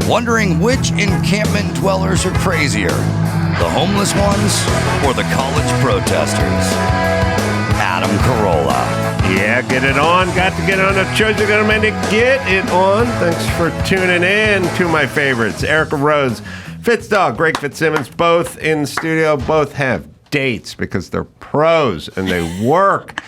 Wondering which encampment dwellers are crazier, the homeless ones or the college protesters? Adam Carolla. Yeah, get it on. Got to get on the show. You're going to get it on. Thanks for tuning in to my favorites. Erica Rhodes, Fitzdog, Greg Fitzsimmons, both in studio. Both have dates because they're pros and they work.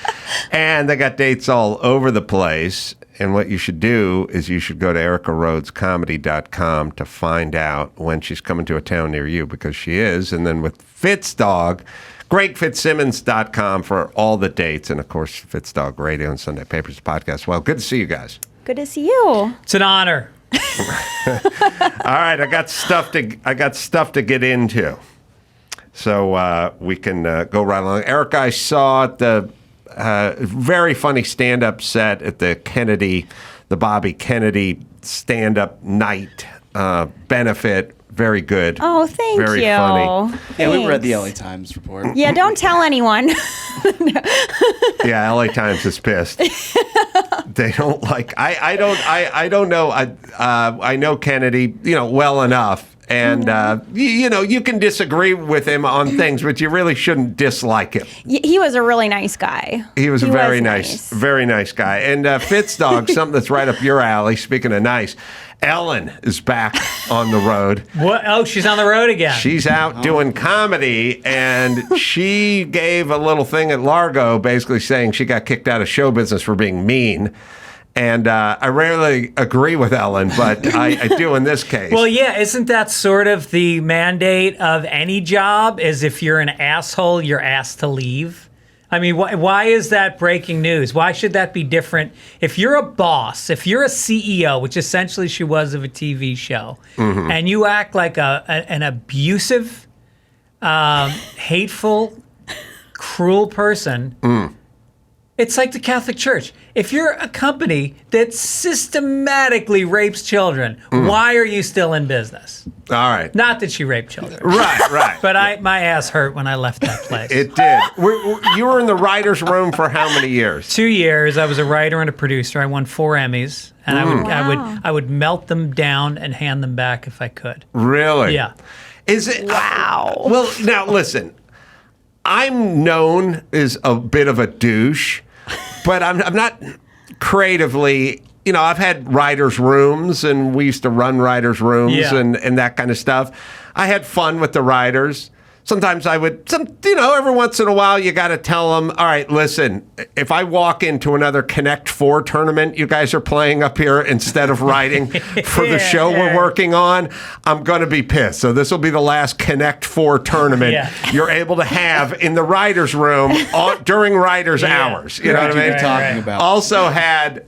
And they got dates all over the place. And what you should do is you should go to ericarhodescomedy.com to find out when she's coming to a town near you, because she is. And then with Fitzdog, GregFitzsimmons.com for all the dates. And, of course, Fitzdog Radio and Sunday Papers podcast. Well, good to see you guys. Good to see you. It's an honor. All right, I got stuff to get into. So we can go right along. Erica, I saw the very funny stand-up set at the Bobby Kennedy stand-up night benefit. Very good. Oh, thank you. Very funny. Yeah, we read the LA Times report. Yeah, don't tell anyone. Yeah, LA Times is pissed. They don't like. I don't know. I know Kennedy, well enough. And, you can disagree with him on things, but you really shouldn't dislike him. He was a really nice guy. He was a very nice guy. And Fitzdog, something that's right up your alley, speaking of nice, Emelin is back on the road. What? Oh, she's on the road again. She's out doing comedy, and she gave a little thing at Largo basically saying she got kicked out of show business for being mean. And I rarely agree with Emelin, but I do in this case. Well, yeah, isn't that sort of the mandate of any job, is if you're an asshole, you're asked to leave? I mean, why is that breaking news? Why should that be different? If you're a boss, if you're a CEO, which essentially she was of a TV show, and you act like an abusive, hateful, cruel person, it's like the Catholic Church. If you're a company that systematically rapes children, why are you still in business? All right. Not that she raped children. Right. But my ass hurt when I left that place. It did. You were in the writer's room for how many years? 2 years. I was a writer and a producer. I won 4 Emmys, and I would melt them down and hand them back if I could. Really? Yeah. Is it? Wow. Well, now listen. I'm known as a bit of a douche, but I'm not creatively. I've had writers' rooms, and we used to run writers' rooms and that kind of stuff. I had fun with the writers. Sometimes I would, every once in a while, you got to tell them, all right, listen, if I walk into another Connect 4 tournament you guys are playing up here instead of writing for the show we're working on, I'm going to be pissed. So this will be the last Connect 4 tournament you're able to have in the writer's room during writers' hours. You know what I mean? Talking about. Also had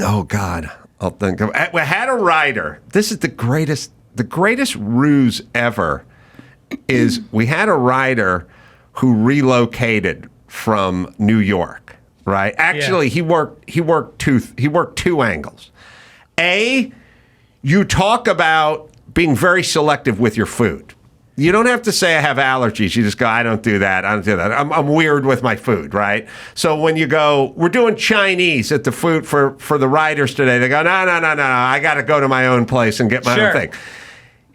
oh God, I'll think of. We had a writer. This is the greatest ruse ever. Is we had a writer who relocated from New York. Right? Actually, he worked two angles. A, you talk about being very selective with your food. You don't have to say I have allergies. You just go, I don't do that. I'm weird with my food, right? So when you go, we're doing Chinese at the food for the writers today. They go, no. I got to go to my own place and get my own thing.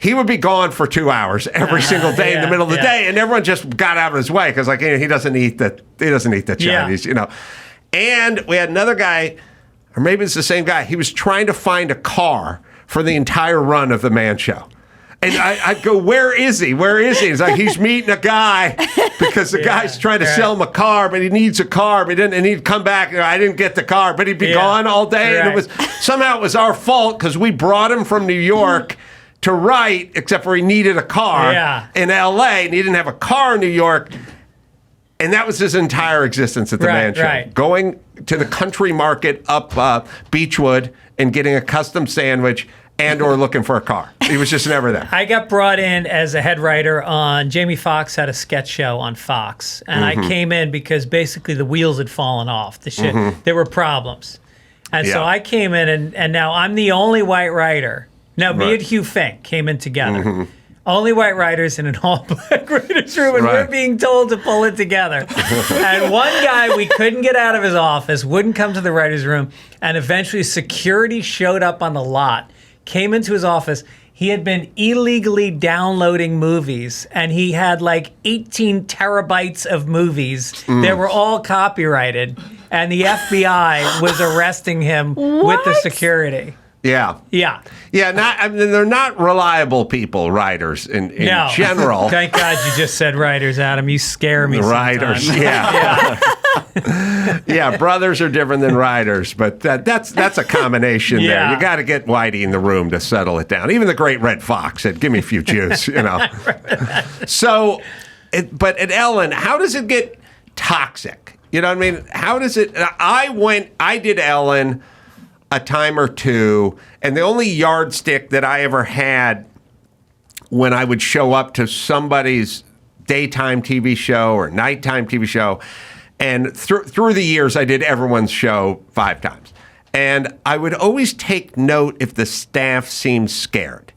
He would be gone for 2 hours every single day in the middle of the day, and everyone just got out of his way because he doesn't eat the Chinese, And we had another guy, or maybe it's the same guy. He was trying to find a car for the entire run of the Man Show. And I'd go, where is he? Where is he? He's like, he's meeting a guy because the guy's trying to sell him a car, but he needs a car, but he'd come back. I didn't get the car, but he'd be gone all day. And it was our fault because we brought him from New York to write, except for he needed a car in L.A. and he didn't have a car in New York. And that was his entire existence at the Man Show. Going to the country market up Beechwood and getting a custom sandwich and or looking for a car. He was just never there. I got brought in as a head writer on, Jamie Foxx had a sketch show on Fox, and I came in because basically the wheels had fallen off. The shit, there were problems. And so I came in, and now I'm the only white writer. Now, me and Hugh Fink came in together. only white writers in an all-black writers room, and Right. we're being told to pull it together. And one guy, we couldn't get out of his office, wouldn't come to the writers' room, and eventually security showed up on the lot, came into his office. He had been illegally downloading movies, and he had like 18 terabytes of movies that were all copyrighted, and the FBI was arresting him with the security. Yeah. Yeah. Yeah, I mean, they're not reliable people, writers, in No. general. Thank God you just said writers, Adam. You scare me Writers, sometimes. yeah. Yeah, brothers are different than writers, but that's a combination there. Yeah. You got to get Whitey in the room to settle it down. Even the great Red Fox said, give me a few Jews, you know. So, but at Ellen, how does it get toxic? You know what I mean? How does it, I did Ellen a time or two, and the only yardstick that I ever had when I would show up to somebody's daytime TV show or nighttime TV show, and through the years, I did everyone's show 5 times. And I would always take note if the staff seemed scared.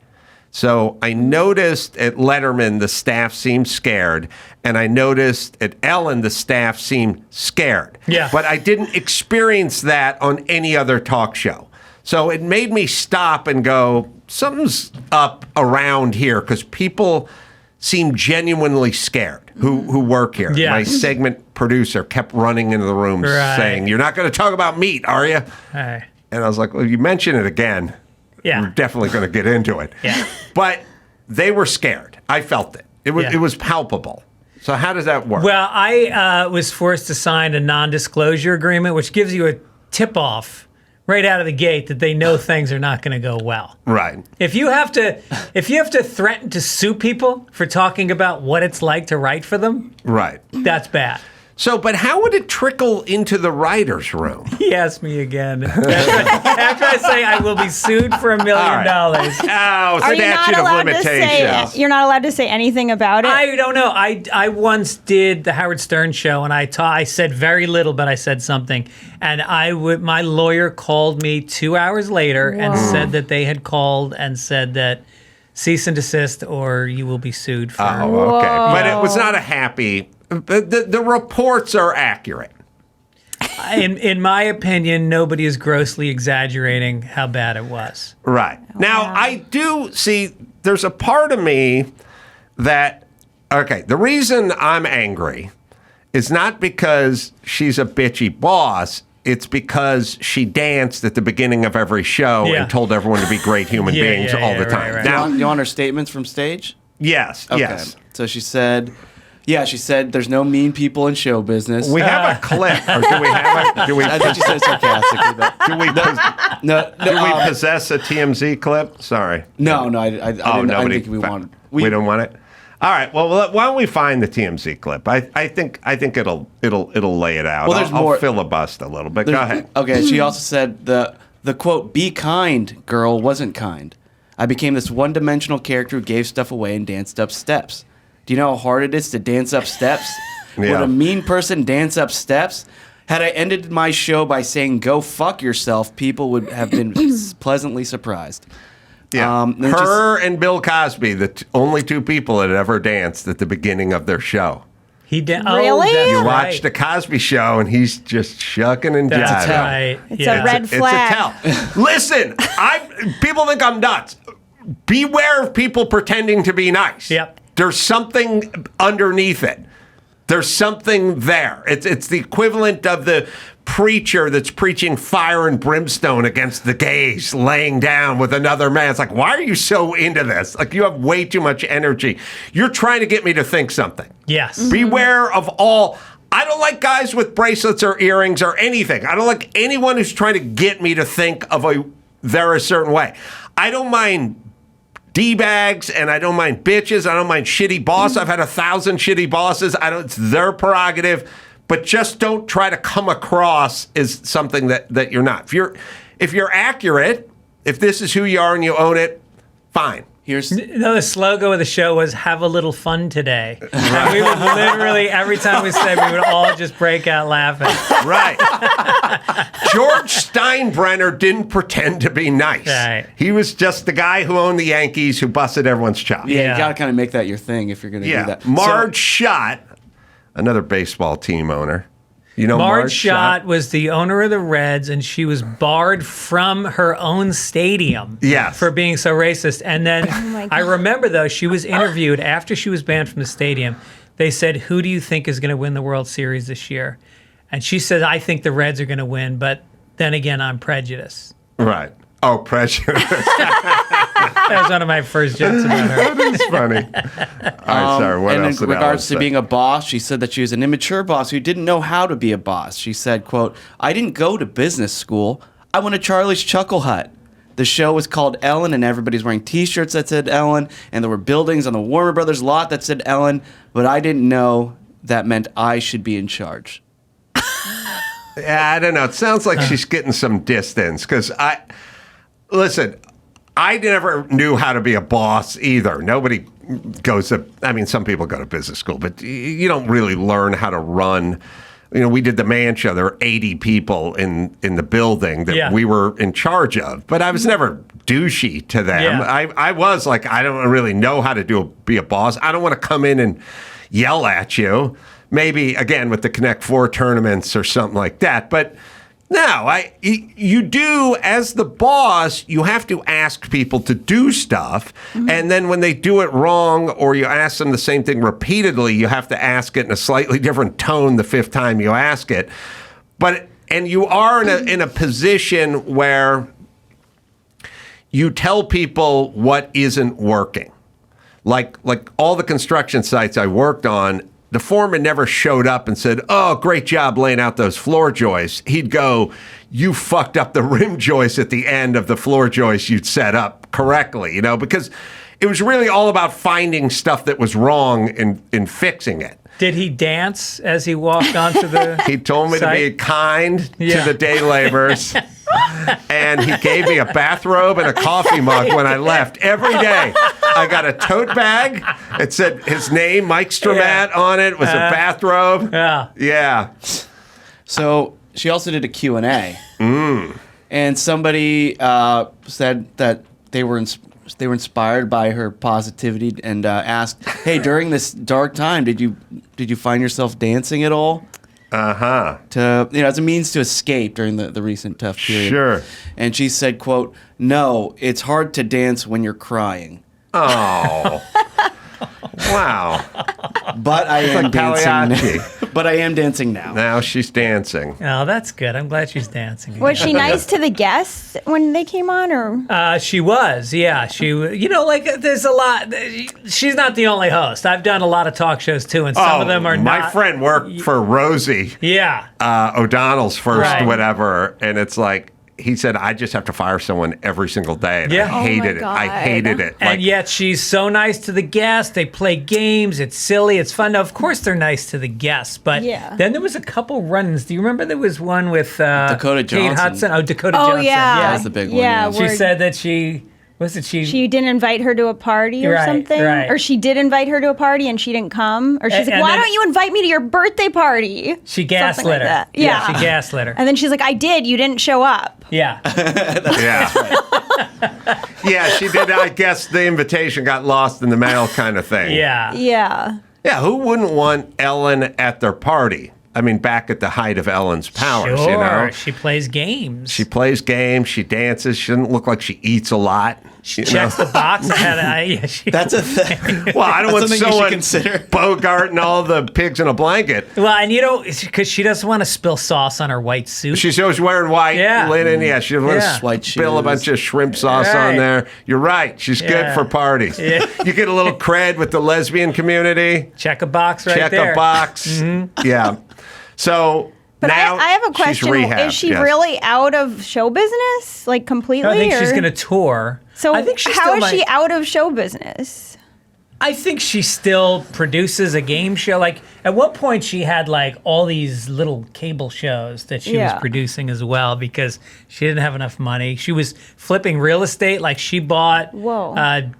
So I noticed at Letterman, the staff seemed scared. And I noticed at Ellen, the staff seemed scared. Yeah. But I didn't experience that on any other talk show. So it made me stop and go, something's up around here, because people seem genuinely scared who work here. Yes. My segment producer kept running into the room saying, "You're not going to talk about meat, are you?" Hey. And I was like, well, you mention it again. Yeah. We're definitely going to get into it. Yeah. But they were scared. I felt it. It Yeah. was palpable. So how does that work? Well, I was forced to sign a non-disclosure agreement, which gives you a tip-off right out of the gate that they know things are not going to go well. Right. If you have to threaten to sue people for talking about what it's like to write for them, Right. that's bad. So, but how would it trickle into the writer's room? He asked me again. After I say I will be sued for $1 million. Oh, Are you not statute of allowed to limitations. say? You're not allowed to say anything about it. I don't know. I once did the Howard Stern show, and I said very little, but I said something. And my lawyer called me 2 hours later and said that they had called and said that cease and desist, or you will be sued for. Oh, okay. But it was not a happy. The reports are accurate. In my opinion, nobody is grossly exaggerating how bad it was. Right. Now, I do see there's a part of me that, okay, the reason I'm angry is not because she's a bitchy boss. It's because she danced at the beginning of every show Yeah. and told everyone to be great human Yeah, beings yeah, all yeah, the time. right. Now, You want her statements from stage? yes, Okay. yes. So she said, there's no mean people in show business. We have a clip, or do we have it? Do we, I think she said it sarcastically, but do we possess a TMZ clip? Sorry. no, I didn't, I didn't think we wanted. We don't want it. All right. Well, why don't we find the TMZ clip? I think it'll lay it out. Well, there's I'll more. filibust a little bit. Go ahead. Okay, she also said the quote, "Be kind, girl," wasn't kind. I became this one-dimensional character who gave stuff away and danced up steps. Do you know how hard it is to dance up steps? Yeah. Would a mean person dance up steps? Had I ended my show by saying "Go fuck yourself," people would have been pleasantly surprised. Yeah. then Her and Bill Cosby, the only 2 people that ever danced at the beginning of their show. He did. Really? Oh, that's You You right. watch the Cosby Show, and he's just shucking and That's jiving. right. It's a red flag. It's a tell. Listen, people think I'm nuts. Beware of people pretending to be nice. Yep. There's something underneath it. There's something there. It's the equivalent of the preacher that's preaching fire and brimstone against the gays laying down with another man. It's like, why are you so into this? Like, you have way too much energy. You're trying to get me to think something. Yes. Beware of all. I don't like guys with bracelets or earrings or anything. I don't like anyone who's trying to get me to think of they're a certain way. I don't mind D-bags, and I don't mind bitches. I don't mind shitty boss. I've had 1,000 shitty bosses. It's their prerogative, but just don't try to come across as something that you're not. If you're accurate, if this is who you are and you own it, fine. No, the slogan of the show was "Have a little fun today." And we would literally every time we said, we would all just break out laughing. Right. George Steinbrenner didn't pretend to be nice. Right. He was just the guy who owned the Yankees who busted everyone's chops. Yeah, you got to kind of make that your thing if you're going to do that. Marge Schott, another baseball team owner. You know, Marge Schott was the owner of the Reds, and she was barred from her own stadium for being so racist. And then I remember, though, she was interviewed after she was banned from the stadium. They said, "Who do you think is going to win the World Series this year?" And she said, "I think the Reds are going to win, but then again, I'm prejudiced." Right. Oh, prejudice. That was one of my first jokes about her. That is funny. All right, sorry. What and else in did regards to Ellen say? being a boss, she said that she was an immature boss who didn't know how to be a boss. She said, quote, "I didn't go to business school. I went to Charlie's Chuckle Hut. The show was called Ellen, and everybody's wearing T-shirts that said Ellen, and there were buildings on the Warner Brothers lot that said Ellen, but I didn't know that meant I should be in charge." Yeah, I don't know. It sounds like she's getting some distance because listen, I never knew how to be a boss either. Nobody goes to, I mean, some people go to business school, but you don't really learn how to run. You know, we did the Man Show. There were 80 people in the building that we were in charge of, but I was never douchey to them. Yeah. I was like, I don't really know how to be a boss. I don't want to come in and yell at you. Maybe, again, with the Connect 4 tournaments or something like that. But no, you do, as the boss, you have to ask people to do stuff. Mm-hmm. And then when they do it wrong or you ask them the same thing repeatedly, you have to ask it in a slightly different tone the fifth time you ask it. And you are in a position where you tell people what isn't working. Like all the construction sites I worked on, the foreman never showed up and said, "Oh, great job laying out those floor joists." He'd go, "You fucked up the rim joist at the end of the floor joist you'd set up correctly," because it was really all about finding stuff that was wrong and fixing it. Did he dance as he walked onto the He told me site? to be kind to the day laborers. And he gave me a bathrobe and a coffee mug when I left every day. I got a tote bag. It said his name, Mike Stramat, on it. It was a bathrobe. Yeah. So she also did a Q&A. And somebody said that they were inspired by her positivity and asked, "Hey, during this dark time, did you find yourself dancing at all?" To as a means to escape during the recent tough period. Sure. And she said, quote, "No, it's hard to dance when you're crying. Oh. Wow. But I am dancing Pagliacci. now. But I am dancing now." Now she's dancing. Oh, that's good. I'm glad she's dancing. Was she nice to the guests when they came on, or? She was, yeah. There's a lot. She's not the only host. I've done a lot of talk shows too, and some of them are my not. friend worked for Rosie. Yeah. O'Donnell's first Right. whatever, and it's like, he said, "I just have to fire someone every single day." And Yeah. I hated it. God. I hated it. And yet she's so nice to the guests. They play games. It's silly. It's fun. Now, of course, they're nice to the guests. But then there was a couple run-ins. Do you remember there was one with Dakota Kate Johnson. Hudson? Oh, Dakota Oh Johnson. yeah, That was the big one, yeah. She word. said that she She didn't invite her to a party or Right, something, right. or she did invite her to a party and she didn't come, or she's like, And "Why then- don't you invite me to your birthday party?" she Something gaslit like her. that. She Yeah. gaslit her. And then she's like, "I did. You didn't show up." Yeah. Yeah. Yeah, she did. I guess the invitation got lost in the mail kind of thing. Yeah. Yeah. Yeah, who wouldn't want Ellen at their party? I mean, back at the height of Ellen's powers, Sure. She plays games. She plays games, she dances, she doesn't look like she eats a lot. She checks the box. That's a thing. Well, I don't want something you should someone consider. bogarting all the pigs in a blanket. Well, and because she doesn't want to spill sauce on her white suit. She's always wearing white linen. Yeah, she doesn't want Yeah. to White spill a shoes. bunch of shrimp sauce Right. on there. You're right. She's good Yeah. for parties. Yeah. You get a little cred with the lesbian community. Check a box right Check there. a box. Yeah. So But now I have a she's question. rehabbed, Is she yes. really out of show business, like completely? I think or? she's going to tour. So I think she how still is might- she out of show business? I think she still produces a game show. Like at one point, she had like all these little cable shows that she was producing as well because she didn't have enough money. She was flipping real estate. Like she bought one of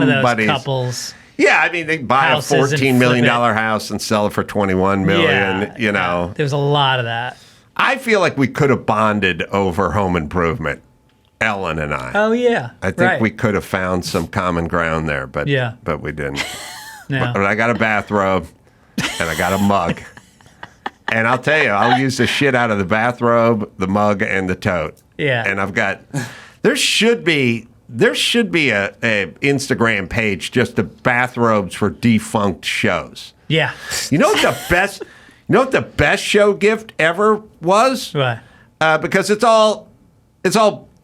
those couples. Yeah, I mean, they buy a $14 million house and sell it for $21 million. You know, there's a lot of that. I feel like we could have bonded over home improvement. Ellen and I. Oh yeah, I think we could have found some common ground there, but we didn't. But I got a bathrobe and I got a mug, and I'll tell you, I'll use the shit out of the bathrobe, the mug, and the tote. Yeah, and I've got. There should be a Instagram page just of bathrobes for defunct shows. Yeah. You know what the best? You know what the best show gift ever was? What? Because it's all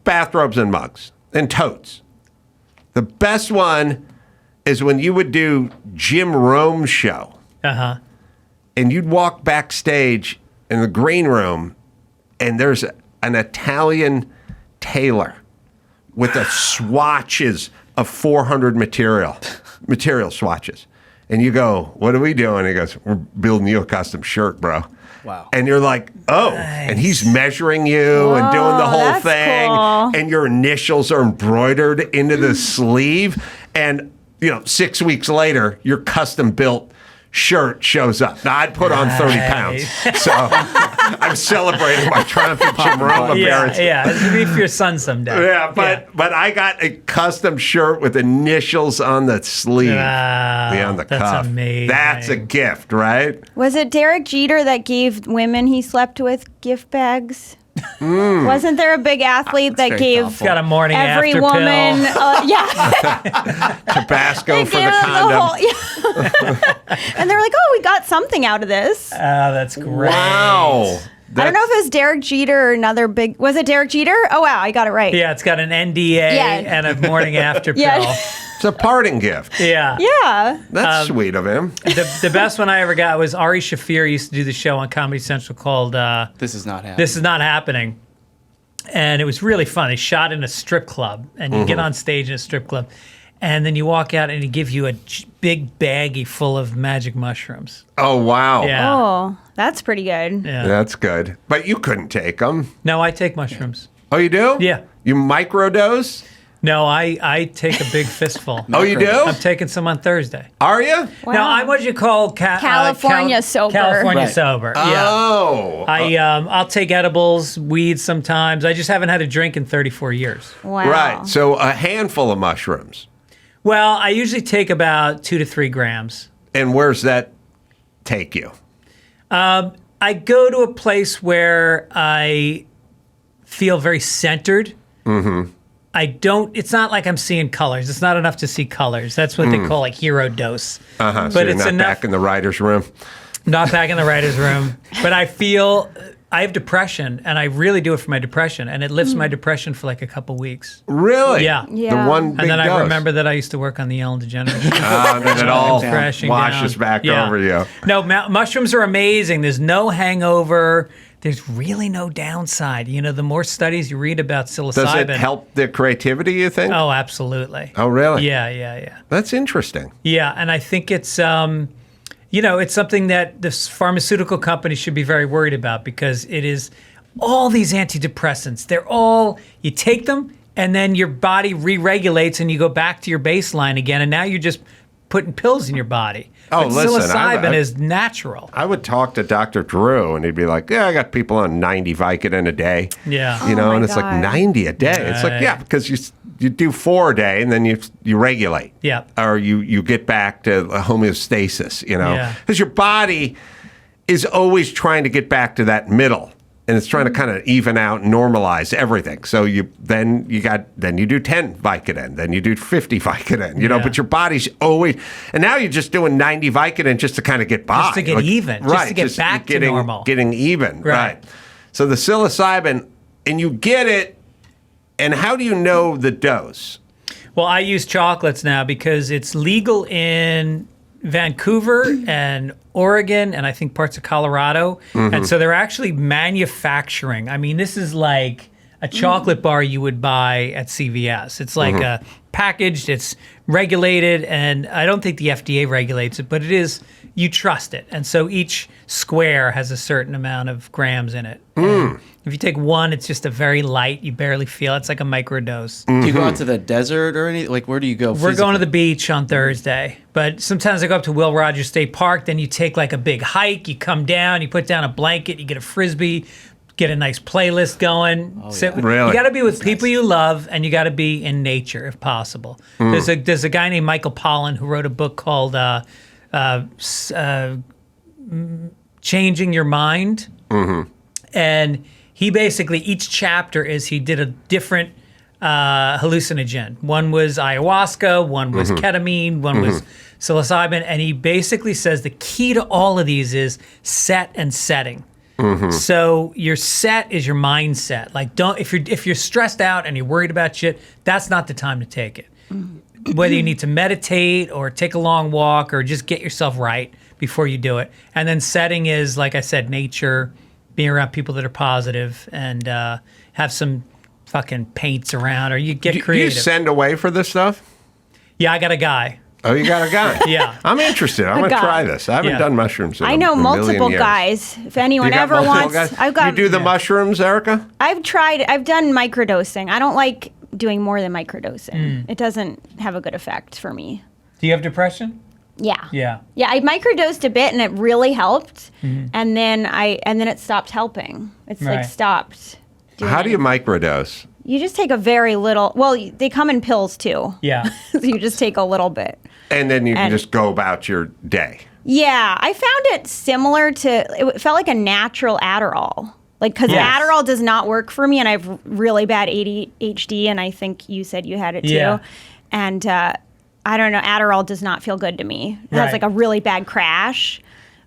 bathrobes and mugs and totes. The best one is when you would do Jim Rome's show. Uh-huh. And you'd walk backstage in the green room and there's an Italian tailor with the swatches of 400 material swatches. And you go, "What are we doing?" He goes, "We're building you a custom shirt, bro." Wow. And you're like, "Oh," and he's measuring you and doing the whole thing, cool. And your initials are embroidered into the sleeve, and 6 weeks later, your custom built shirt shows up. Now I'd put on 30 pounds, so I'm celebrating my triumphant Jim Rome appearance. Yeah, it'll be for your son someday. Yeah, but I got a custom shirt with initials on the sleeve, on the cuff. That's amazing. That's a gift, right? Was it Derek Jeter that gave women he slept with gift bags? Wasn't there a big athlete that gave got a morning every after woman Tabasco for the condom? And they're like, "Oh, we got something out of this." Oh, that's great. Wow. I don't know if it was Derek Jeter or another big. Was it Derek Jeter? Oh wow, I got it right. Yeah, it's got an NDA and a morning after pill. It's a parting gift. Yeah. Yeah. That's sweet of him. The best one I ever got was Ari Shaffir used to do the show on Comedy Central called This Is Not Happening. This Is Not Happening. And it was really fun. He shot in a strip club, and you get on stage in a strip club, and then you walk out and he give you a big baggie full of magic mushrooms. Oh, wow. Yeah. Oh, that's pretty good. Yeah. That's good. But you couldn't take them. No, I take mushrooms. Oh, you do? Yeah. You microdose? No, I take a big fistful. Oh, you do? I'm taking some on Thursday. Are you? Wow. Now, I'm what you call California sober. California Right. sober. Yeah. Oh. I'll take edibles, weed sometimes. I just haven't had a drink in 34 years. Wow. Right. So a handful of mushrooms. Well, I usually take about 2 to 3 grams. And where's that take you? I go to a place where I feel very centered. Mm-hmm. It's not like I'm seeing colors. It's not enough to see colors. That's what they call like hero dose. Uh-huh. But so you're it's not enough, back in the writer's room? Not back in the writer's room. But I feel I have depression, and I really do it for my depression. And it lifts my depression for like a couple weeks. Really? Yeah. Yeah. The one big And then dose. I remember that I used to work on the Ellen DeGeneres show. And then it all Crashing washes down. back Yeah. over you. No, mushrooms are amazing. There's no hangover. There's really no downside. The more studies you read about psilocybin. Does it help the creativity, you think? Oh, absolutely. Oh, really? Yeah. That's interesting. Yeah, and I think it's, it's something that the pharmaceutical companies should be very worried about because it is all these antidepressants. You take them and then your body re-regulates and you go back to your baseline again, and now you're just putting pills in your body. Oh, but listen, psilocybin is natural. I would talk to Dr. Drew, and he'd be like, "Yeah, I got people on 90 Vicodin a day." Yeah. my And it's like God. 90 a day. It's like, Right. yeah, because you do 4 a day, and then you regulate. Yeah. Or you get back to homeostasis, Yeah. because your body is always trying to get back to that middle. And it's trying to kind of even out and normalize everything. So you do 10 Vicodin, then you do 50 Vicodin, Yeah. but your body's always, and now you're just doing 90 Vicodin just to kind of get by. Just to get even, just to get back to normal. Getting even, right. So the psilocybin, and you get it, and how do you know the dose? Well, I use chocolates now because it's legal in Vancouver and Oregon and I think parts of Colorado. And so they're actually manufacturing. I mean, this is like a chocolate bar you would buy at CVS. It's like a packaged, it's regulated, and I don't think the FDA regulates it, but it is, you trust it. And so each square has a certain amount of grams in it. And if you take one, it's just a very light, you barely feel it. It's like a microdose. Do you go out to the desert or anything? Like, where do you go? We're going to the beach on Thursday, but sometimes I go up to Will Rogers State Park. Then you take like a big hike. You come down, you put down a blanket, you get a Frisbee, get a nice playlist going. Really? You got to be with people you love, and you got to be in nature if possible. There's a guy named Michael Pollan who wrote a book called Changing Your Mind, and he basically, each chapter is he did a different hallucinogen. One was ayahuasca, one was ketamine, one was psilocybin, and he basically says the key to all of these is set and setting. So your set is your mindset. Like, if you're stressed out and you're worried about shit, that's not the time to take it. Whether you need to meditate or take a long walk or just get yourself right before you do it. And then setting is, like I said, nature, being around people that are positive, and have some fucking paints around, or you get creative. Do you send away for this stuff? Yeah, I got a guy. Oh, you got a guy? Yeah. I'm interested. I'm going to guy. try this. I haven't Yeah. done mushrooms in I know a million multiple years. guys. If anyone You got ever multiple wants, guys? I've got. You do the mushrooms, Erica? I've done microdosing. I don't like doing more than microdosing. It doesn't have a good effect for me. Do you have depression? Yeah. Yeah. Yeah, I microdosed a bit and it really helped. And then it stopped helping. It's Right. like stopped. doing How do you anything. microdose? You just take a very little. Well, they come in pills too. Yeah. So you just take a little bit. And then you can And- just go about your day. Yeah, I found it similar to. It felt like a natural Adderall. Like, because Yes. Adderall does not work for me, and I have really bad ADHD, and I think you said you had it too. Yeah. And I don't know, Adderall does not feel good to me. It has Right. like a really bad crash,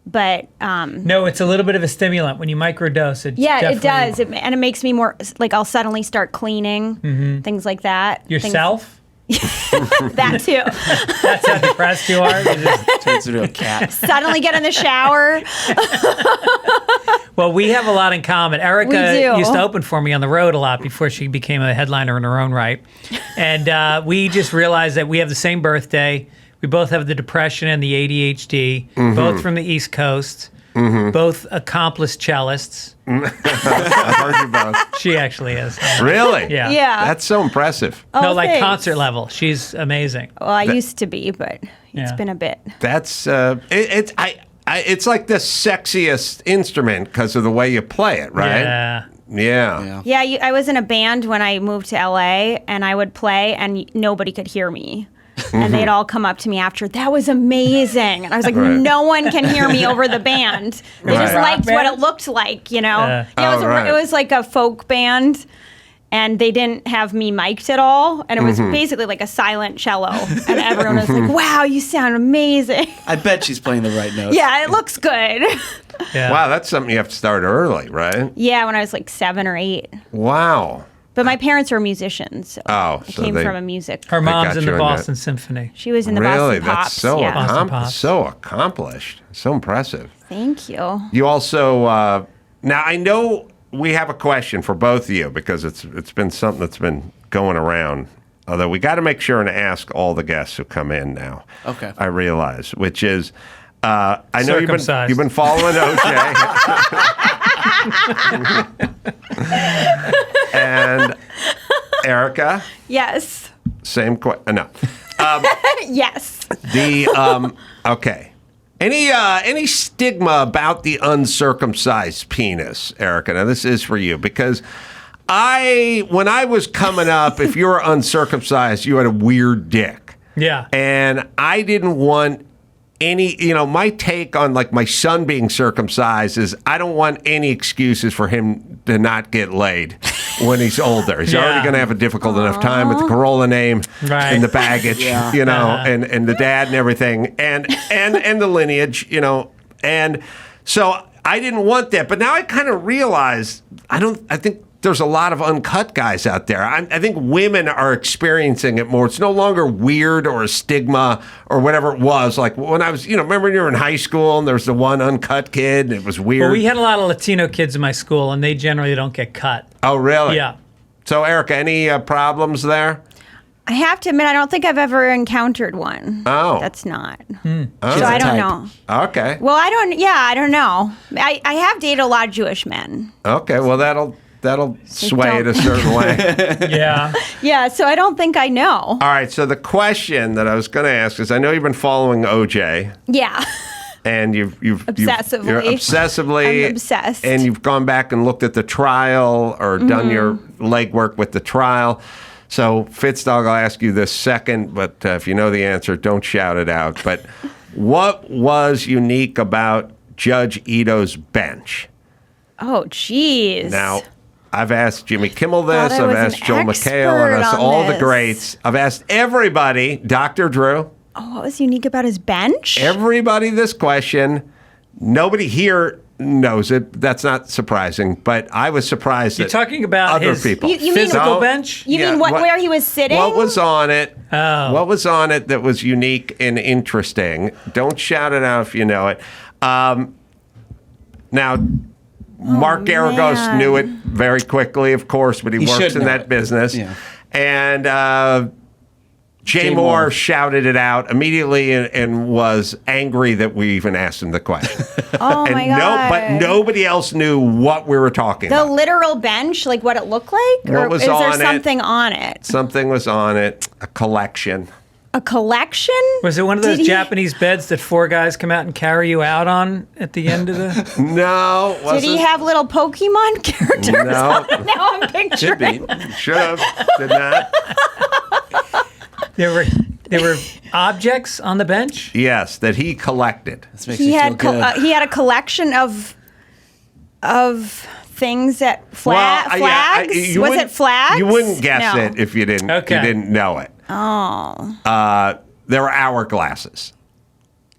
but No, it's a little bit of a stimulant when you microdose. It yeah, it definitely- does. And it makes me more like I'll suddenly start cleaning, things like that. Yourself? That too. That's how depressed you are? You just- Turns into a cat. Suddenly get in the shower. Well, we have a lot in common. Erica We do. used to open for me on the road a lot before she became a headliner in her own right. And we just realized that we have the same birthday. We both have the depression and the ADHD, both from the East Coast, both accomplished cellists. I heard you both. She actually is. Really? Yeah. Yeah. That's so impressive. Oh, No, like thanks. concert level. She's amazing. Well, I used to be, but it's Yeah. been a bit. That's it's like the sexiest instrument because of the way you play it, right? Yeah. Yeah. Yeah, I was in a band when I moved to LA, and I would play, and nobody could hear me. And they'd all come up to me after, that was amazing. And I was like, Right. no one can hear me over the band. They just Right. liked Rock what band? it looked like, you know? Yeah. Yeah, Oh, right. it was like a folk band, and they didn't have me mic'd at all. And it was basically like a silent cello. And everyone was like, wow, you sound amazing. I bet she's playing the right notes. Yeah, it looks good. Yeah. Wow, that's something you have to start early, right? Yeah, when I was like 7 or 8. Wow. But my parents were musicians. So Oh, I so came they- from a music. Her mom's got in you the in Boston that. Symphony. She was in the Really? Boston Pops. That's so yeah. Boston Pops. so accomplished. So impressive. Thank you. You also now I know we have a question for both of you because it's been something that's been going around. Although we got to make sure and ask all the guests who come in now. Okay. I realize, which is I know Circumcised. you've been following OJ. And Erica, Yes. same question. No. Yes. The okay. Any stigma about the uncircumcised penis, Erica? Now this is for you because when I was coming up, if you were uncircumcised, you had a weird dick. Yeah. And I didn't want my take on like my son being circumcised is I don't want any excuses for him to not get laid when he's older. He's already Yeah. going to have a difficult enough time with the Carolla name Right. and the baggage, and the dad and everything, and the lineage, and so I didn't want that. But now I kind of realize I think there's a lot of uncut guys out there. I think women are experiencing it more. It's no longer weird or a stigma or whatever it was. Like when I was, remember when you were in high school and there was the one uncut kid and it was weird? Well, we had a lot of Latino kids in my school, and they generally don't get cut. Oh, really? Yeah. So, Erica, any problems there? I have to admit, I don't think I've ever encountered one. Oh. That's not. Oh. So I don't know. Okay. Well, I don't know. I have dated a lot of Jewish men. Okay. Well, that'll sway it a certain way. Yeah. Yeah, so I don't think I know. All right. So the question that I was going to ask is, I know you've been following OJ. Yeah. And you're Obsessively. obsessively. I'm obsessed. And you've gone back and looked at the trial or done your legwork with the trial. So, Fitzdog, I'll ask you this second, but if you know the answer, don't shout it out. But what was unique about Judge Ito's bench? Oh, jeez. Now, I've asked Jimmy Kimmel this. Thought I I've was asked an Joel McHale. I've expert asked on all the this. greats. I've asked everybody, Dr. Drew, Oh, what was unique about his bench? everybody this question. Nobody here knows it. That's not surprising, but I was surprised You're that talking about other his people. You mean- physical No. bench? You Yeah, mean where he was sitting? What was on it? Oh. What was on it that was unique and interesting? Don't shout it out if you know it. Now, Mark Garagos man. knew it very quickly, of course, but he He works should in know that it. business. Yeah. And Jay Jay Moore Moore. shouted it out immediately and was angry that we even asked him the question. Oh my God. But nobody else knew what we were talking The about. literal bench, like what it looked like? What Or was is there on it? something on it? Something was on it, a collection. A collection? Was it one of those Did he- Japanese beds that 4 guys come out and carry you out on at the end of the? No, Did wasn't. he have little Pokemon characters? No. Now I'm Should picturing. be. Should have, did not. There were objects on the bench. Yes, that he collected. This makes He me had feel good. he had a collection of things that flags. you Was wouldn't- it flags? You wouldn't guess No. it if you didn't. Okay. You didn't know it. Oh. There were hourglasses.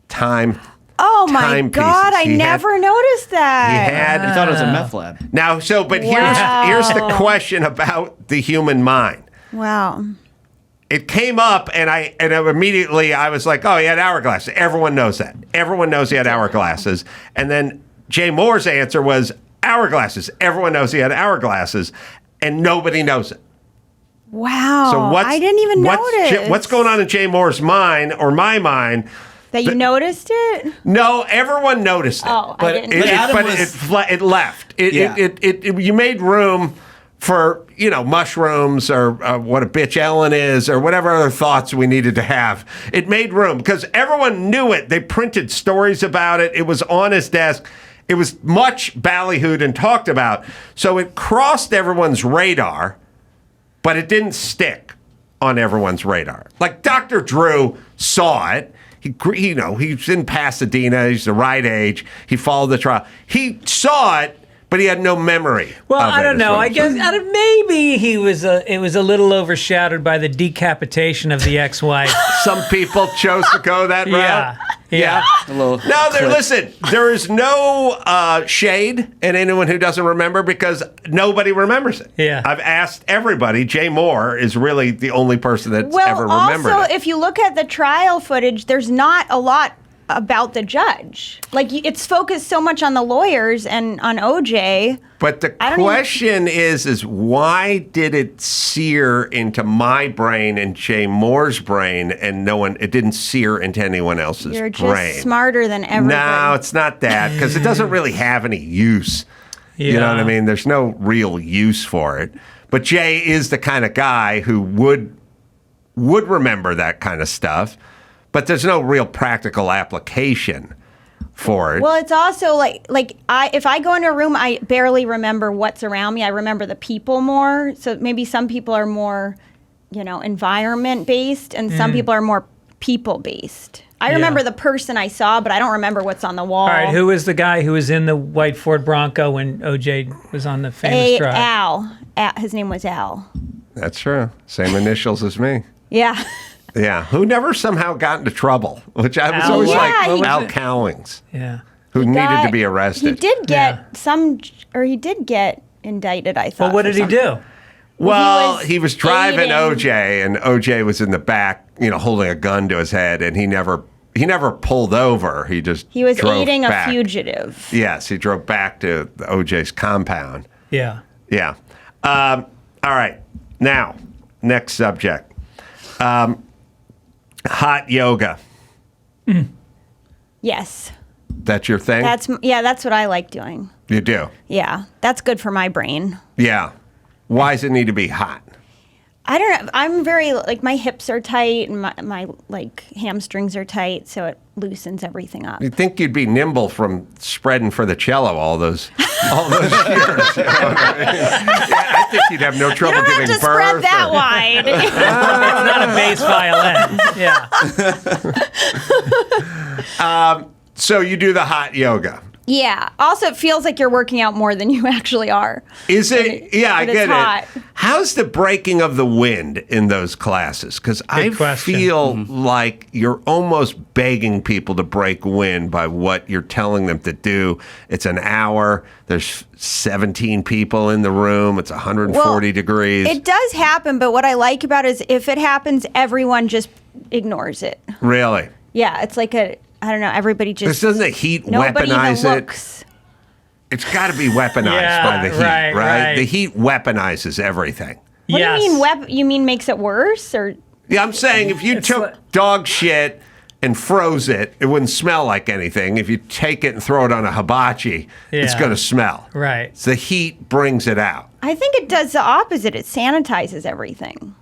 Time. Oh my timepieces. God! I He had- never noticed that. He had. I thought it was a meth lab. Now, but Wow. here's the question about the human mind. Wow. It came up, and immediately I was like, "Oh, he had hourglasses. Everyone knows that. Everyone knows he had hourglasses." And then Jay Moore's answer was hourglasses. Everyone knows he had hourglasses, and nobody knows it. Wow. So I didn't even notice. What's going on in Jay Moore's mind or my mind? That you noticed it? No, everyone noticed it. Oh, I didn't. It, Adam but was- it left. Yeah. You made room for mushrooms or what a bitch Ellen is or whatever other thoughts we needed to have. It made room because everyone knew it. They printed stories about it. It was on his desk. It was much ballyhooed and talked about. So it crossed everyone's radar, but it didn't stick on everyone's radar. Like Dr. Drew saw it. He's in Pasadena. He's the right age. He followed the trial. He saw it, but he had no memory. Well, of I it, don't is know. what I I'm guess saying. maybe it was a little overshadowed by the decapitation of the ex-wife. Some people chose to go that route. Yeah. A little No, clip. listen, there is no shade in anyone who doesn't remember because nobody remembers it. Yeah. I've asked everybody. Jay Moore is really the only person that's ever Well, remembered also, it. if you look at the trial footage, there's not a lot about the judge. Like, it's focused so much on the lawyers and on OJ. But the I don't even- question is why did it sear into my brain and Jay Moore's brain and it didn't sear into anyone else's You're just brain? smarter than everybody. No, it's not that because it doesn't really have any use. You know what I Yeah. mean? There's no real use for it. But Jay is the kind of guy who would remember that kind of stuff, but there's no real practical application for it. Well, it's also if I go into a room, I barely remember what's around me. I remember the people more. So maybe some people are more, environment based, and some people are more people based. I remember the person I saw, but I don't remember what's on the wall. All right, who was the guy who was in the white Ford Bronco when OJ was on the famous drive? Al. His name was Al. That's true. Same initials as me. Yeah. Yeah, who never somehow got into trouble, which I was Al always what? like, Yeah, he- Al Cowlings, Yeah. who needed to Got- be arrested. He did get he did get indicted, I thought. Well, what for did he something. do? Well, He he was was driving aiding- OJ, and OJ was in the back, holding a gun to his head, and he never pulled over. He just He was drove aiding back. a fugitive. Yes, he drove back to OJ's compound. Yeah. Yeah. All right. Now, next subject. Hot yoga. Yes. That's your thing? That's what I like doing. You do? Yeah. That's good for my brain. Yeah. Why does it need to be hot? I don't know. I'm very, like, my hips are tight and my like, hamstrings are tight, so it loosens everything up. You'd think you'd be nimble from spreading for the cello all those years. You know what I mean? Yeah, I think you'd have no trouble You don't giving have to birth. spread that wide. It's not a bass violin. Yeah. So you do the hot yoga. Yeah. Also, it feels like you're working out more than you actually are. Is it? Yeah, I but get it's hot. it. How's the breaking of the wind in those classes? Because I question. feel like you're almost begging people to break wind by what you're telling them to do. It's an hour. There's 17 people in the room. It's 140 degrees. It does happen, but what I like about it is if it happens, everyone just ignores it. Really? Yeah, it's like I don't know, everybody just... Doesn't the heat nobody weaponize even it? looks. It's got to be weaponized Yeah, by the heat, right. The heat weaponizes everything. What Yes. do you mean, you mean makes it worse? Or Yeah, I'm saying if you It's took like- dog shit and froze it, it wouldn't smell like anything. If you take it and throw it on a hibachi, it's Yeah. going to smell. Right. So the heat brings it out. I think it does the opposite. It sanitizes everything.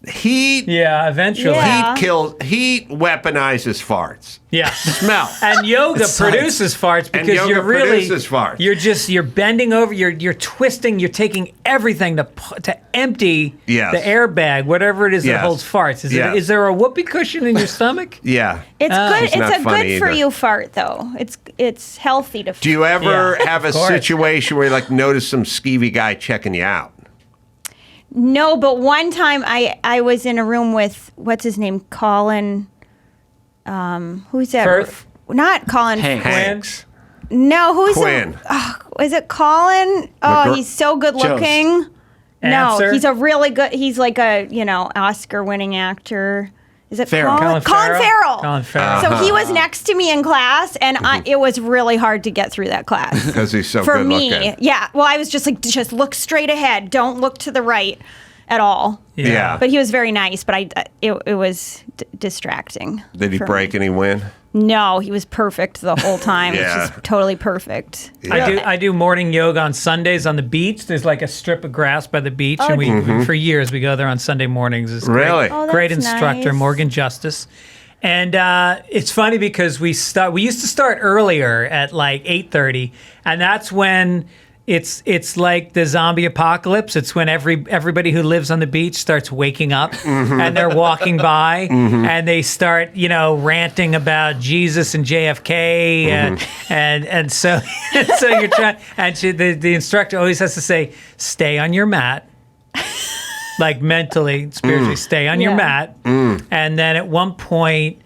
Heat, Yeah, eventually. Yeah. heat weaponizes farts. Yes. Smell. And yoga It's science. produces farts because yoga you're really produces farts. you're bending over, you're twisting, you're taking everything to empty Yes. the airbag, whatever it is Yes. that holds farts. Yes. Is there a whoopee cushion in your stomach? Yeah. It's good. It's It's not a funny good for either. you fart though. It's healthy to. Do you ever Yeah, have a of course. situation where you like notice some skeevy guy checking you out? No, but one time I was in a room with what's his name, Colin. Who's that? Firth? Not Colin. Hank. Hanks. No, who's Quinn. is it Colin? Oh, McGr- he's so good Jones. looking. Answer? No, he's a really good. He's like a Oscar-winning actor. Is it Farrell. Colin Colin Farrell? Colin Farrell. So he was next to me in class, and it was really hard to get through that class. Because he's so For good me, looking. yeah. Well, I was just like, just look straight ahead. Don't look to the right at all. Yeah. But he was very nice, but it was distracting. Did he for break me. any wind? No, he was perfect the whole time. Yeah. It was just totally perfect. I do morning yoga on Sundays on the beach. There's like a strip of grass by the beach, and we for years we go there on Sunday mornings. It's great. Really? Oh, Great that's instructor, nice. Morgan Justice. And it's funny because we used to start earlier at like 8:30, and that's when it's like the zombie apocalypse. It's when everybody who lives on the beach starts waking up and they're walking by and they start, ranting about Jesus and JFK and so you're trying, and the instructor always has to say, stay on your mat. Like mentally, spiritually, stay on your Yeah. mat. And then at one point,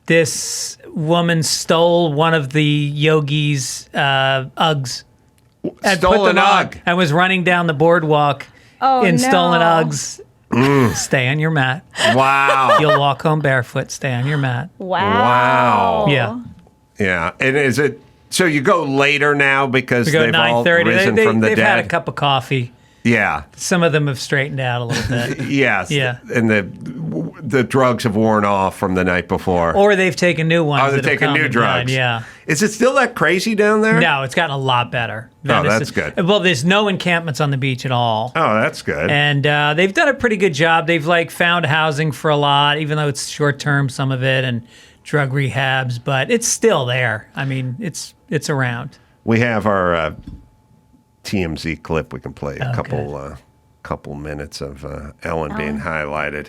this woman stole one of the yogi's Uggs. And Stole put them an on Ugg. and was running down the boardwalk Oh, in stolen no. Uggs. Stay on your mat. Wow. You'll walk home barefoot. Stay on your mat. Wow. Yeah. Yeah. And is it so you go later now because We go they've all 9:30. risen from the They've dead? had a cup of coffee. Yeah. Some of them have straightened out a little bit. Yes. Yeah. And the drugs have worn off from the night before. Or they've taken new ones. Oh, they're that have taking come new and gone. drugs. Yeah. Is it still that crazy down there? No, it's gotten a lot better. Oh, Venice that's is- good. Well, there's no encampments on the beach at all. Oh, that's good. And they've done a pretty good job. They've found housing for a lot, even though it's short term, some of it, and drug rehabs, but it's still there. I mean, it's around. We have our TMZ clip we can play. A Oh, couple minutes of Ellen being highlighted.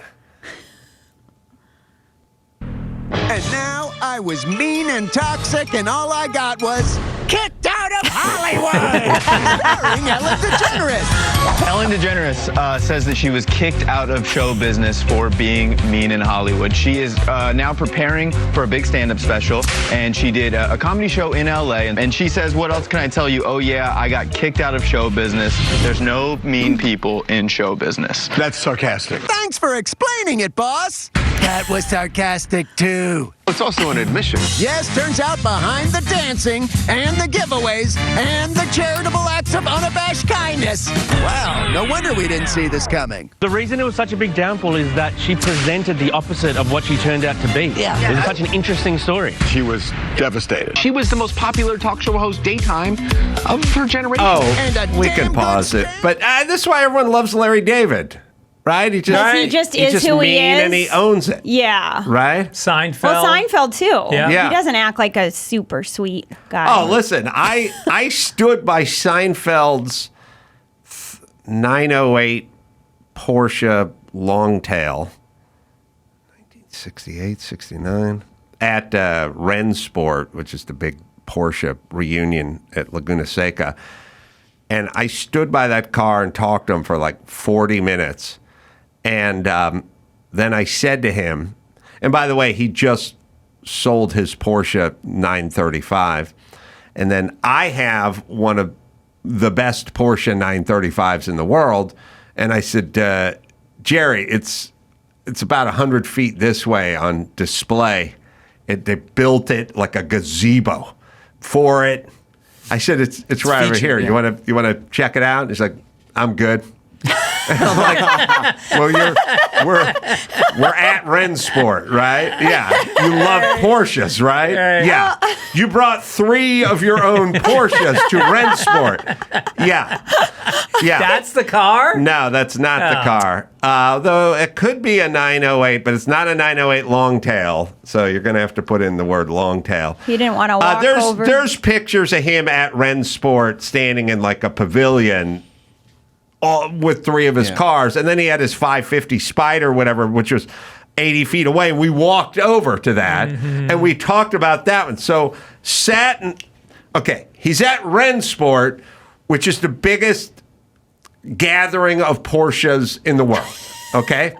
And now I was mean and toxic, and all I got was kicked out of Hollywood. Starring Ellen DeGeneres. Ellen DeGeneres says that she was kicked out of show business for being mean in Hollywood. She is now preparing for a big stand-up special, and she did a comedy show in LA. And she says, what else can I tell you? Oh, yeah, I got kicked out of show business. There's no mean people in show business. That's sarcastic. Thanks for explaining it, boss. That was sarcastic, too. It's also an admission. Yes, turns out behind the dancing and the giveaways, and the charitable acts of unabashed kindness. Wow, no wonder we didn't see this coming. The reason it was such a big downfall is that she presented the opposite of what she turned out to be. It was such an interesting story. She was devastated. She was the most popular talk show host daytime of her generation. Oh, And we can pause it. But this is why everyone loves Larry David, right? He just is who he mean is. and he owns it. Yeah. Right? Seinfeld. Well, Seinfeld too. Yeah. Yeah. He doesn't act like a super sweet guy. Oh, listen, I stood by Seinfeld's 908 Porsche Longtail, 1968, 69, at Rensport, which is the big Porsche reunion at Laguna Seca. And I stood by that car and talked to him for like 40 minutes. And then I said to him, and by the way, he just sold his Porsche 935. And then I have one of the best Porsche 935s in the world. And I said, Jerry, it's about 100 feet this way on display. They built it like a gazebo for it. I said, it's right over here. featured, yeah. You want to check it out? He's like, I'm good. And I'm like, well, we're at Rensport, right? Yeah. You love Porsches, right? Yeah. You brought 3 of your own Porsches to Rensport. Yeah. Yeah. That's the car? No, that's not the car. Though it could be a 908, but it's not a 908 Longtail. So you're going to have to put in the word Longtail. He didn't want to walk over. There's pictures of him at Rensport standing in like a pavilion with 3 of his cars. And then he had his 550 Spider, whatever, which was 80 feet away. We walked over to that and we talked about that one. So he's at Rensport, which is the biggest gathering of Porsches in the world. Okay?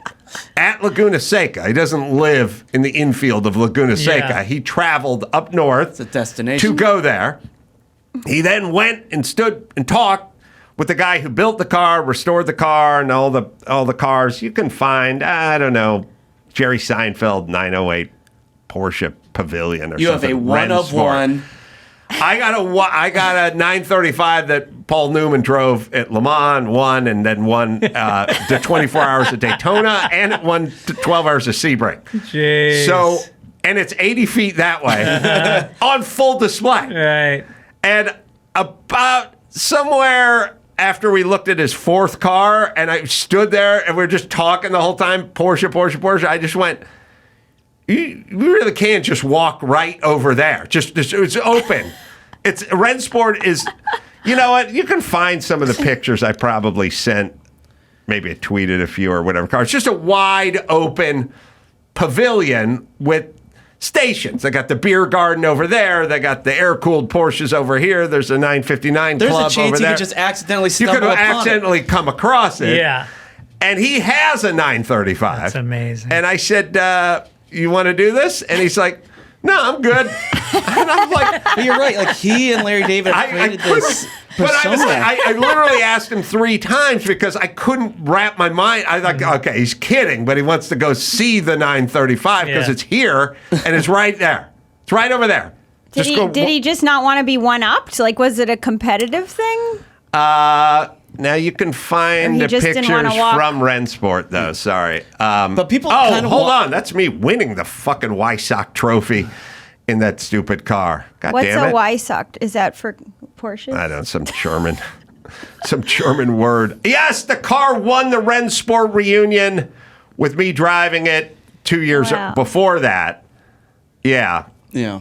At Laguna Seca. He doesn't live in the infield of Laguna Seca. Yeah. He traveled up north It's a destination. to go there. He then went and stood and talked with the guy who built the car, restored the car, and all the cars. You can find, I don't know, Jerry Seinfeld 908 Porsche Pavilion or You have something. a one of Rensport. one. I got a 935 that Paul Newman drove at Le Mans, won, and then won the 24 hours of Daytona, and it won 12 hours of Sebring. Jeez. So, and it's 80 feet that way on full display. Right. And about somewhere after we looked at his 4th car, and I stood there and we were just talking the whole time, Porsche, I just went, you really can't just walk right over there. Just it's open. Rensport is, you know what? You can find some of the pictures I probably sent. Maybe I tweeted a few or whatever car. It's just a wide open pavilion with stations. They got the beer garden over there. They got the air-cooled Porsches over here. There's a 959 There's club a chance over you there. could just accidentally You stumble could have upon accidentally come across it. Yeah. And he has a 935. That's amazing. And I said, you want to do this? And he's like, no, I'm good. And I'm like, But you're right. Like he and Larry David have created this but persona. I literally asked him 3 times because I couldn't wrap my mind. I like, okay, he's kidding, but he wants to go see the 935 because Yeah. it's here and it's right there. It's right over there. Did he just not want to be one-upped? Like, was it a competitive thing? Now you can find Or he the just didn't pictures wanna walk- from Rensport, though. Sorry. But people Oh, kind of hold on. That's me winning the fucking Wysock trophy in that stupid car. God What's damn a it. Wysock? Is that for Porsche? I don't know, some German word. Yes, the car won the Rensport reunion with me driving it 2 years Wow. before that. Yeah. Yeah.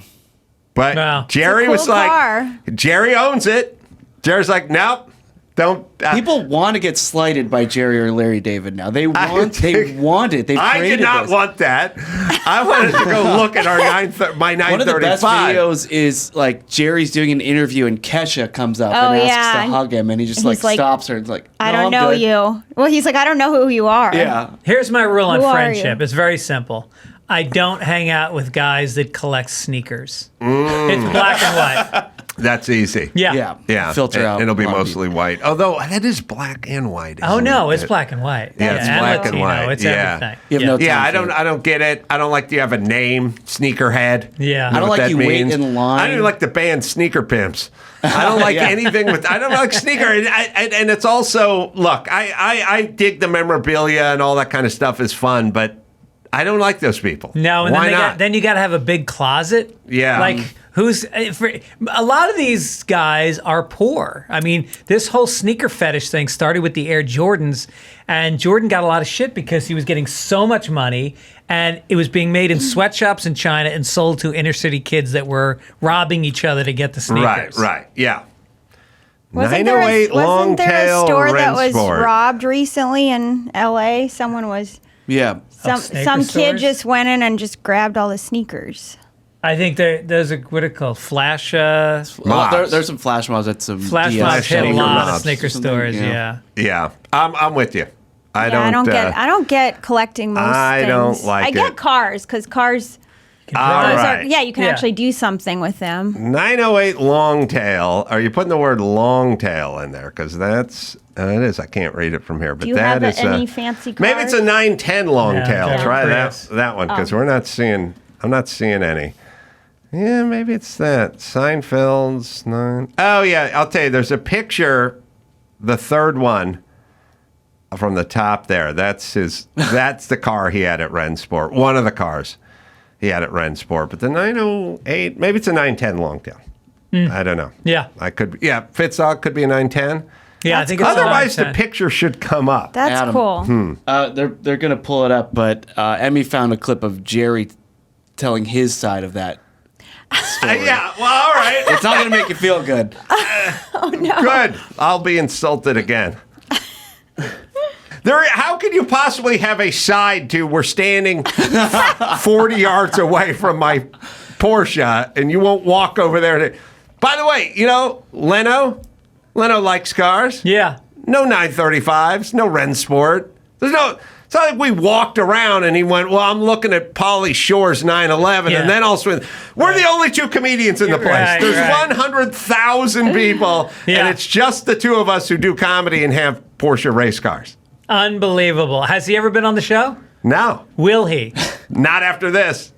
But Wow. Jerry It's a was cool like, car. Jerry owns it. Jerry's like, nope, don't. People want to get slighted by Jerry or Larry David now. They want it. They've I created did not this. want that. I wanted to go look at our my 935. One of the best videos is like Jerry's doing an interview and Kesha comes up Oh, and asks yeah. to hug him, and he just And he's like, stops her and is like, I "No, don't I'm know good." you. Well, he's like, I don't know who you are. Yeah. Here's my rule on Who are friendship. you? It's very simple. I don't hang out with guys that collect sneakers. It's black and white. That's easy. Yeah. Filter out. It'll be a lot of mostly white. Although that is black and white. Oh isn't no, it? it's black and white. Yeah, it's and black and Latino. white. It's Yeah. everything. You have no Yeah, time I don't get it. I don't like. Do you have a name, Sneakerhead? Yeah. You know I don't what like that you wait means? in line. I don't even like the band Sneaker Pimps. I don't like anything with. I don't like sneaker, and it's also look. I dig the memorabilia and all that kind of stuff is fun, but I don't like those people. No, and Why not? then you got to have a big closet. Yeah. Like for a lot of these guys are poor. I mean, this whole sneaker fetish thing started with the Air Jordans, and Jordan got a lot of shit because he was getting so much money, and it was being made in sweatshops in China and sold to inner city kids that were robbing each other to get the sneakers. Right. Yeah. Wasn't 908 there a store that was Rensport. robbed recently in L.A.? Someone was Yeah. some sneaker kid stores? just went in and just grabbed all the sneakers. I think there's a what are it called? Flash Mobs. There's some flash mobs at some Flash DS mobs hit a sneaker lot of mobs. sneaker stores. Yeah. Yeah. Yeah. I'm with you. I I don't get collecting most I things. don't like I get it. cars because cars. All those right. are, yeah, you can Yeah. actually do something with them. 908 long tail. Are you putting the word long tail in there? Because that's it is. I can't read it from here, but Do you that have is any fancy cars? maybe it's a 910 long Yeah, tail. yeah. Try Prius. that one because we're not seeing. I'm not seeing any. Yeah, maybe it's that Seinfeld's 9. Oh yeah, I'll tell you. There's a picture, the third one from the top there. That's his. That's the car he had at Rensport. One of the cars he had at Rensport. But the 908, maybe it's a 910 long tail. I don't know. Yeah. I could. Yeah, Fitzdog could be a 910. Yeah, I think it's Otherwise, the 910. picture should come up. That's Adam. cool. They're gonna pull it up, but Emmy found a clip of Jerry telling his side of that story. Yeah. Well, all right. It's not gonna make you feel good. Good. I'll be insulted again. How can you possibly have a side to we're standing 40 yards away from my Porsche and you won't walk over there? By the way, Leno likes cars. Yeah. No 935s, no Rensport. It's not like we walked around and he went, well, I'm looking at Pauly Shore's 911. Yeah. And then also, we're the only two comedians in the place. Right, There's right. 100,000 people, Yeah. and it's just the two of us who do comedy and have Porsche race cars. Unbelievable. Has he ever been on the show? No, Will he? not after this.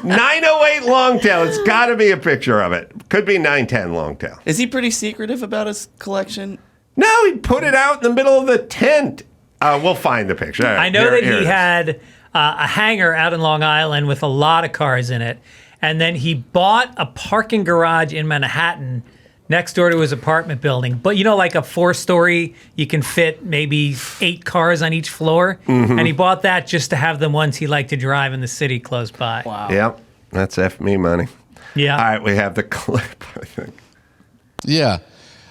908 Longtail. It's got to be a picture of it. Could be 910 Longtail. Is he pretty secretive about his collection? No, he put it out in the middle of the tent. We'll find the picture. All right, I know here that it he is. had a hangar out in Long Island with a lot of cars in it. And then he bought a parking garage in Manhattan next door to his apartment building. But like a 4-story, you can fit maybe 8 cars on each floor. Mm-hmm. And he bought that just to have the ones he liked to drive in the city close by. Wow. Yep, that's F me money. Yeah. All right, we have the clip, I think. Yeah.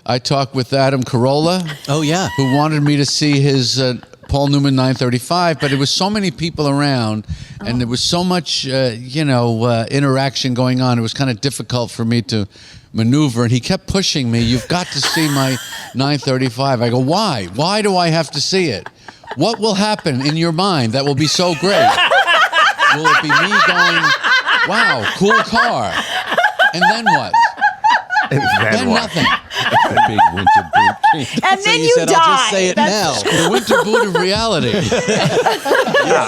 I talked with Adam Carolla. Oh, yeah. Who wanted me to see his Paul Newman 935, but there was so many people around and there was so much, interaction going on. It was kind of difficult for me to maneuver, and he kept pushing me. You've got to see my 935. I go, why? Why do I have to see it? What will happen in your mind that will be so great? Will it be me going, wow, cool car? And then what? And Then what? nothing. Big winter boot. And So then you you said, die. I'll just say it That's- now. The winter boot of reality. You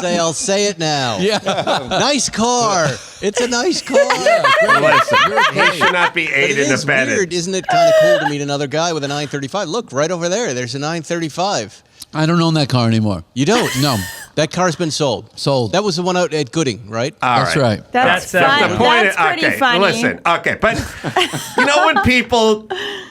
say, I'll say it now. Yeah. Nice car. It's a nice car. Listen, he great. should not be But it aided and is abetted. weird, isn't it? Kind of cool to meet another guy with a 935. Look, right over there. There's a 935. I don't own that car anymore. You don't? No. That car's been sold. Sold. That was the one out at Gooding, right? That's right. That's That's, fun. The point That's pretty okay, funny. listen, okay, but when people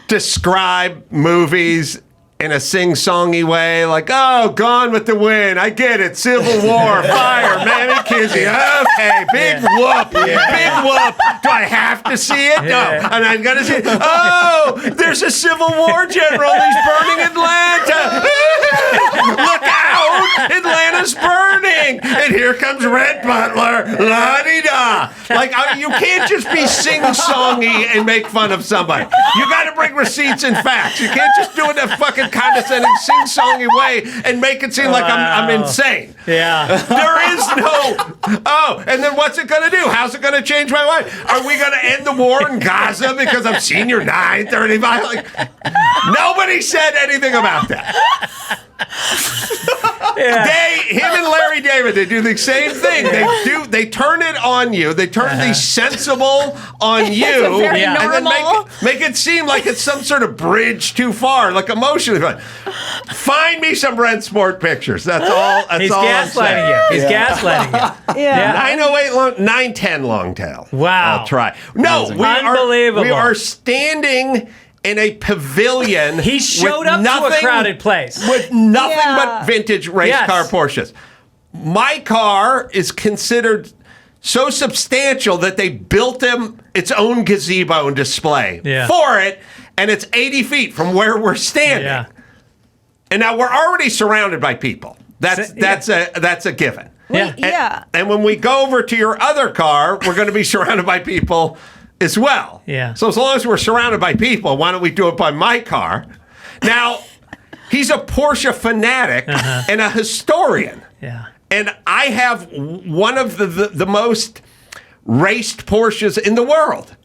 describe movies in a sing-songy way, like, oh, Gone with the Wind, I get it, Civil War, fire, Mammy Kizzy, okay, big whoop, big whoop. Do I have to see it? No, and I'm going to see it. Oh, there's a Civil War general, he's burning Atlanta. Look out, Atlanta's burning. And here comes Red Butler, la-di-da. Like, you can't just be sing-songy and make fun of somebody. You got to bring receipts and facts. You can't just do it in a fucking condescending sing-songy way and make it seem like I'm insane. Yeah. There is no, and then what's it going to do? How's it going to change my life? Are we going to end the war in Gaza because I'm senior 935? Like, nobody said anything about that. Him and Larry David, they do the same thing. They turn it on you. They turn the sensible on you, very and then normal. make it seem like it's some sort of bridge too far, like emotionally. Find me some Red Sport pictures. That's all. That's He's all gaslighting you. He's gaslighting you. Yeah. 908 910 long tail. Wow. I'll try. No, Unbelievable. we are standing in a pavilion. He showed up to a crowded place. with nothing but vintage race car Porsches. My car is considered so substantial that they built him its own gazebo and display for it, and it's 80 feet from where we're standing. Yeah. And now we're already surrounded by people. That's a given. Yeah. And when we go over to your other car, we're going to be surrounded by people as well. Yeah. So as long as we're surrounded by people, why don't we do it by my car? Now, he's a Porsche fanatic and a historian. Yeah. And I have one of the most raced Porsches in the world.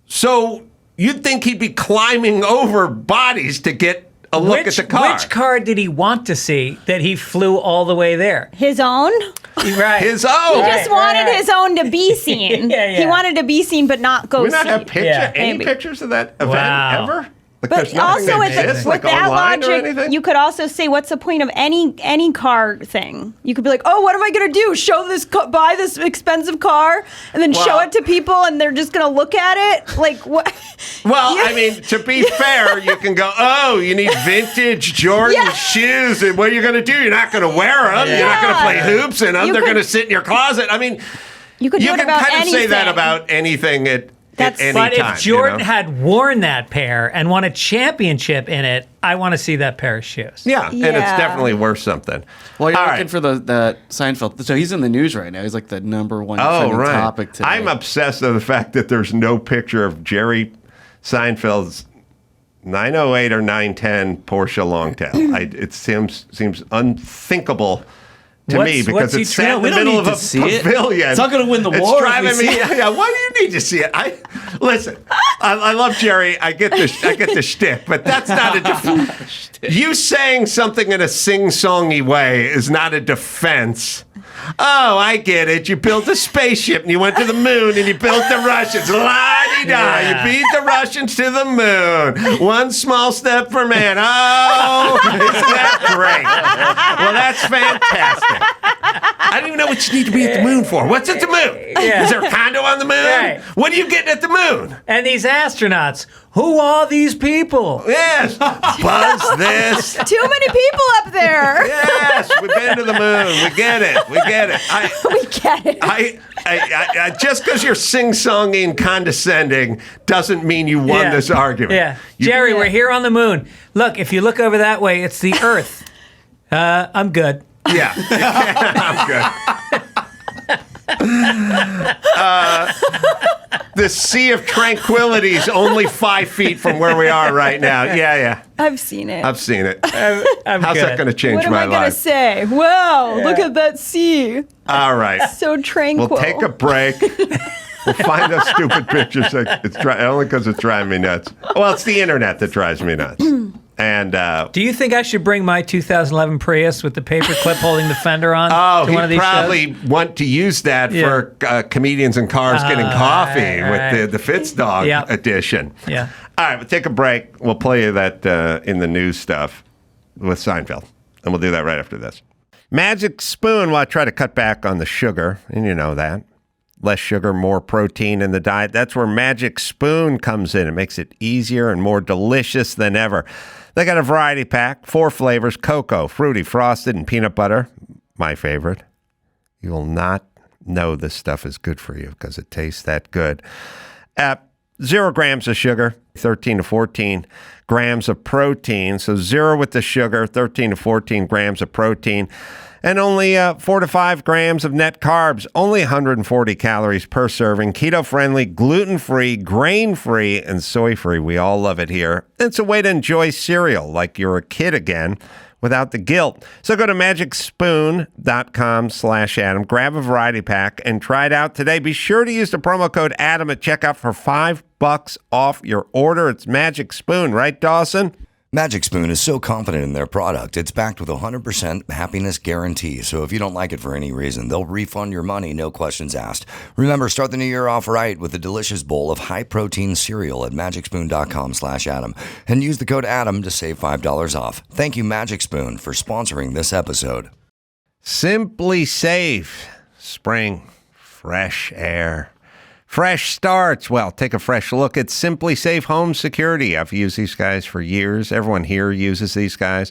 So you'd think he'd be climbing over bodies to get a look at the car. Which car did he want to see that he flew all the way there? His own? Right. His own. He just wanted his own to be seen. Yeah. He wanted to be seen, but not go Do we not see. have any Maybe. pictures of that event ever? Like, But there's nothing also that with, exists, with like that online or logic, anything? you could also say, what's the point of any car thing? You could be like, oh, what am I going to do? Show this, buy this expensive car, and then show it to people, and they're just going to look at it? Like, what? Well, I mean, to be fair, you can go, oh, you need vintage Jordan shoes. And what are you going to do? You're not going to wear them. You're not going to play hoops in them. They're going to sit in your closet. I mean, you could do it can about kind of say that anything. about anything at any But time. if Jordan you know? had worn that pair and won a championship in it, I want to see that pair of shoes. Yeah, and it's definitely worth something. Well, you're All looking right. for the Seinfeld. So he's in the news right now. He's like the number one trending topic today. I'm obsessed with the fact that there's no picture of Jerry Seinfeld's 908 or 910 Porsche Longtail. It seems unthinkable to me because what's he it's sat in the we don't middle need of to a see it. pavilion. It's not going to win the It's war. driving if we me. see it. Yeah, why do you need to see it? Listen. I love Jerry. I get the shtick, but that's not a defense. You saying something in a sing-songy way is not a defense. Oh, I get it. You built a spaceship and you went to the moon and you built the Russians. La-di-da. You beat the Russians to the moon. One small step for man. Oh, isn't that great? Well, that's fantastic. I don't even know what you need to be at the moon for. What's at the moon? Yeah. Is there a condo on the moon? Right. What are you getting at the moon? And these astronauts, who are these people? Yes. Buzz this. Too many people up there. Yes. We've been to the moon. We get it. We get it. We get it. I just because you're sing-songy and condescending doesn't mean you won this argument. Yeah. Jerry, we're here on the moon. Look, if you look over that way, it's the Earth. I'm good. Yeah. I'm good. The Sea of Tranquility is only 5 feet from where we are right now. Yeah. I've seen it. I've seen it. I'm How's good. that going to change What am my I going to life? say? Wow, look at that sea. All right. So tranquil. We'll take a break. We'll find those stupid pictures. Only because it's driving me nuts. Well, it's the internet that drives me nuts. And do you think I should bring my 2011 Prius with the paper clip holding the fender on to one of he'd these probably want to use that for comedians in cars getting coffee with the Fitzdog edition. Yeah. All right, we'll take a break. We'll play you that in the news stuff with Seinfeld. And we'll do that right after this. Magic Spoon, well, I try to cut back on the sugar, and you know that. Less sugar, more protein in the diet. That's where Magic Spoon comes in. It makes it easier and more delicious than ever. They got a variety pack, 4 flavors, cocoa, fruity, frosted, and peanut butter. My favorite. You will not know this stuff is good for you because it tastes that good. 0 grams of sugar, 13 to 14 grams of protein. So 0 with the sugar, 13 to 14 grams of protein, and only 4 to 5 grams of net carbs, only 140 calories per serving, keto-friendly, gluten-free, grain-free, and soy-free. We all love it here. It's a way to enjoy cereal like you're a kid again without the guilt. So go to magicspoon.com/Adam, grab a variety pack, and try it out today. Be sure to use the promo code Adam at checkout for $5 off your order. It's Magic Spoon, right, Dawson? Magic Spoon is so confident in their product, it's backed with a 100% happiness guarantee. So if you don't like it for any reason, they'll refund your money, no questions asked. Remember, start the new year off right with a delicious bowl of high-protein cereal at magicspoon.com/Adam. And use the code Adam to save $5 off. Thank you, Magic Spoon, for sponsoring this episode. Simply Safe. Spring. Fresh air. Fresh starts. Well, take a fresh look at Simply Safe Home Security. I've used these guys for years. Everyone here uses these guys.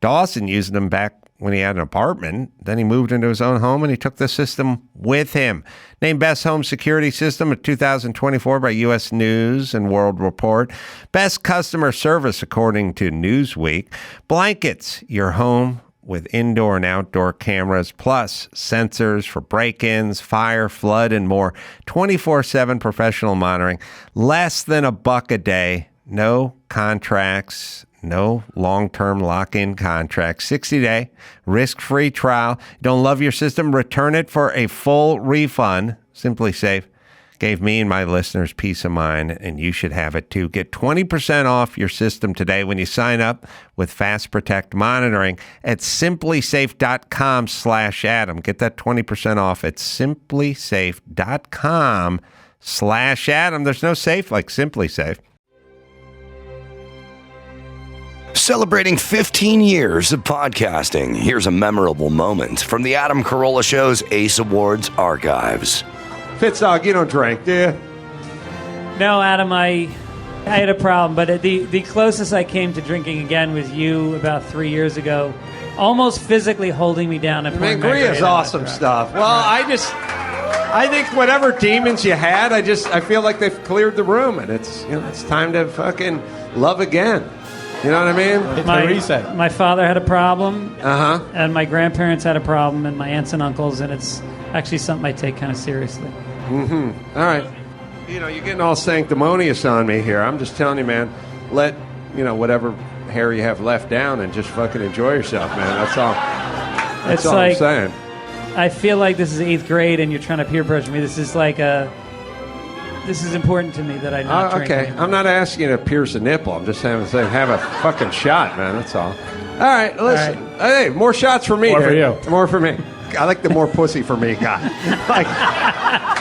Dawson used them back when he had an apartment. Then he moved into his own home and he took the system with him. Named Best Home Security System of 2024 by U.S. News and World Report. Best Customer Service according to Newsweek. Blankets, your home with indoor and outdoor cameras, plus sensors for break-ins, fire, flood, and more. 24/7 professional monitoring. Less than $1 a day. No contracts. No long-term lock-in contracts. 60-day risk-free trial. Don't love your system? Return it for a full refund. Simply Safe gave me and my listeners peace of mind, and you should have it too. Get 20% off your system today when you sign up with Fast Protect monitoring at simplysafe.com/Adam. Get that 20% off at simplysafe.com/Adam. There's no safe like Simply Safe. Celebrating 15 years of podcasting, here's a memorable moment from the Adam Carolla Show's Ace Awards archives. Fitzdog, you don't drink, do you? No, Adam, I had a problem, but the closest I came to drinking again was you about 3 years ago, almost physically holding me down. And Mangria is awesome stuff. Well, I think whatever demons you had, I feel like they've cleared the room, and it's time to fucking love again. You know what I mean? It's a reset. My father had a problem, Uh-huh. and my grandparents had a problem, and my aunts and uncles, and it's actually something I take kind of seriously. Mm-hmm. All right. You're getting all sanctimonious on me here. I'm just telling you, man, let, whatever hair you have left down and just fucking enjoy yourself, man. That's all. That's all I'm saying. I feel like this is 8th grade and you're trying to peer pressure me. This is important to me that I not drink. Okay. I'm not asking you to pierce a nipple. I'm just saying have a fucking shot, man. That's all. All right. Listen. All right. Hey, more shots for me. More for you. More for me. I like the more pussy for me guy.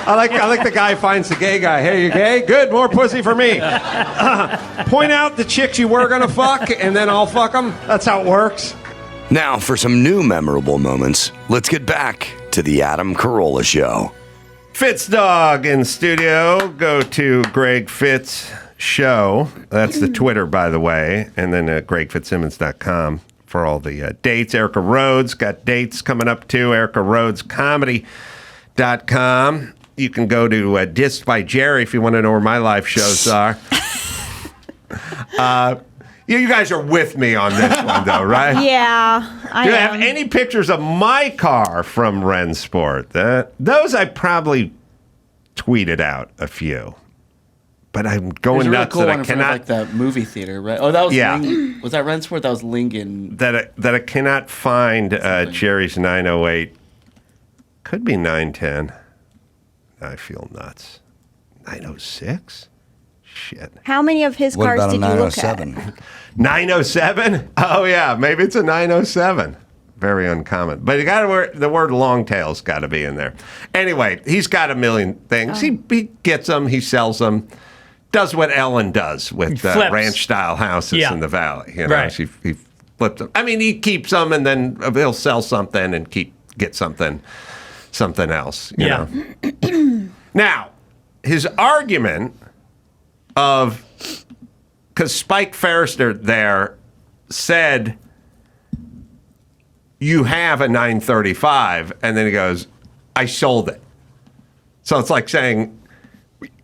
I like the guy who finds the gay guy. Hey, you gay? Good, more pussy for me. Point out the chicks you were gonna fuck, and then I'll fuck them. That's how it works. Now, for some new memorable moments, let's get back to the Adam Carolla Show. Fitzdog in studio. Go to Greg Fitz Show. That's the Twitter, by the way, and then gregfitzsimmons.com. for all the dates. Erica Rhodes got dates coming up too. EricaRhodesComedy.com. You can go to Dissed by Jerry if you want to know where my live shows are. You guys are with me on this one, though, right? Yeah, I Do you am. have any pictures of my car from Rensport? Those I probably tweeted out a few. But I'm going There's a really nuts cool that one I in front of, cannot. like that movie theater, right? Oh, that was Yeah. Was that Rensport? That was Lingen. That I cannot find Jerry's 908. Could be 910. I feel nuts. 906? Shit. How many of his What cars about a did you look at? 907? 907? Oh, yeah. Maybe it's a 907. Very uncommon. But you got to the word long tail's got to be in there. Anyway, he's got a million things. He gets them. He sells them. Does what Ellen does with ranch-style houses in the valley. Right. He flipped them. I mean, he keeps them and then he'll sell something and get something else. You know? Now, his argument of, because Spike Ferrister there said, you have a 935, and then he goes, I sold it. So it's like saying,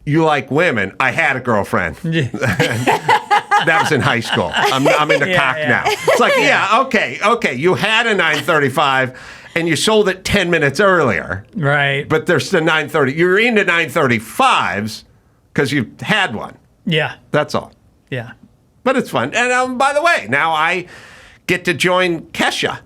you like women. I had a girlfriend. That was in high school. I'm into cock now. It's like, okay. You had a 935 and you sold it 10 minutes earlier. Right. But there's the 930. You're into 935s because you had one. Yeah. That's all. Yeah. But it's fun. And by the way, now I get to join Kesha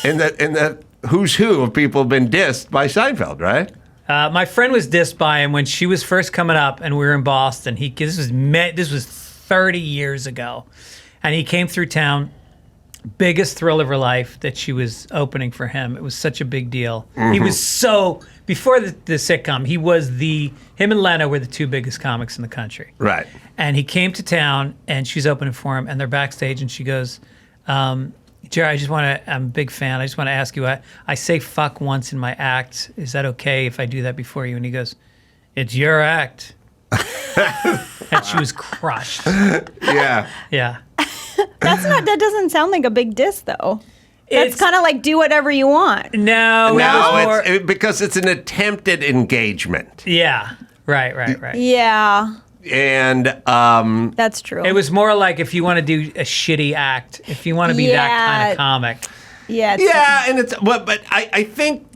in the who's who of people who've been dissed by Seinfeld, right? My friend was dissed by him when she was first coming up, and we were in Boston. This was 30 years ago, and he came through town. Biggest thrill of her life that she was opening for him. It was such a big deal. He was before the sitcom, him and Leno were the two biggest comics in the country. Right. And he came to town, and she's opening for him, and they're backstage, and she goes, Jerry, I'm a big fan. I just want to ask you, I say fuck once in my act. Is that okay if I do that before you? And he goes, it's your act. And she was crushed. Yeah. Yeah. That doesn't sound like a big diss, though. That's kind of like do whatever you want. No, it's because it's an attempted engagement. Yeah. Right. Yeah. And that's true. It was more like if you want to do a shitty act, if you want to be that kind of comic. Yeah. And it's but I think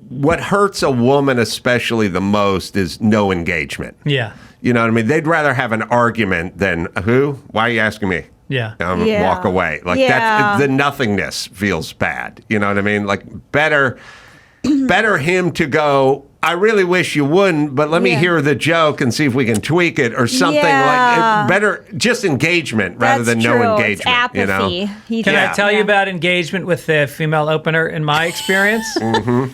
what hurts a woman especially the most is no engagement. Yeah. You know what I mean? They'd rather have an argument than who? Why are you asking me? Yeah. Walk away. Like that's the nothingness feels bad. You know what I mean? Like better him to go, I really wish you wouldn't, but let me hear the joke and see if we can tweak it or something like better. Just engagement rather than no engagement. It's apathy. You know? Can I tell you about engagement with the female opener in my experience?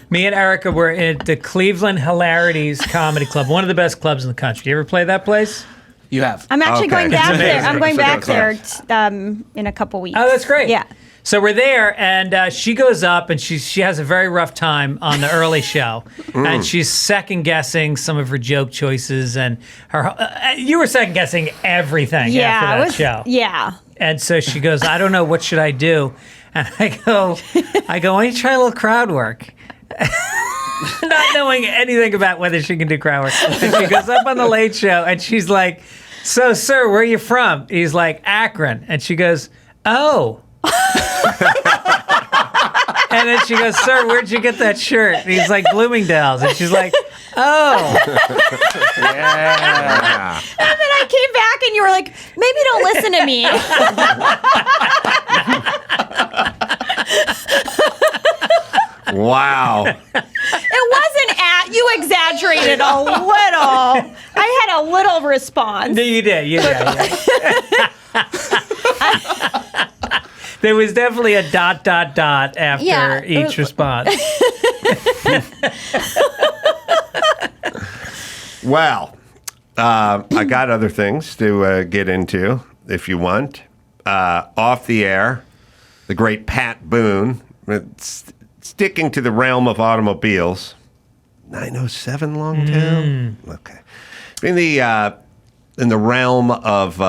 Me and Erica were at the Cleveland Hilarities Comedy Club, one of the best clubs in the country. You ever play that place? You have. I'm actually going back there. I'm going back there in a couple weeks. Oh, that's great. Yeah. So we're there, and she goes up, and she has a very rough time on the early show, and she's second guessing some of her joke choices, and you were second guessing everything after that show. Yeah. And so she goes, I don't know, what should I do? And I go, why don't you try a little crowd work? Not knowing anything about whether she can do crowd work. And she goes up on the Late Show, and she's like, so, sir, where are you from? He's like, Akron. And she goes, oh. And then she goes, sir, where'd you get that shirt? And he's like, Bloomingdale's. And she's like, oh. Yeah. And then I came back and you were like, maybe don't listen to me. Wow. It wasn't you exaggerated a little. I had a little response. No, you did. Yeah. There was definitely a ... after each response. Well, I got other things to get into, if you want. Off the air, the great Pat Boone, sticking to the realm of automobiles. 907 Longtown? Okay. In the realm of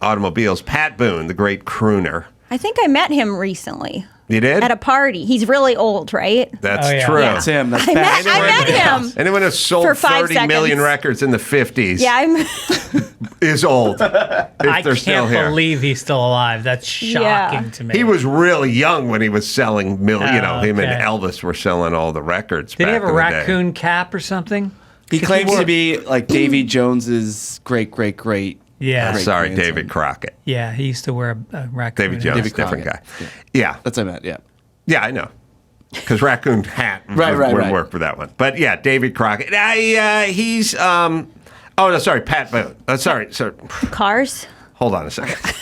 automobiles, Pat Boone, the great crooner. I think I met him recently. You did? At a party. He's really old, right? That's true. That's him. That's I met him. Anyone who sold For 5 30 million seconds. records in the 50s is old. I they're still can't here. believe he's still alive. That's shocking to me. He was really young when he was selling him and okay. Elvis were selling all the records. Did he back have a in the day. raccoon cap or something? He claims to be like Davy Jones's great. Yeah. Sorry, David Crockett. Yeah, he used to wear a raccoon. David Jones, David different guy. Crockett. Yeah. That's what I meant, yeah. Yeah, I know. Because raccoon hat would work for that one. But yeah, David Crockett. He's oh no, sorry, Pat Boone. Sorry. Cars? Hold on a second.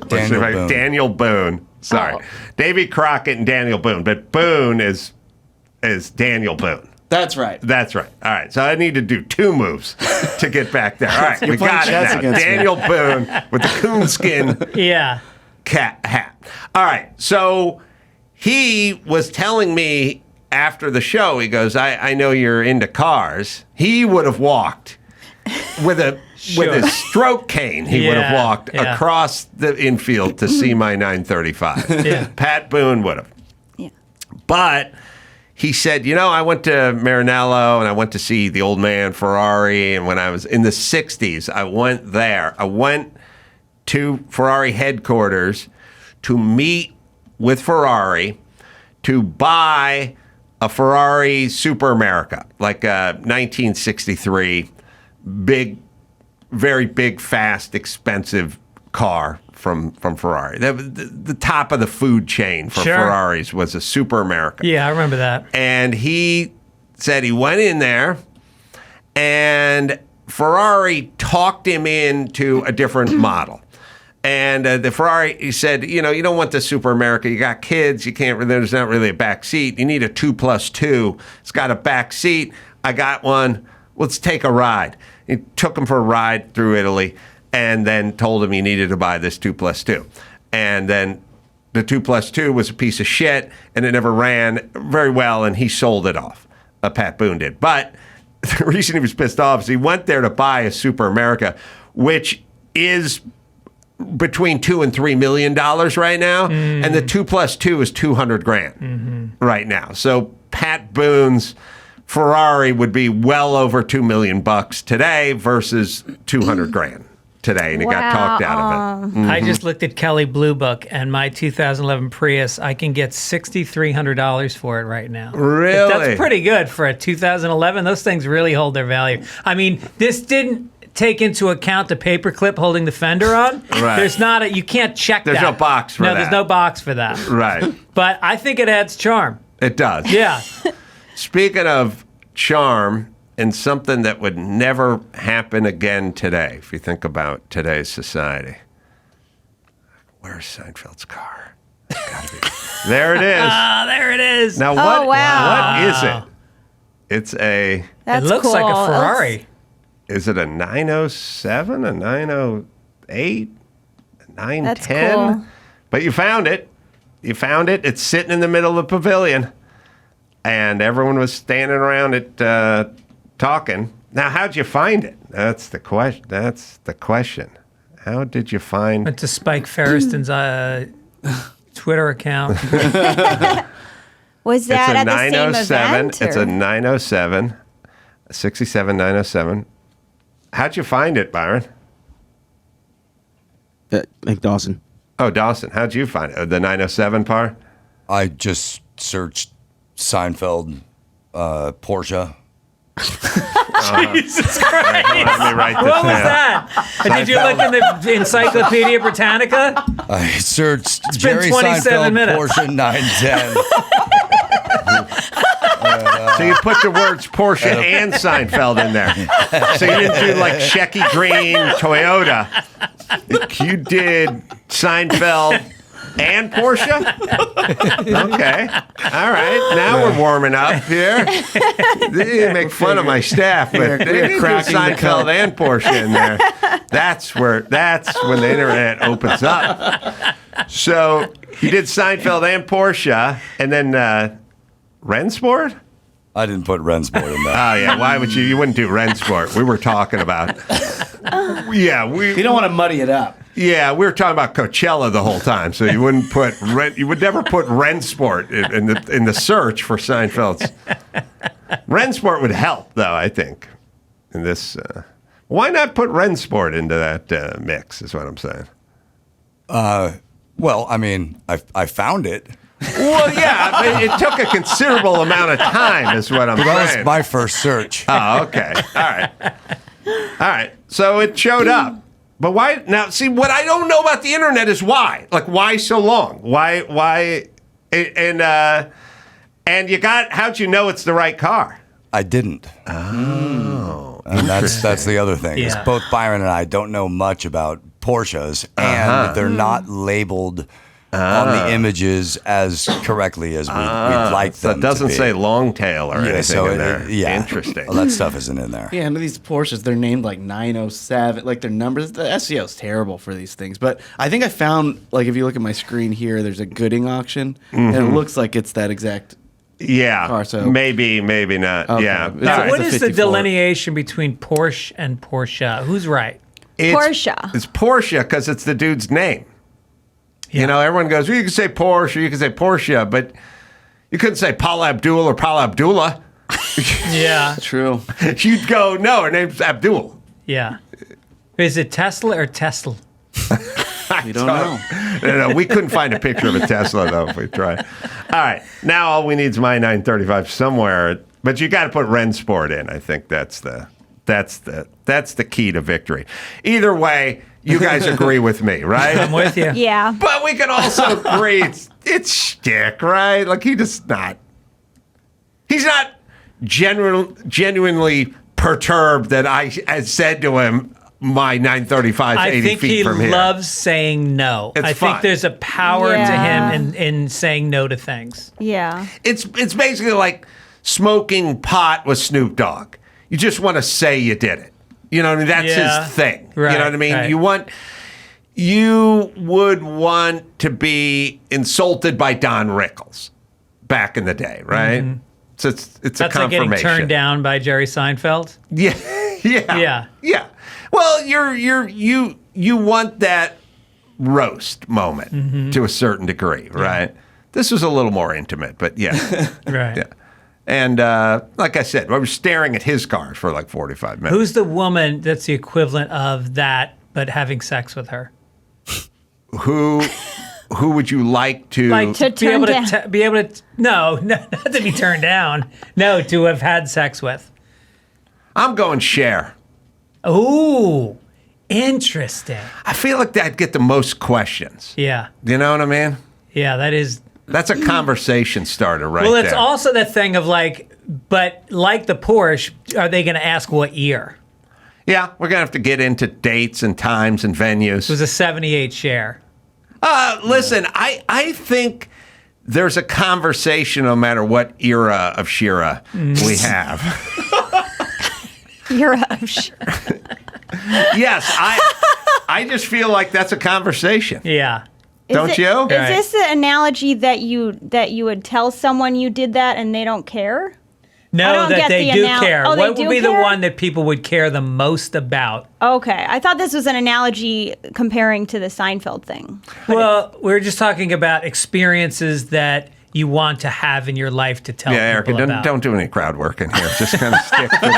Daniel Boone. Sorry. Oh. David Crockett and Daniel Boone. But Boone is Daniel Boone. That's right. That's right. All right. So I need to do 2 moves to get back there. All right. You're We playing got it chess now. against me. Daniel Boone with the coonskin cat hat. All right. So he was telling me after the show, he goes, I know you're into cars. He would have walked with his stroke cane. He would have walked across the infield to see my 935. Yeah. Pat Boone would have. Yeah. But he said, I went to Maranello and I went to see the old man Ferrari. And when I was in the 60s, I went there. I went to Ferrari headquarters to meet with Ferrari to buy a Ferrari Super America, like a 1963 big, very big, fast, expensive car from Ferrari. The top of the food chain for Ferraris was a Super America. Yeah, I remember that. And he said he went in there and Ferrari talked him into a different model. And the Ferrari, he said, you don't want the Super America. You got kids. You can't. There's not really a back seat. You need a 2+2. It's got a back seat. I got one. Let's take a ride. He took him for a ride through Italy, and then told him he needed to buy this 2+2. And then the 2+2 was a piece of shit, and it never ran very well, and he sold it off. Pat Boone did. But the reason he was pissed off is he went there to buy a Super America, which is between $2 and $3 million right now, and the 2+2 is $200,000 right now. So Pat Boone's Ferrari would be well over $2 million today versus $200,000 today, and he got talked out of it. I just looked at Kelley Blue Book, and my 2011 Prius, I can get $6,300 for it right now. Really? That's pretty good for a 2011. Those things really hold their value. I mean, this didn't take into account the paperclip holding the fender on. Right. There's not you can't check There's that. no box for that. No, there's no box for that. Right. But I think it adds charm. It does. Yeah. Speaking of charm, and something that would never happen again today, if you think about today's society. Where's Seinfeld's car? There it is. Ah, there it is. Now, what is it? It's a... That's it looks cool. like a Ferrari. Is it a 907, a 908, a 910? That's cool. But you found it. You found it. It's sitting in the middle of the pavilion. And everyone was standing around it talking. Now, how'd you find it? That's the question. How did you find... Went to Spike Ferriston's Twitter account. Was that at the same event? It's a 907, a 67 907. How'd you find it, Byron? Like Dawson. Oh, Dawson. How'd you find it? The 907 par? I just searched Seinfeld, Porsche. Jesus Christ. Let me write this What was down. that? Did you look in the Encyclopedia Britannica? I searched It's been Jerry 27 Seinfeld minutes. Porsche 910. So you put the words Porsche and Seinfeld in there. So you didn't do like Shecky Green, Toyota. You did Seinfeld and Porsche? Okay. All right. Now we're warming up here. They didn't make fun of my staff, but they did Seinfeld and Porsche in there. That's when the internet opens up. So you did Seinfeld and Porsche, and then Rensport? I didn't put Rensport in there. Oh, yeah. Why would you? You wouldn't do Rensport. We were talking about... Yeah, You don't want to muddy it up. Yeah, we were talking about Coachella the whole time, so you wouldn't put you would never put Rensport in the search for Seinfeld's. Rensport would help, though, I think. In this, why not put Rensport into that mix? Is what I'm saying. Well, I mean, I found it. Well, yeah, but it took a considerable amount of time, is what I'm saying. That was my first search. Oh, okay. All right. So it showed up. But why? Now, see, what I don't know about the internet is why. Like, why so long? Why? And you got, how'd you know it's the right car? I didn't. Oh. And that's the other thing. Is Yeah. both Byron and I don't know much about Porsches, and they're not labeled on the images as correctly as we'd like So them it doesn't to be. say long tail or anything in there. Yeah. Interesting. Well, that stuff isn't in there. Yeah, and these Porsches, they're named like 907, like their numbers. The SEO is terrible for these things. But I think I found, like, if you look at my screen here, there's a Gooding auction, and it looks like it's that exact. Yeah, car, so- maybe not. Okay. Yeah. It's Now, a- what it's a is the 54. delineation between Porsche and Porsche? Who's right? Porsche. It's Porsche because it's the dude's name. Yeah. You know, everyone goes, well, you can say Porsche, you can say Porsche, but You couldn't say Paula Abdul or Paula Abdullah. Yeah. True. You'd go, no, her name's Abdul. Yeah. Is it Tesla or Tesla? We don't know. No, we couldn't find a picture of a Tesla, though, if we tried. All right. Now all we need is my 935 somewhere. But you got to put Rensport in. I think that's the key to victory. Either way, you guys agree with me, right? I'm with you. Yeah. But we can also agree it's shtick, right? Like he's not genuinely perturbed that I said to him my 935 I 80 think feet he from here. loves saying no. It's I fun. think there's a power to him in saying no to things. Yeah. It's basically like smoking pot with Snoop Dogg. You just want to say you did it. You know what I mean? That's his thing. Right, you know what I mean? right. You would want to be insulted by Don Rickles back in the day, right? Mm-hmm. So it's That's a like confirmation. getting turned down by Jerry Seinfeld. Yeah. Well, you want that roast moment to a certain degree, right? This was a little more intimate, but yeah. Right. Yeah. And like I said, I was staring at his car for like 45 minutes. Who's the woman that's the equivalent of that, but having sex with her? Who would you like to? Like To be able turn to be able to no, not to be turned down. No, to have had sex with. I'm going Cher. Ooh, interesting. I feel like that'd get the most questions. Yeah, You know what I mean? yeah, that is. That's a conversation starter right Well, it's there. also the thing of like, but like the Porsche, are they going to ask what year? Yeah, we're going to have to get into dates and times and venues. It was a 78 share. Listen, I think there's a conversation no matter what era of Shira we have. You're up. Sure. Yes, I just feel like that's a conversation. Yeah. Don't you? Is this the analogy that you would tell someone you did that and they don't care? I No, don't that get they the do anal- care. Oh, they What do would be the care? one that people would care the most about? Okay, I thought this was an analogy comparing to the Seinfeld thing. Well, we're just talking about experiences that you want to have in your life to tell Yeah, Erica, people about. don't do any crowd work in here. Just kind of stick to the...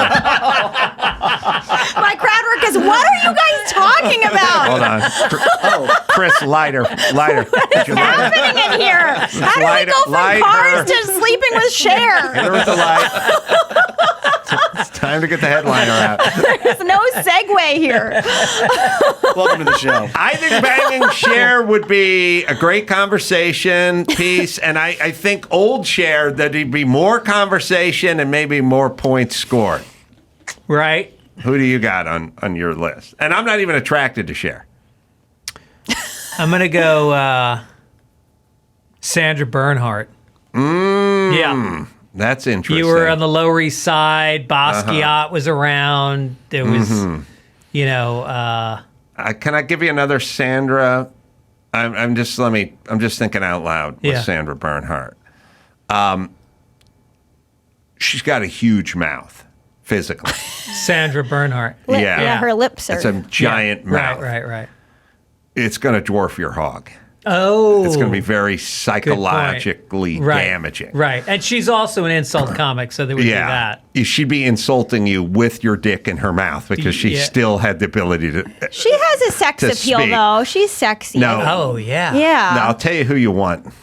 My crowd work is, what are you guys talking about? Hold on. Chris, lighter. What is happening in here? How do we Lighter, go from lighter. cars to sleeping with Cher? Hit her with the light. It's time to get the headliner out. There's no segue here. Welcome to the show. I think banging Cher would be a great conversation piece, and I think old Cher, there'd be more conversation and maybe more points scored. Right? Who do you got on your list? And I'm not even attracted to Cher. I'm going to go Sandra Bernhardt. Yeah. That's interesting. You were on the Lower East Side. Basquiat was around. There was, you know... Can I give you another Sandra? I'm just thinking out loud with Yeah. Sandra Bernhardt. She's got a huge mouth, physically. Sandra Bernhardt. Yeah. Her lips are. It's a giant mouth. Right. It's going to dwarf your hog. Oh. It's going to be very psychologically damaging. Right. And she's also an insult comic, so there would be that. She'd be insulting you with your dick in her mouth because she still had the ability to. She has a sex to appeal, speak. though. She's sexy. No. Oh, yeah. Yeah. Now, I'll tell you who you want.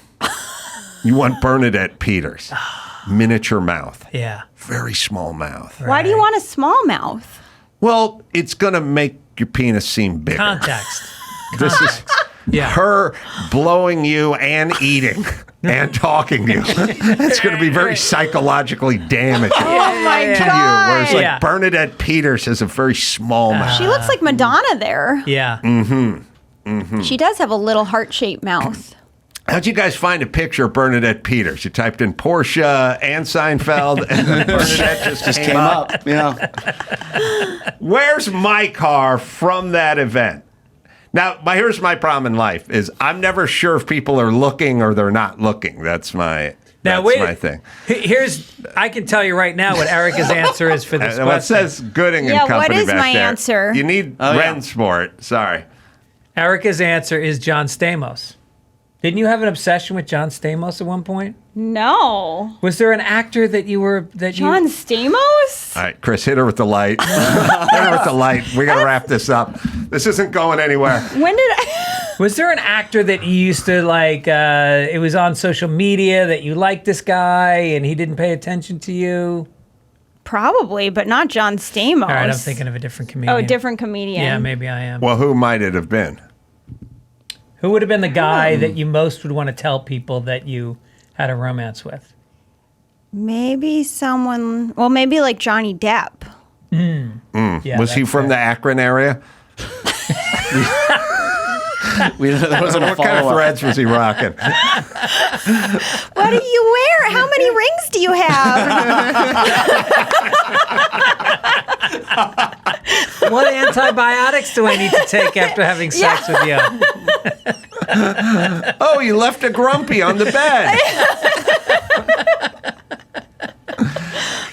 You want Bernadette Peters. Miniature mouth. Yeah. Very small mouth. Why do you want a small mouth? Well, it's going to make your penis seem bigger. Context. This is her blowing you and eating and talking to you. It's going to be very psychologically damaging Oh my to you. God. Whereas like Bernadette Peters has a very small mouth. She looks like Madonna there. Yeah. She does have a little heart-shaped mouth. How'd you guys find a picture of Bernadette Peters? You typed in Porsche and Seinfeld, and then Bernadette just came up. Yeah. Where's my car from that event? Now, here's my problem in life: is I'm never sure if people are looking or they're not looking. That's my my thing. I can tell you right now what Erica's answer is for this Well, it question. says Gooding and Yeah, Company what is back my there. answer? You need Rensport. Sorry. Erica's answer is John Stamos. Didn't you have an obsession with John Stamos at one point? No. Was there an actor that you were John Stamos? All right, Chris, hit her with the light. Hit her with the light. We got to wrap this up. This isn't going anywhere. When did I? Was there an actor that you used to like? It was on social media that you liked this guy and he didn't pay attention to you. Probably, but not John Stamos. All right, I'm thinking of a different comedian. Oh, a different comedian. Yeah, maybe I am. Well, who might it have been? Who would have been the guy that you most would want to tell people that you had a romance with? Maybe someone. Well, maybe like Johnny Depp. Yeah, Was he from the Akron area? There wasn't a What kind of follow-up. threads was he rocking? What do you wear? How many rings do you have? What antibiotics do I need to take after having sex with you? Oh, you left a grumpy on the bed.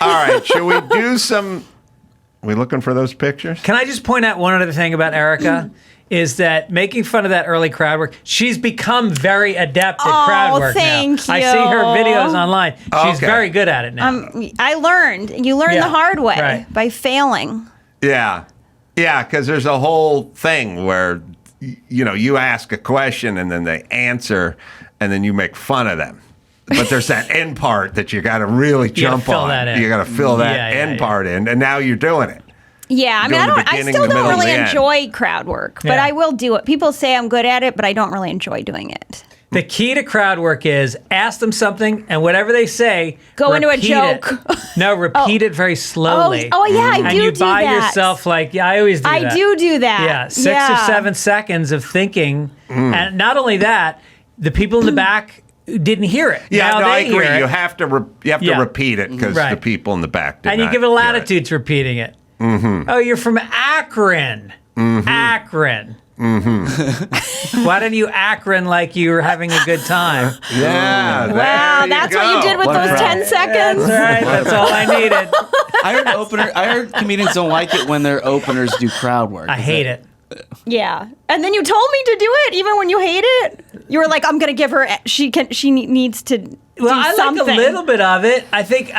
All right, should we do some... We looking for those pictures? Can I just point out one other thing about Erica? Is that making fun of that early crowd work? She's become very adept at crowd work thank now. you. I see her videos online. She's Okay. very good at it now. I learned. You learn Yeah, the hard way right. by failing. Yeah. Yeah, because there's a whole thing where, you ask a question and then they answer and then you make fun of them. But there's that end part that you got to really jump fill on. that in. You got to fill that Yeah, end part in, and now you're doing it. Yeah, I mean, Doing the I beginning, still the don't middle, and really the end. enjoy crowd work, but Yeah. I will do it. People say I'm good at it, but I don't really enjoy doing it. The key to crowd work is ask them something, and whatever they say, Go into a repeat joke. it. No, repeat it very slowly. Oh, yeah, I and do you do buy that. yourself I always do that. I do that. Yeah, 6 or 7 seconds of thinking, and not only that, the people in the back didn't hear it. Yeah, now no, I they hear agree. it, You have to Yeah. repeat it because Right. the people in the back did and you not give a hear it. latitude to repeating it. Oh, you're from Akron. Akron. Why didn't you Akron like you were having a good time? Yeah. Wow, there that's you what you go. did with those 10 seconds? That's right. That's all I needed. I heard comedians don't like it when their openers do crowd work. I hate it. Yeah. And then you told me to do it, even when you hate it. You were like, I'm going to give her, she needs to Well, do I something. like a little bit of it. I think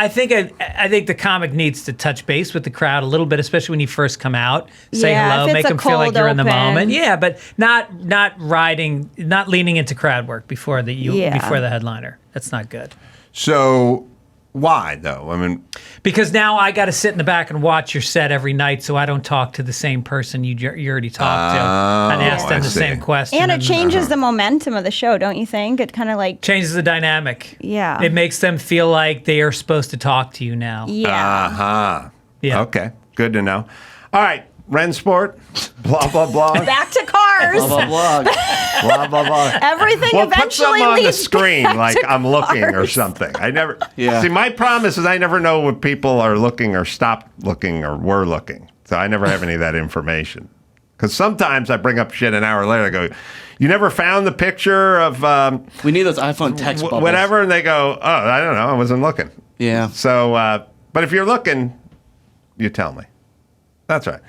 the comic needs to touch base with the crowd a little bit, especially when you first come out. Say Yeah, hello, if it's make a them feel like cold you're in the open. moment. Yeah, but not leaning into crowd work before the headliner. That's not good. So why though? I mean, Because now I got to sit in the back and watch your set every night, so I don't talk to the same person you already talked to and ask them I the see. same question. And it changes the momentum of the show, don't you think? It kind of like, changes the dynamic. Yeah. It makes them feel like they are supposed to talk to you now. yeah. Yeah. Okay, good to know. All right, Rensport, blah blah blah, Back to cars. Blah, blah, blah. blah blah blah. Everything Well, put eventually something on the leads screen back like to I'm looking or cars. something. I never. Yeah. See, my problem is I never know when people are looking or stopped looking or were looking. So I never have any of that information. Because sometimes I bring up shit an hour later. I go, "You never found the picture of We need those iPhone text bubbles. whatever," and they go, "Oh, I don't know. I wasn't looking." Yeah. So, but if you're looking, you tell me. That's right.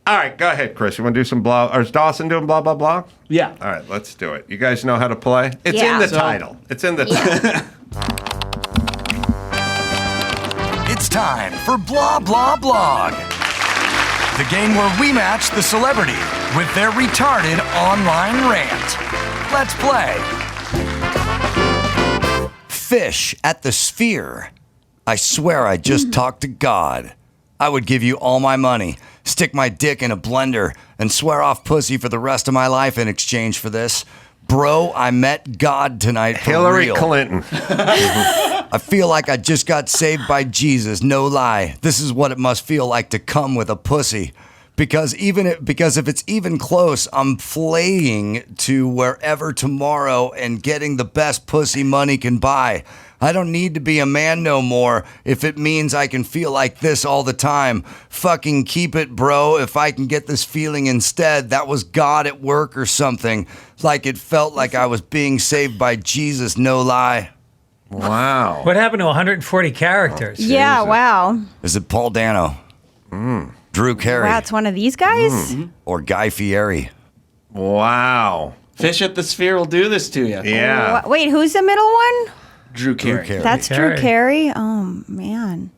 All right, go ahead, Chris. You want to do some blah? Or is Dawson doing blah, blah, blah? Yeah. All right, let's do it. You guys know how to play? It's Yeah. in the So- title. It's in the title. It's time for Blah Blah Blog, the game where we match the celebrity with their retarded online rant. Let's play. Fish at the Sphere. I swear I just talked to God. I would give you all my money, stick my dick in a blender, and swear off pussy for the rest of my life in exchange for this. Bro, I met God tonight for Hillary real. Clinton. I feel like I just got saved by Jesus, no lie. This is what it must feel like to come with a pussy. Because if it's even close, I'm flaying to wherever tomorrow and getting the best pussy money can buy. I don't need to be a man no more if it means I can feel like this all the time. Fucking keep it, bro. If I can get this feeling instead, that was God at work or something. Like it felt like I was being saved by Jesus, no lie. Wow. What happened to 140 characters? Yeah, wow. Is it Paul Dano? Drew Carey? Wow, it's one of these guys? Or Guy Fieri? Wow. Fish at the Sphere will do this to you. Yeah. Wait, who's the middle one? Drew Carey. That's Drew Carey. Oh man.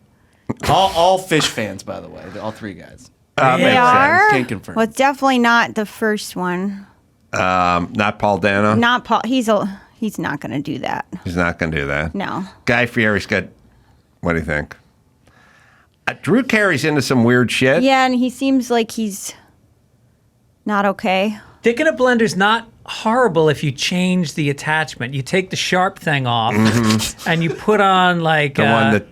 All Fish fans, by the way. All three guys. They are. Can't confirm. Well, it's definitely not the first one. Not Paul Dano. Not Paul. He's not going to do that. He's not going to do that. No. Guy Fieri's got. What do you think? Drew Carey's into some weird shit. Yeah, and he seems like he's not okay. Dick in a blender's not horrible if you change the attachment. You take the sharp thing off and you put on like The one that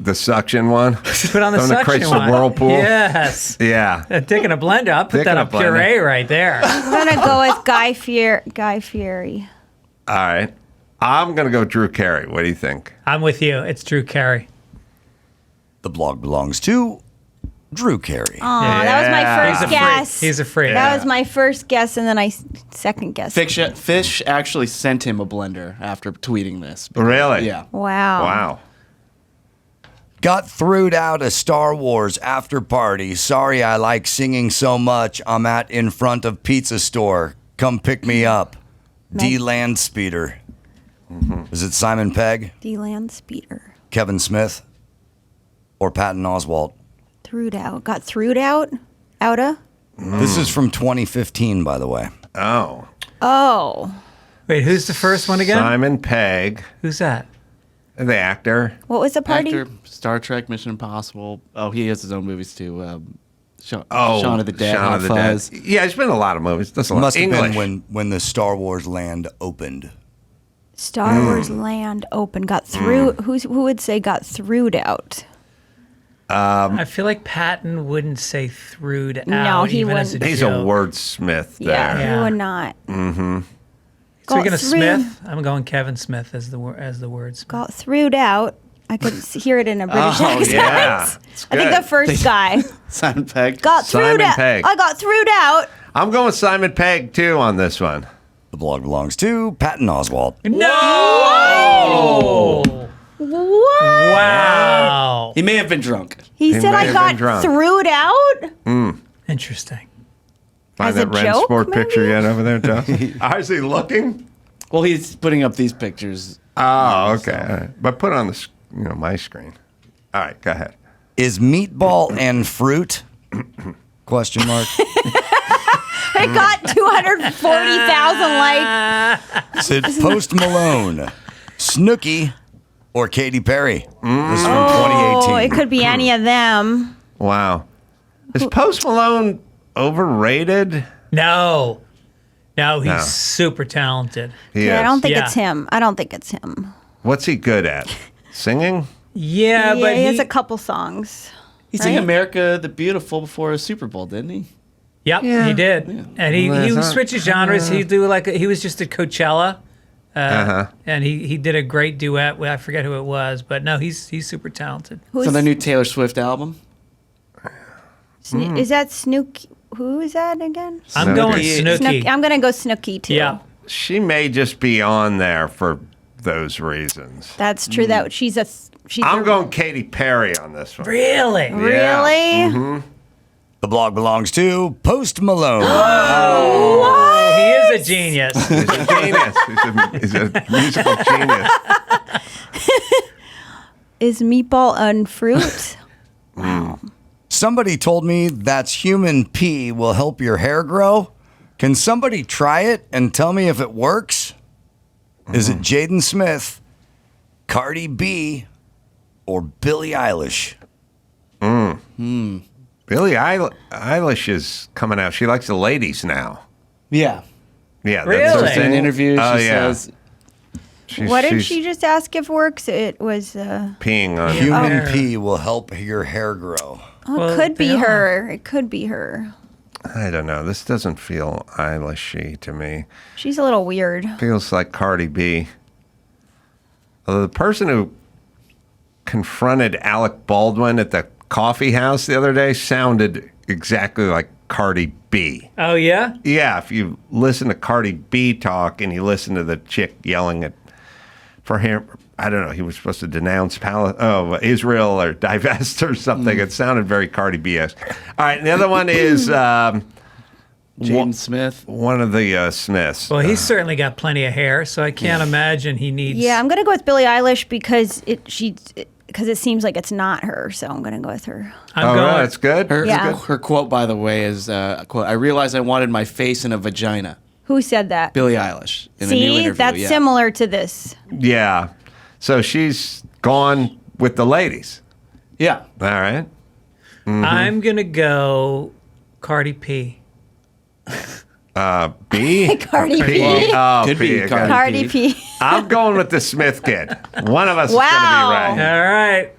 the suction one. put on the one that suction creates one. the whirlpool. Yes. Yeah. A dick in a blender. I'll put Dick that in a on puree blender. right there. I'm going to go with Guy Fieri. All right. I'm going to go Drew Carey. What do you think? I'm with you. It's Drew Carey. The blog belongs to Drew Carey. Oh, that was my first guess. He's a freak. That was my first guess, and then I second guessed. Fish actually sent him a blender after tweeting this. Really? Yeah. Wow. Wow. Got threwed out a Star Wars after party. Sorry I like singing so much. I'm at in front of pizza store. Come pick me up. D. Landspeeder. Is it Simon Pegg, D. Landspeeder. Kevin Smith, or Patton Oswalt? Threwed out. Got threwed out? Outa? This is from 2015, by the way. Oh. Oh. Wait, who's the first one again? Simon Pegg, Who's that? the actor. What was the party? Actor, Star Trek, Mission Impossible. Oh, he has his own movies too. Shaun of the Dead, Shaun Hot of the Fuzz. Dead. Yeah, he's been in a lot of movies. Does a lot. Must have English. been when the Star Wars land opened. Star Wars Land Open. Got through. Who would say got threwed out? I feel like Patton wouldn't say threwed out. No, he even as a wouldn't. He's a joke. wordsmith there. Yeah, Yeah. he would not. Speaking of through- Smith, I'm going Kevin Smith as the words. Got threwed out. I could hear it in a British Oh, accent. yeah. It's I think good. the first guy Simon Pegg. got Simon threwed out. Pegg. I got threwed out. I'm going Simon Pegg, too, on this one. The blog belongs to Patton Oswalt. No! What? Wow. He may have been drunk. He He said may I have got been drunk. threwed out. Interesting. Find As a that Ren joke, Sport maybe? picture yet over there, Joe? Is he looking? Well, he's putting up these pictures. Oh, okay. All right. But put it on the, my screen. All right, go ahead. Is meatball and fruit? Question mark. I got 240,000 likes. Is it Post Malone, Snooki, or Katy Perry? This is from 2018. Oh, it could be any of them. Wow. Is Post Malone overrated? No, he's No. super talented. He Yeah, I is. don't think Yeah. it's him. I don't think it's him. What's he good at? Singing? Yeah, but he has a couple songs. He sang Right. America the Beautiful before a Super Bowl, didn't he? Yep, he did, and he Well, switches genres. He do he was just at Coachella, and he did a great duet with, I forget who it was, but no, he's super talented. Who's So the new Taylor Swift album. Is that Snooki? Who is that again? I'm going Snooki. Snooki. I'm gonna go Snooki too. Yeah, She may just be on there for those reasons. That's true. That she's I'm going Katy Perry on this one. really. Really? The blog belongs to Post Malone. Oh, he is a genius. He's a genius. He's a musical genius. Is meatball and fruit? Wow. Somebody told me that's human pee will help your hair grow. Can somebody try it and tell me if it works? Is it Jaden Smith, Cardi B, or Billie Eilish? Billie Eilish is coming out. She likes the ladies now. Yeah. Yeah. Really? That's her In an thing. interview, Oh, she yeah. says, What did she's she just ask if works? It was. peeing on Human Hair. pee will help your hair grow. Oh, it could be her. It could be her. I don't know. This doesn't feel Eilish-y to me. She's a little weird. Feels like Cardi B. Although the person who confronted Alec Baldwin at the coffee house the other day sounded exactly like Cardi B. Oh yeah. Yeah, if you listen to Cardi B talk and you listen to the chick yelling at for him, I don't know, he was supposed to denounce Israel or divest or something. It sounded very Cardi B-esque. All right, and the other one is Jaden Smith. One of the Smiths. Well, he's certainly got plenty of hair, so I can't imagine he needs. Yeah, I'm gonna go with Billie Eilish because it seems like it's not her, so I'm gonna go with her. I'm going. That's good. Her quote, by the way, is quote, "I realized I wanted my face in a vagina." Who said that? Billie Eilish in a new See, interview. that's similar to this. Yeah. So she's gone with the ladies. Yeah. All right. I'm gonna go Cardi P. B? Cardi P. P. Oh, Could P. be Okay. Cardi P. I'm going with the Smith kid. One of us is Wow. going to be right. All right.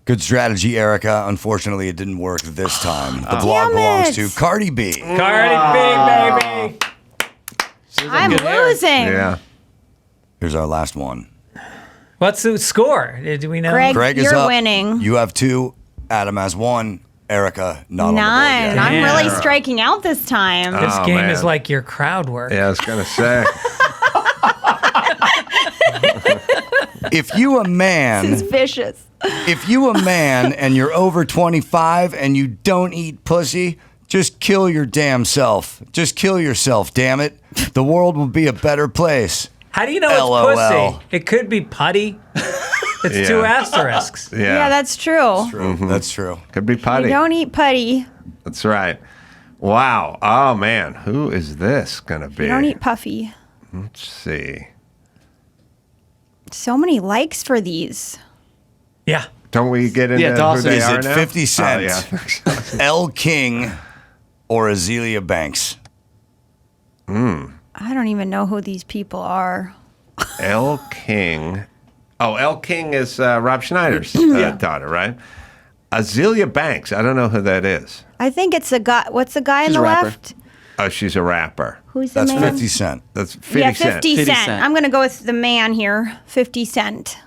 Good strategy, Erica. Unfortunately, it didn't work this time. The Damn blog belongs it. to Cardi B. Cardi B, baby. I'm losing. Yeah. Here's our last one. What's the score? Do we know? Greg, is you're up. winning. You have 2. Adam has 1. Erica, not 9. on the board yet. I'm really Yeah. striking out this time. This Oh, game man. is like your crowd work. Yeah, I was going to say. If you a man, It's vicious. if you a man and you're over 25 and you don't eat pussy, just kill your damn self. Just kill yourself, damn it. The world will be a better place. How do you know LOL. it's pussy? It could be putty. It's Yeah. 2 asterisks. Yeah. Yeah, that's true. That's true. Could be You putty. don't eat putty. That's right. Wow. Oh, man. Who is this going to be? You don't eat puffy. Let's see. So many likes for these. Yeah. Don't we get into Yeah, who Dawson. they Is are it now? 50 Cent, Oh, yeah. L. King, or Azealia Banks? I don't even know who these people are. L. King. Oh, L. King is Rob Schneider's daughter, right? Azealia Banks. I don't know who that is. I think it's a guy. What's the guy on She's the a rapper. left? Oh, she's a rapper. Who's the That's man? 50 Cent. That's 50 Yeah, Cent. 50 50 Cent. Cent. I'm going to go with the man here. 50 Cent.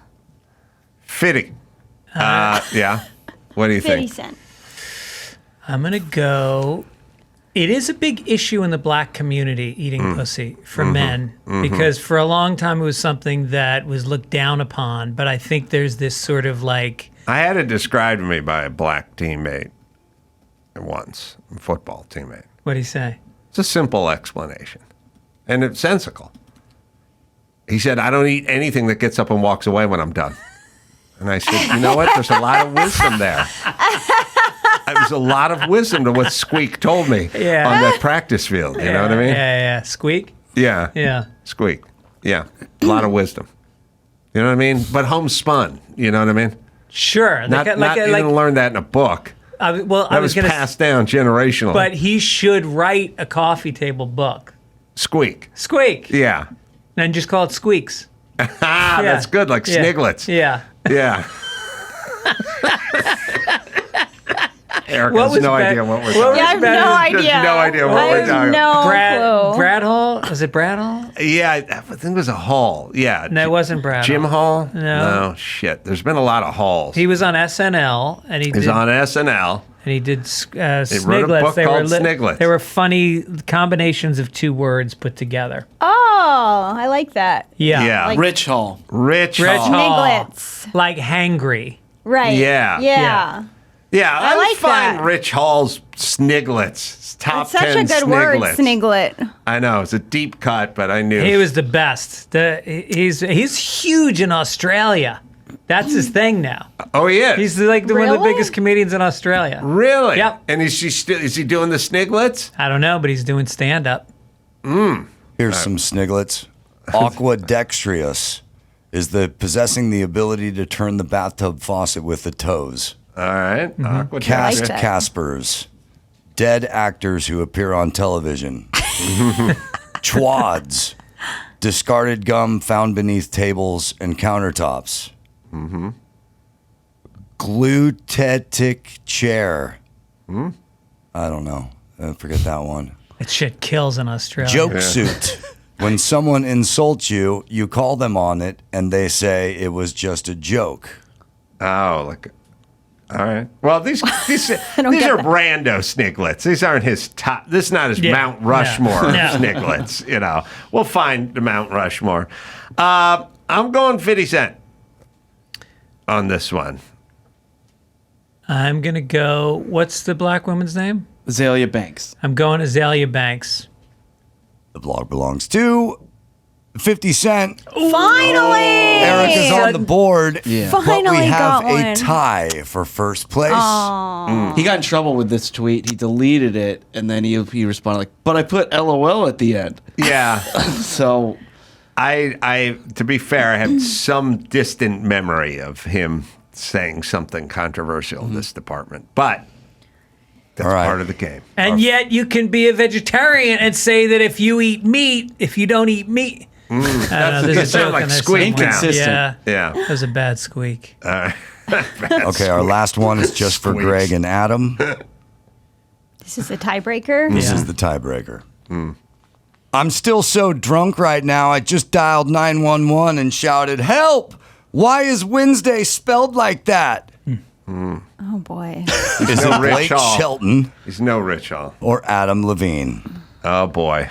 50. Yeah. What do you 50 think? Cent. I'm going to go. It is a big issue in the black community, eating pussy for men, because for a long time it was something that was looked down upon. But I think there's this sort of like. I had it described to me by a black teammate once, a football teammate. What do you say? It's a simple explanation, and it's sensical. He said, I don't eat anything that gets up and walks away when I'm done. And I said, you know what? There's a lot of wisdom there. There's a lot of wisdom to what Squeak told me Yeah. on that practice field. You know what I mean? Yeah. Squeak? Yeah. Yeah. Squeak. Yeah. A lot of wisdom. You know what I mean? But homespun. You know what I mean? Sure. Not, you didn't learn that in a book. I That was was going to. passed down generationally. But he should write a coffee table book. Squeak. Squeak. Yeah. And just call it Squeaks. Ah, that's good. Like Yeah. Sniglets. Yeah. Yeah. Erica What has was no that- idea what we're what talking was Yeah, I have better- no Just idea. no idea what I we're have talking no clue. Brad Hall? Was it Brad Hall? Yeah, I think it was a Hall. Yeah. No, it wasn't Brad Jim Hall. Hall? No. Shit. There's been a lot of Halls. He was on SNL and He's on SNL. he did wrote a Sniglets. book called Sniglets. They were funny combinations of 2 words put together. Oh, I like that. Yeah. Yeah. Like- Rich Hall. Rich Rich Hall. Hall. Sniglets. Like hangry. Right. Yeah. Yeah. Yeah, I like find that. Rich Hall's Sniglets. It's top That's such 10 a good word, Sniglets. sniglet. I know. It's a deep cut, but I knew. He was the best. He's huge in Australia. That's his thing now. Oh, he is? He's like one of the Really? biggest comedians in Australia. Really? Yep. And is he doing the Sniglets? I don't know, but he's doing stand up. Here's some sniglets. Aquadextrious is possessing the ability to turn the bathtub faucet with the toes. All right. Aqua Cast like that. Caspers. Dead actors who appear on television. Chwads. Discarded gum found beneath tables and countertops. Glutetic chair. I don't know. Forget that one. That shit kills in Australia. Joke suit. When someone insults you, you call them on it, and they say it was just a joke. Oh, like, all right. Well, these don't these get are that. Brando Sniglets. These aren't his top. This is not his Yeah. Mount Rushmore No. Sniglets. You know, we'll find the Mount Rushmore. I'm going 50 Cent on this one. I'm going to go, what's the black woman's name? Azalea Banks. I'm going Azalea Banks. The vlog belongs to 50 Cent. Finally! Erica's on the board. Yeah. But we Finally have got a one. tie for first place. He got in trouble with this tweet. He deleted it, and then he responded like, "But I put LOL at the end." Yeah. So I to be fair, I have some distant memory of him saying something controversial in this department, but that's All right. part of the game. And yet you can be a vegetarian and say that if you eat meat, if you don't eat meat. I don't know, there's It a sounded joke like in there squeak somewhere. now. Inconsistent. Yeah. Yeah. That was a bad squeak. Okay, our last one is just for Squeaks. Greg and Adam. This is a tiebreaker. This is the tiebreaker. I'm still so drunk right now. I just dialed 911 and shouted, "Help! Why is Wednesday spelled like that?" Oh boy. Is no it Rich Blake Hall. Shelton He's no Rich Hall. or Adam Levine? Oh boy.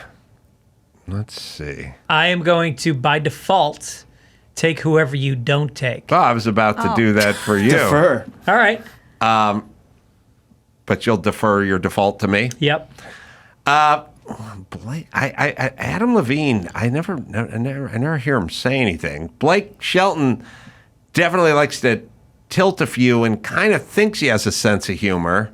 Let's see. I am going to, by default, take whoever you don't take. Oh, I was about to do that for you. defer. All right. But you'll defer your default to me. Yep. Blake, Adam Levine. I never hear him say anything. Blake Shelton definitely likes to tilt a few and kind of thinks he has a sense of humor.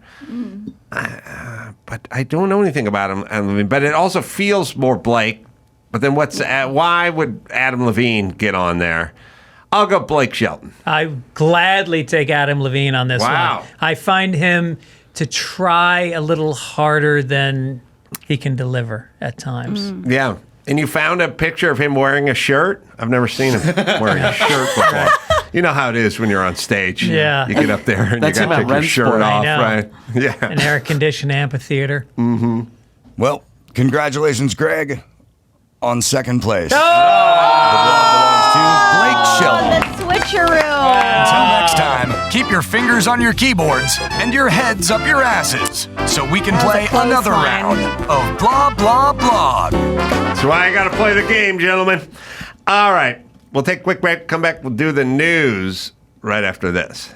But I don't know anything about him. Adam Levine. But it also feels more Blake. But then why would Adam Levine get on there? I'll go Blake Shelton. I gladly take Adam Levine on this Wow. one. I find him to try a little harder than he can deliver at times. Yeah. And you found a picture of him wearing a shirt? I've never seen him wearing a shirt before. You know how it is when you're on stage. Yeah. You get up there and That's you got to him take at your shirt Rensport. off, I know. right? Yeah. An air-conditioned amphitheater. Well, congratulations, Greg, on second place. Oh! The vlog belongs to Blake Shelton. The switcheroo. Until next time, keep your fingers on your keyboards and your heads up your asses so we can That was a play close another one. round of Blah Blah Blah. That's why I got to play the game, gentlemen. All right. We'll take a quick break. Come back. We'll do the news right after this.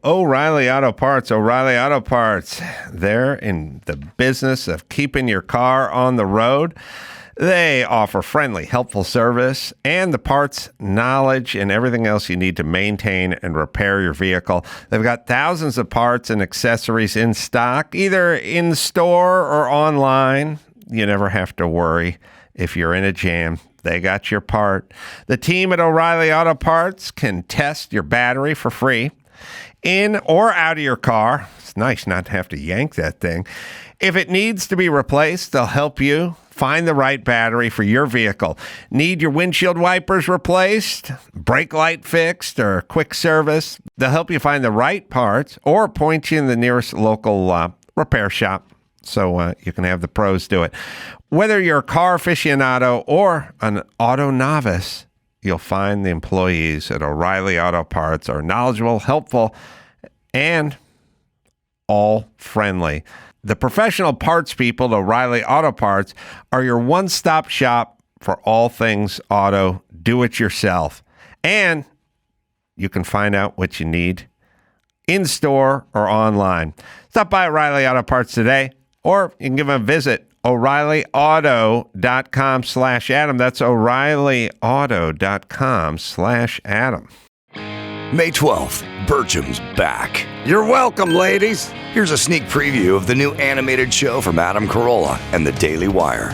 O'Reilly Auto Parts. O'Reilly Auto Parts. They're in the business of keeping your car on the road. They offer friendly, helpful service and the parts, knowledge, and everything else you need to maintain and repair your vehicle. They've got thousands of parts and accessories in stock, either in store or online. You never have to worry if you're in a jam. They got your part. The team at O'Reilly Auto Parts can test your battery for free in or out of your car. It's nice not to have to yank that thing. If it needs to be replaced, they'll help you find the right battery for your vehicle. Need your windshield wipers replaced, brake light fixed, or quick service? They'll help you find the right parts or point you in the nearest local repair shop so you can have the pros do it. Whether you're a car aficionado or an auto novice, you'll find the employees at O'Reilly Auto Parts are knowledgeable, helpful, and all friendly. The professional parts people at O'Reilly Auto Parts are your one-stop shop for all things auto do-it-yourself. And you can find out what you need in-store or online. Stop by O'Reilly Auto Parts today, or you can give them a visit, O'ReillyAuto.com/Adam. That's O'ReillyAuto.com/Adam. May 12th, Bertram's back. You're welcome, ladies. Here's a sneak preview of the new animated show from Adam Carolla and the Daily Wire.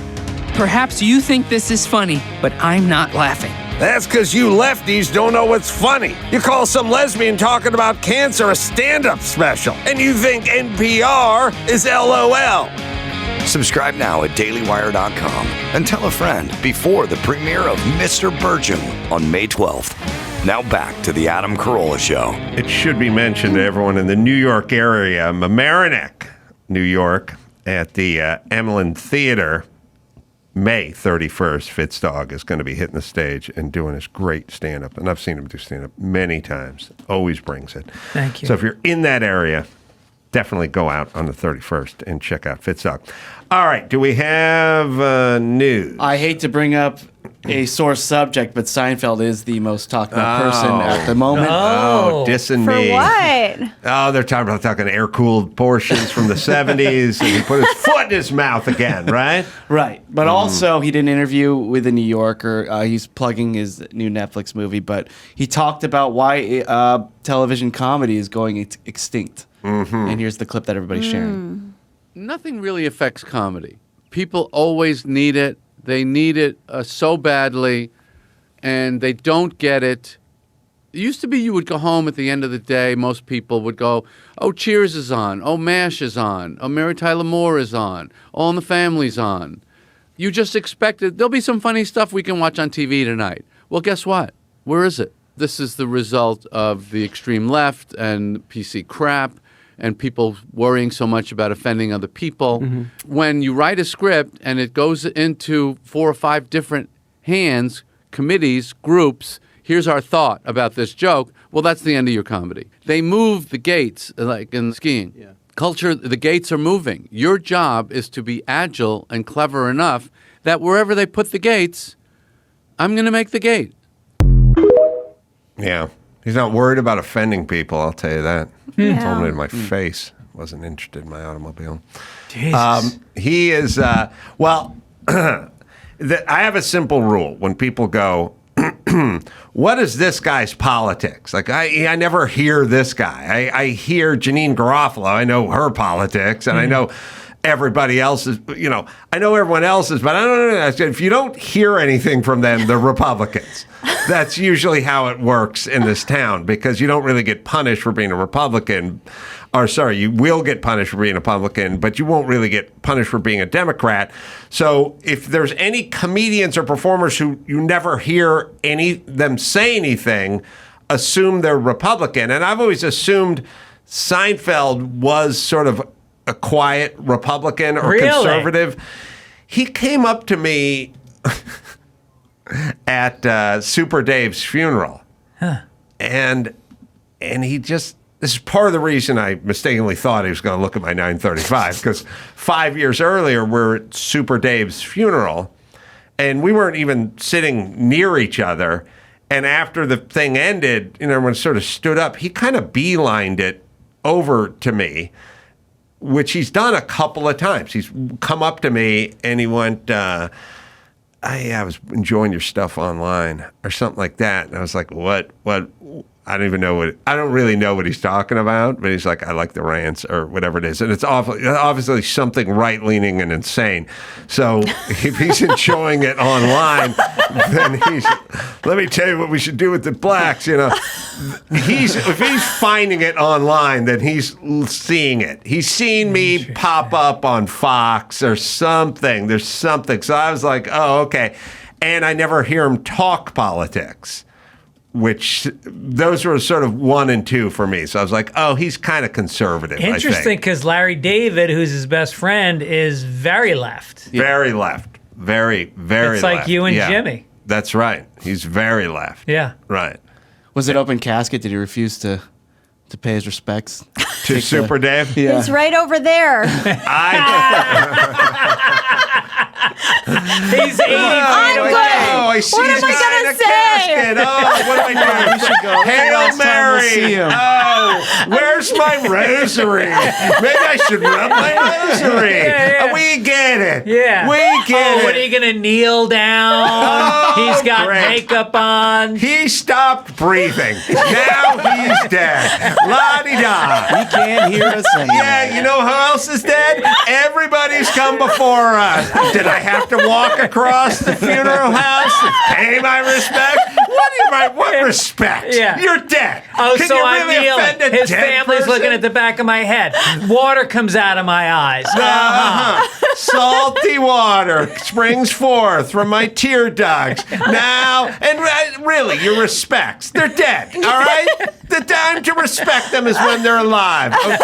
Perhaps you think this is funny, but I'm not laughing. That's because you lefties don't know what's funny. You call some lesbian talking about cancer a stand-up special, and you think NPR is LOL. Subscribe now at dailywire.com and tell a friend before the premiere of Mr. Bertram on May 12th. Now back to the Adam Carolla Show. It should be mentioned to everyone in the New York area, Mamaroneck, New York, at the Emelin Theater, May 31st, Fitzdog is going to be hitting the stage and doing his great stand-up. And I've seen him do stand-up many times. Always brings it. Thank you. So if you're in that area, definitely go out on the 31st and check out Fitzdog. All right, do we have news? I hate to bring up a sore subject, but Seinfeld is the most talked about person at the moment. Oh, dissing For me. what? Oh, they're talking air-cooled Porsches from the 70s, and he put his foot in his mouth again, right? Right. But also, he did an interview with the New Yorker. He's plugging his new Netflix movie, but he talked about why television comedy is going extinct. And here's the clip that everybody's sharing. Nothing really affects comedy. People always need it. They need it so badly, and they don't get it. It used to be you would go home at the end of the day. Most people would go, oh, Cheers is on. Oh, MASH is on. Oh, Mary Tyler Moore is on. All in the Family's on. You just expected there'll be some funny stuff we can watch on TV tonight. Well, guess what? Where is it? This is the result of the extreme left and PC crap and people worrying so much about offending other people. When you write a script and it goes into 4 or 5 different hands, committees, groups, here's our thought about this joke, well, that's the end of your comedy. They move the gates, like in skiing. Yeah. Culture, the gates are moving. Your job is to be agile and clever enough that wherever they put the gates, I'm going to make the gate. Yeah. He's not worried about offending people, I'll tell you that. Yeah. Told me in my face. Wasn't interested in my automobile. Jesus. He is, well, I have a simple rule. When people go, what is this guy's politics? Like, I never hear this guy. I hear Janine Garofalo. I know her politics, and I know everybody else's, I know everyone else's, but I don't know. If you don't hear anything from them, they're Republicans. That's usually how it works in this town, because you don't really get punished for being a Republican. Or sorry, you will get punished for being a Republican, but you won't really get punished for being a Democrat. So if there's any comedians or performers who you never hear them say anything, assume they're Republican. And I've always assumed Seinfeld was sort of a quiet Republican or conservative. He came up to me at Super Dave's funeral, and he just. This is part of the reason I mistakenly thought he was going to look at my 935, because 5 years earlier, we're at Super Dave's funeral, and we weren't even sitting near each other. And after the thing ended, everyone sort of stood up. He kind of beelined it over to me, which he's done a couple of times. He's come up to me, and he went, I was enjoying your stuff online, or something like that. And I was like, what? I don't really know what he's talking about, but he's like, I like the rants or whatever it is. And it's obviously something right-leaning and insane. So if he's enjoying it online, then let me tell you what we should do with the blacks, if he's finding it online, then he's seeing it. He's seen me pop up on Fox or something. There's something. So I was like, oh, okay. And I never hear him talk politics, which those were sort of 1 and 2 for me. So I was like, oh, he's kind of conservative. Interesting, because Larry David, who's his best friend, is very left. Very left. Very, very it's left. It's like you and Jimmy. That's right. He's very left. Yeah. Right. Was it open casket? Did he refuse to pay his respects? To Super Dave? Yeah. It's right over there. He's 80 feet away. Oh, I see. What am I gonna say? Oh, what am I doing? We should go. Hail Mary. See him. Oh, where's my rosary? Maybe I should rub my rosary. Yeah. We get it. Yeah. We get it. What, are you going to kneel down? Oh, He's got great. makeup on. He stopped breathing. Now he's dead. La-di-da. He can't hear us anymore. Yeah, you know who else is dead? Everybody's come before us. Did I have to walk across the funeral house and pay my respect? What respect? Yeah. You're dead. Oh, Can so you I'm really offend a kneeling. His dead family's person? looking at the back of my head. Water comes out of my eyes. Salty water springs forth from my tear ducts. Now, and really, your respects. They're dead, all right? The time to respect them is when they're alive, okay?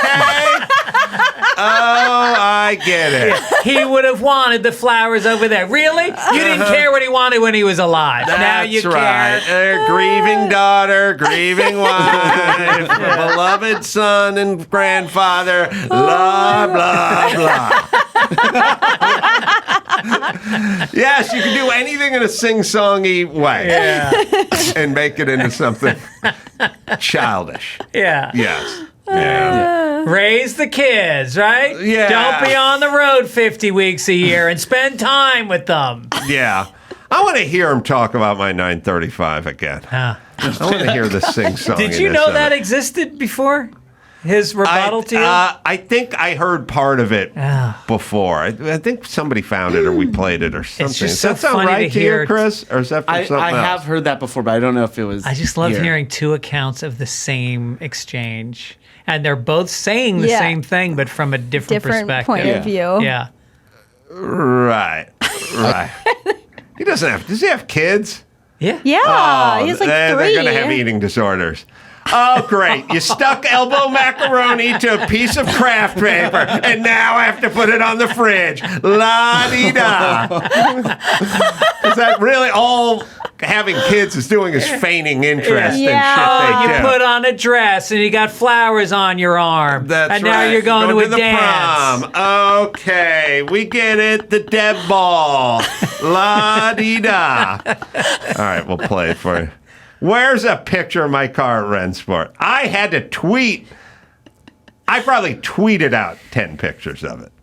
Oh, I get it. He would have wanted the flowers over there. Really? You didn't care what he wanted when he was alive. Now you right. care. Grieving daughter, grieving wife, beloved son and grandfather, blah, blah, blah. Yes, you can do anything in a sing-songy way. And make it into something childish. Yeah. Yes. Yeah. Raise the kids, right? Yeah. Don't be on the road 50 weeks a year and spend time with them. Yeah. I want to hear him talk about my 935 again. I want to hear the sing-song. Did you know that existed before? His rebuttal to you? I think I heard part of it before. I think somebody found it or we played it or something. It's just Does so that sound funny right to to hear. you, Chris? Or is that from something I else? have heard that before, but I don't know if it was. I just love here. hearing two accounts of the same exchange. And they're both saying the same thing, but from a different perspective. point of view. Yeah. Right. He doesn't have. Does he have kids? Yeah. Yeah, he's like they're 3. going to have eating disorders. Oh, great. You stuck elbow macaroni to a piece of craft paper, and now I have to put it on the fridge. La-di-da. Is that really all having kids is doing is feigning interest in shit they You do? put on a dress and you got flowers on your arm. That's and right. now you're going to a the dance. prom. Okay, we get it. The Deb ball. La-di-da. All right, we'll play it for you. Where's a picture of my car at Rensport? I had to tweet. I probably tweeted out 10 pictures of it.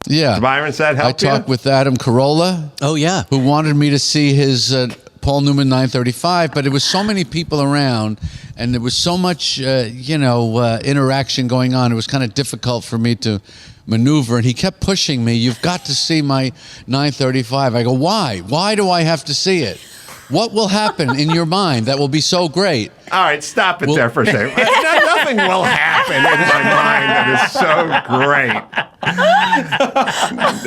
Yeah. Byron said, help I talked with Adam Carolla. Oh, yeah. Who wanted me to see his Paul Newman 935, but it was so many people around and there was so much, interaction going on. It was kind of difficult for me to maneuver. And he kept pushing me. You've got to see my 935. I go, why? Why do I have to see it? What will happen in your mind that will be so great? All right, stop it there for a second. Nothing will happen in my mind that is so great.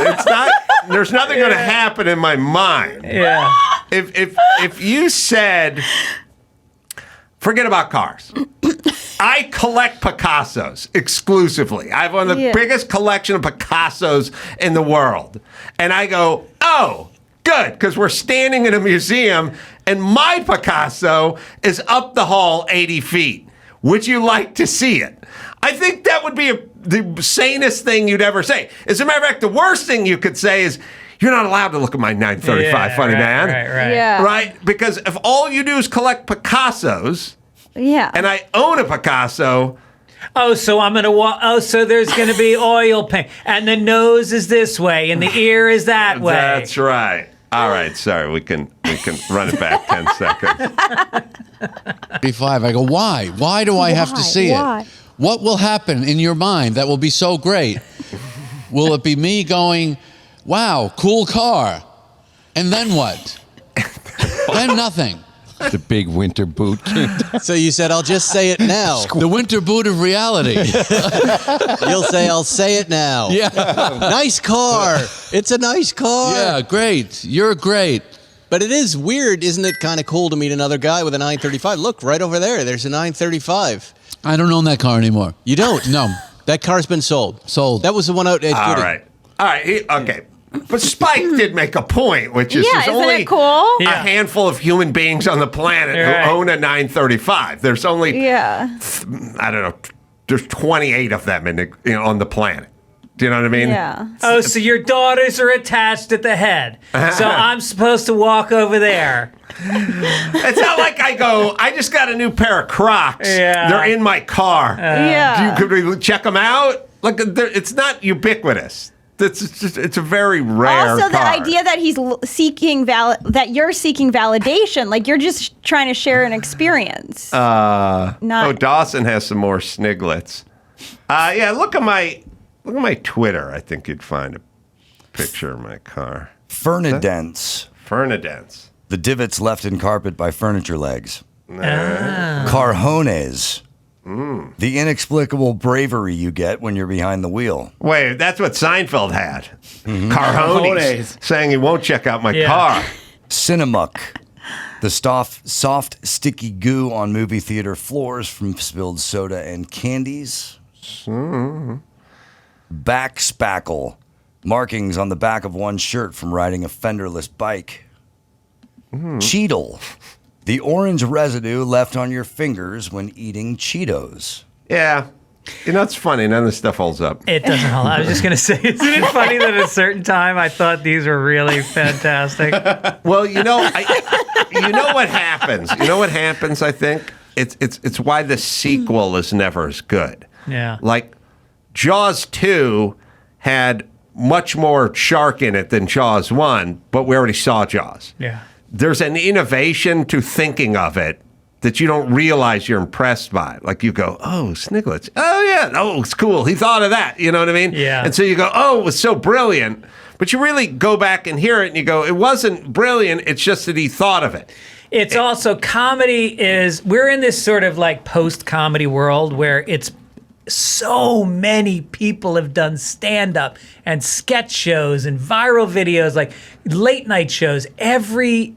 It's not. There's nothing going to happen in my mind. Yeah. If you said, forget about cars. I collect Picassos exclusively. I have one of the biggest collection of Picassos in the world, and I go, oh. Good, because we're standing in a museum and my Picasso is up the hall 80 feet. Would you like to see it? I think that would be the sanest thing you'd ever say. As a matter of fact, the worst thing you could say is, you're not allowed to look at my 935, funny man. Right. Yeah. Right? Because if all you do is collect Picassos, Yeah. and I own a Picasso... Oh, so I'm gonna so there's gonna be oil paint, and the nose is this way, and the ear is that way. That's right. All right, sorry, we can run it back 10 seconds. 35. I go, why? Why do I have to see it? What will happen in your mind that will be so great? Will it be me going, wow, cool car? And then what? Then nothing. The big winter boot. So you said, I'll just say it now. The winter boot of reality. You'll say, I'll say it now. Yeah. Nice car. It's a nice car. Yeah, great. You're great. But it is weird, isn't it, kind of cool to meet another guy with a 935? Look, right over there, there's a 935. I don't own that car anymore. You don't? No. That car's been sold. Sold. That was the one out at All Goody. right. Okay. But Spike did make a point, which is there's isn't only it cool? a handful of human beings on the planet who own a 935. There's only, I don't know, there's 28 of them on the planet. Do you know what I mean? Yeah. Oh, so your daughters are attached at the head. So I'm supposed to walk over there. It's not like I go, I just got a new pair of Crocs. Yeah. They're in my car. Yeah. Could we check them out? Like, it's not ubiquitous. It's a very rare Also, the car. idea that he's seeking that you're seeking validation, like you're just trying to share an experience. Dawson has some more sniglets. Yeah, look at my Twitter. I think you'd find a picture of my car. Furnadents. Furnadents. The divots left in carpet by furniture legs. Carjones. The inexplicable bravery you get when you're behind the wheel. Wait, that's what Seinfeld had. Carjones saying he won't check out my car. Cinemuck. The soft, sticky goo on movie theater floors from spilled soda and candies. Back spackle. Markings on the back of one's shirt from riding a fenderless bike. Cheetle. The orange residue left on your fingers when eating Cheetos. Yeah. You know, it's funny. None of this stuff holds up. It doesn't hold. I was just going to say, isn't it funny that at a certain time I thought these were really fantastic? Well, you know what happens. You know what happens. I think it's why the sequel is never as good. Yeah. Like Jaws 2 had much more shark in it than Jaws 1, but we already saw Jaws. Yeah. There's an innovation to thinking of it that you don't realize you're impressed by. Like you go, oh, Sniglets. Oh, yeah. Oh, it's cool. He thought of that. You know what I mean? Yeah. And so you go, oh, it was so brilliant. But you really go back and hear it and you go, it wasn't brilliant. It's just that he thought of it. It's also comedy is, we're in this sort of like post-comedy world where it's so many people have done stand-up and sketch shows and viral videos, like late night shows. Every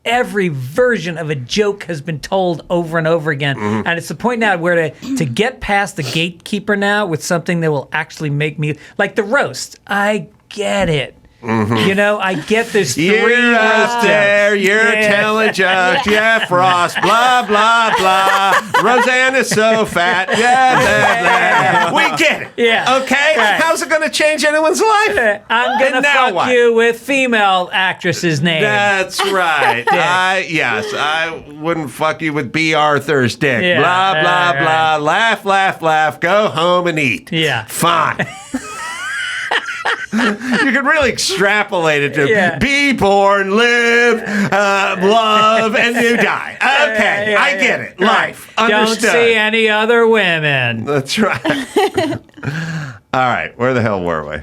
version of a joke has been told over and over again. Mm-hmm. And it's the point now where to get past the gatekeeper now with something that will actually make me, like the roast. I get it. Mm-hmm. You know, I get this You're three out there, you're telling jokes, yeah, Frost, blah, blah, blah. Roseanne is so fat, yeah, blah, blah. We get it. Yeah. Okay? Right. How's it going to change anyone's life? I'm going to fuck what? you with female actress's name. That's right. I wouldn't fuck you with B. Arthur's dick. Yeah, blah, blah, right. blah. Laugh, laugh, laugh. Go home and eat. Yeah. Fine. You can really extrapolate it to be born, live, love, and you die. Okay, I get it. Life. Understood. Don't see any other women. That's right. All right, where the hell were we?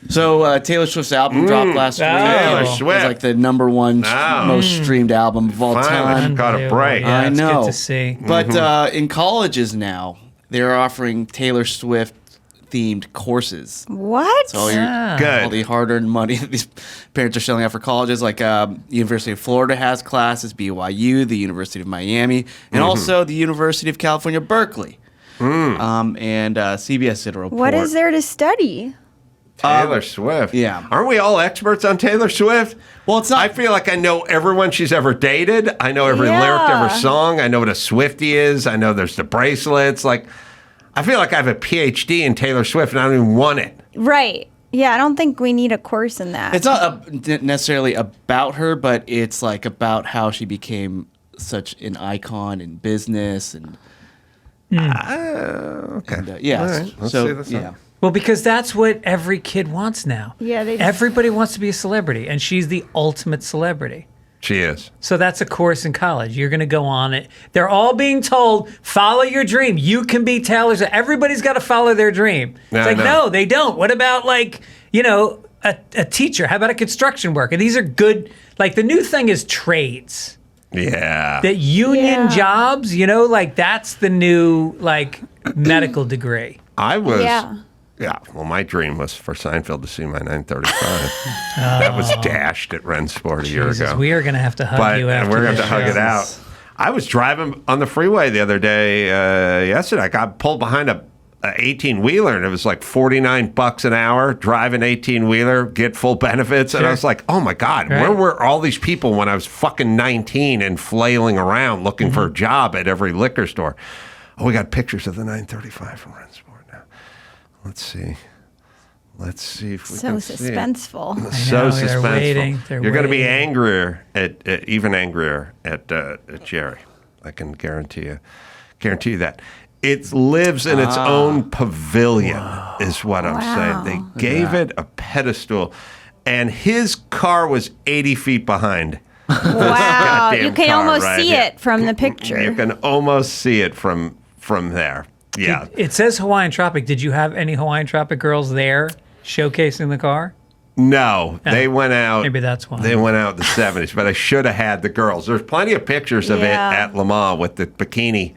So Taylor Swift's album dropped last week. Taylor It Swift. was like the number one most streamed album of all time. Caught a break. Yeah, I it's know. good to see. But in colleges now, they're offering Taylor Swift themed courses. What? So all the hard-earned money that these parents are shelling out for colleges, like University of Florida has classes, BYU, the University of Miami, and also the University of California, Berkeley. And CBS did a report. What is there to study? Taylor Swift. Yeah. Aren't we all experts on Taylor Swift? Well, it's not. I feel like I know everyone she's ever dated. I know every lyric to every song. I know what a Swiftie is. I know there's the bracelets. Like, I feel like I have a PhD in Taylor Swift and I don't even want it. Right. Yeah, I don't think we need a course in that. It's not necessarily about her, but it's like about how she became such an icon in business and. Okay. And, yeah. All right. Let's So see this yeah. up. Well, because that's what every kid wants now. Yeah, they just- Everybody wants to be a celebrity, and she's the ultimate celebrity. She is. So that's a course in college. You're going to go on it. They're all being told, follow your dream. You can be Taylor Swift. Everybody's got to follow their dream. It's like, no, they don't. What about, like, you know, a teacher? How about a construction worker? These are good. Like, the new thing is trades. Yeah. That union jobs, you know, like, that's the new, like, medical degree. I was. Yeah. Yeah, well, my dream was for Seinfeld to see my 935. That was dashed at Rensport a year ago. We are going to have to hug you after we're going to this hug show. it out. I was driving on the freeway the other day, yesterday. I got pulled behind a 18-wheeler, and it was like $49 an hour, drive an 18-wheeler, get full benefits. And I was like, oh, my God, where were all these people when I was fucking 19 and flailing around looking for a job at every liquor store? Oh, we got pictures of the 935 from Rensport. Let's see if we So can see it. suspenseful. So suspenseful. Waiting. You're going to be angrier even angrier at Jerry. I can guarantee you that. It lives in its own pavilion, is what I'm saying. They gave it a pedestal, and his car was 80 feet behind. Wow. You can almost see here. it from the picture. You can almost see it from there. Yeah. It says Hawaiian Tropic. Did you have any Hawaiian Tropic girls there showcasing the car? No, they went out. Maybe that's why. They went out in the 70s, but I should have had the girls. There's plenty of pictures of it at Le Mans with the bikini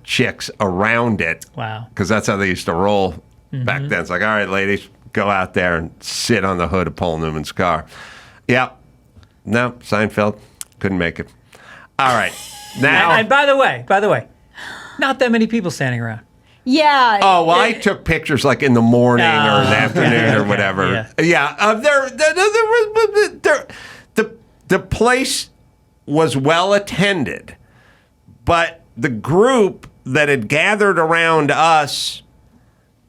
chicks around it. Wow. Because that's how they used to roll back then. It's like, all right, ladies, go out there and sit on the hood of Paul Newman's car. Yeah. No, Seinfeld couldn't make it. All right. Now. And by the way, not that many people standing around. Yeah. Oh, well, I took pictures like in the morning or in the afternoon or whatever. The place was well attended, but the group that had gathered around us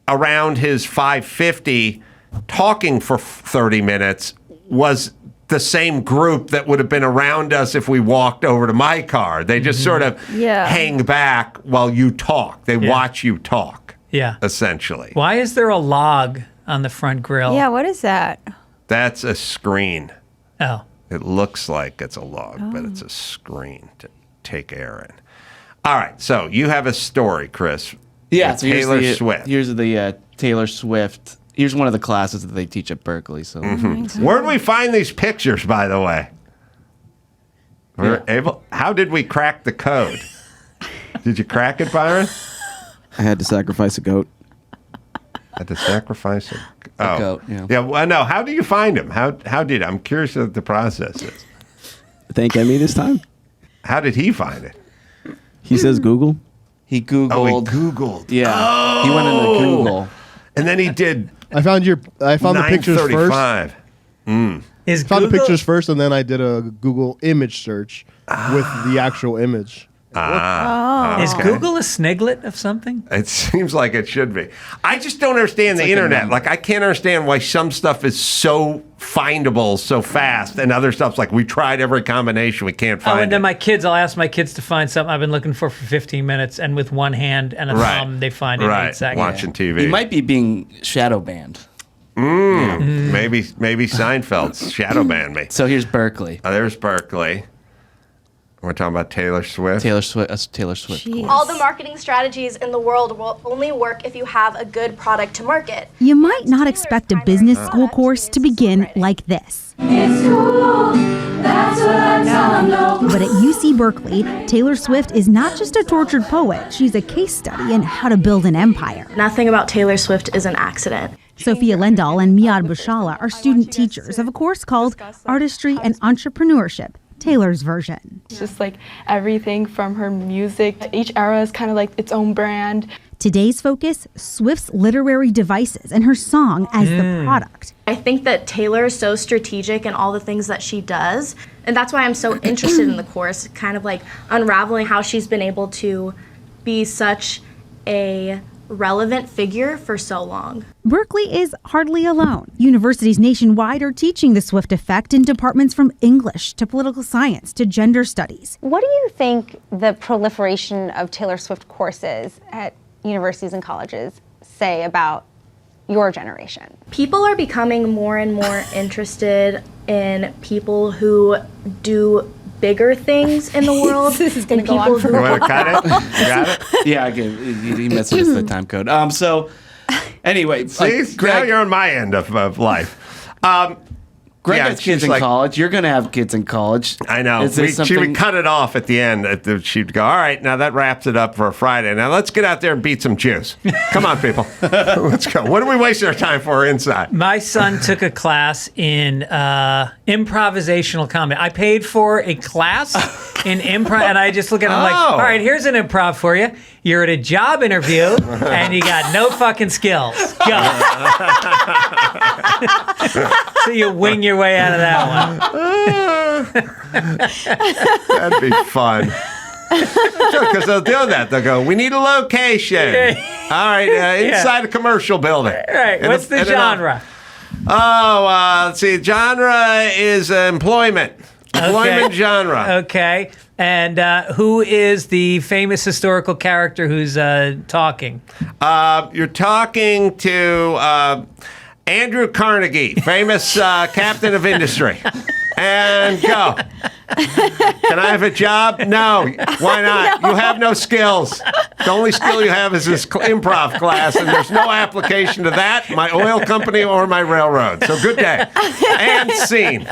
around his 550 talking for 30 minutes was the same group that would have been around us if we walked over to my car. They just sort of hang back while you talk. They watch you talk. Yeah. Essentially. Why is there a log on the front grill? Yeah, what is that? That's a screen. Oh. It looks like it's a log, but it's a screen to take air in. All right, so you have a story, Chris. Yeah, with so Taylor Swift. Here's the Taylor Swift. Here's one of the classes that they teach at Berkeley. So, Where did we find these pictures, by the way? How did we crack the code? Did you crack it, Byron? I had to sacrifice a goat. Had to sacrifice a goat. Yeah. Yeah. Well, no. How do you find him? How did? I'm curious what the process is. Thank Emmy this time. How did he find it? He says Google. He Googled. Oh, he Googled. Yeah. He went into Google. And then he did. I found the pictures first. 935. Found the pictures first, and then I did a Google image search with the actual image. Is Google a sniglet of something? It seems like it should be. I just don't understand the internet. Like, I can't understand why some stuff is so findable so fast, and other stuff's like, we tried every combination, we can't find and then it. I'll ask my kids to find something I've been looking for 15 minutes, and with one hand and a thumb, they find it in 8 seconds. Watching TV. He might be being shadow banned. Maybe Seinfeld's shadow banned me. So here's Berkeley. Oh, there's Berkeley. We're talking about Taylor Swift. Taylor Swift. All the marketing strategies in the world will only work if you have a good product to market. You might not expect a business school course to begin like this. It's cool, that's what I tell them, no. But at UC Berkeley, Taylor Swift is not just a tortured poet. She's a case study in how to build an empire. Nothing about Taylor Swift is an accident. Sophia Lendahl and Miad Bushala are student teachers of a course called Artistry and Entrepreneurship, Taylor's version. It's just like everything from her music. Each era is kind of like its own brand. Today's focus, Swift's literary devices and her song as the product. I think that Taylor is so strategic in all the things that she does. And that's why I'm so interested in the course, kind of like unraveling how she's been able to be such a relevant figure for so long. Berkeley is hardly alone. Universities nationwide are teaching the Swift effect in departments from English to political science to gender studies. What do you think the proliferation of Taylor Swift courses at universities and colleges say about your generation? People are becoming more and more interested in people who do bigger things in the world. This is going to go on for You want to cut it? You got it? Yeah, I gave. He messages the time code. So, anyway, See, now you're on my end of life. Greg has kids in college. You're going to have kids in college. I know. She would cut it off at the end. She'd go, all right, now that wraps it up for a Friday. Now let's get out there and beat some Jews. Come on, people. Let's go. What are we wasting our time for inside? My son took a class in improvisational comedy. I paid for a class in improv, and I just look at him like, all right, here's an improv for you. You're at a job interview, and you got no fucking skills. Go. So you wing your way out of that one. That'd be fun. Because they'll do that. They'll go, we need a location. All right, inside a commercial building. All right, what's the genre? Let's see. Genre is employment. Employment genre. Okay. And who is the famous historical character who's talking? You're talking to Andrew Carnegie, famous captain of industry. And go. Can I have a job? No. Why not? No. You have no skills. The only skill you have is this improv class, and there's no application to that, my oil company, or my railroad. So good day. And scene.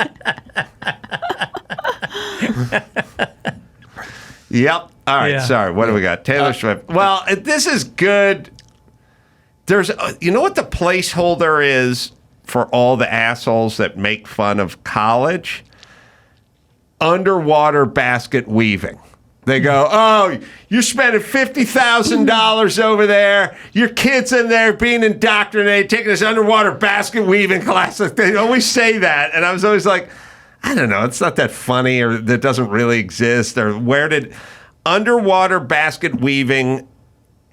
Yep. All right. Sorry. What do we got? Taylor Swift. Well, this is good. There's, you know what the placeholder is for all the assholes that make fun of college? Underwater basket weaving. They go, oh, you're spending $50,000 over there. Your kid's in there being indoctrinated, taking this underwater basket weaving class. They always say that. And I was always like, I don't know, it's not that funny, or that doesn't really exist. Or where did underwater basket weaving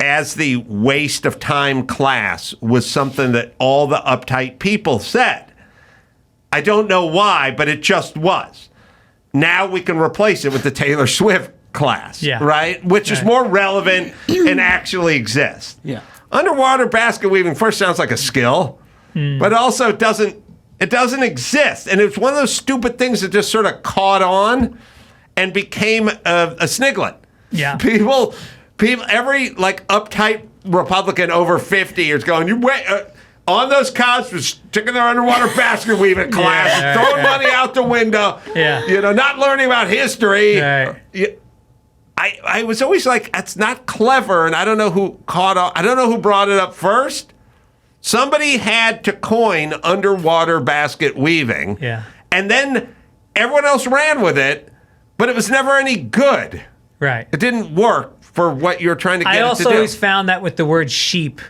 as the waste of time class was something that all the uptight people said. I don't know why, but it just was. Now we can replace it with the Taylor Swift class, right? Which is more relevant and actually exists. Yeah. Underwater basket weaving first sounds like a skill, but also it doesn't exist. And it's one of those stupid things that just sort of caught on and became a sniglet. Yeah. People, every like uptight Republican over 50 is going, you wait, on those couch was sticking their underwater basket weaving class, throwing money out the window, not learning about history. I was always like, that's not clever, and I don't know who caught on. I don't know who brought it up first. Somebody had to coin underwater basket weaving, and then everyone else ran with it, but it was never any good. Right. It didn't work for what you're trying to get it to do. I also always found that with the word sheep,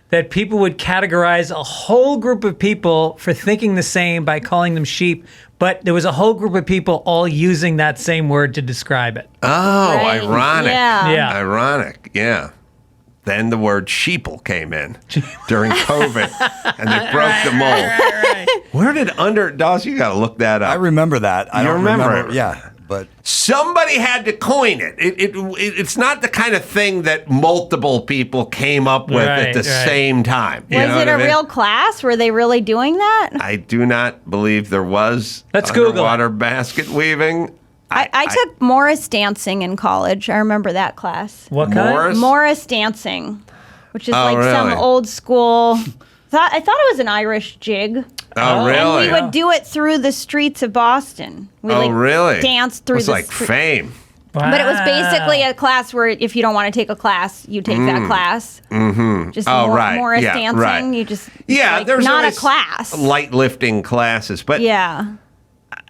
that people would categorize a whole group of people for thinking the same by calling them sheep, but there was a whole group of people all using that same word to describe it. Oh, ironic. Yeah. Ironic, yeah. Then the word sheeple came in during COVID, and they broke the mold. Where did Dawes, you got to look that up. I remember that. I don't remember it. Yeah, but somebody had to coin it. It's not the kind of thing that multiple people came up with at the same time. Was it a real class? Were they really doing that? I do not believe there was underwater basket weaving. I took Morris dancing in college. I remember that class. What kind? Morris dancing, which is some really? old school. I thought it was an Irish jig. Oh, really? And we would do it through the streets of Boston. We really? Danced through it was the like fame. Wow. But it was basically a class where if you don't want to take a class, you take that class. Mm-hmm. Just right. Morris yeah, dancing. Right. You just there's not a always class. Light lifting classes, but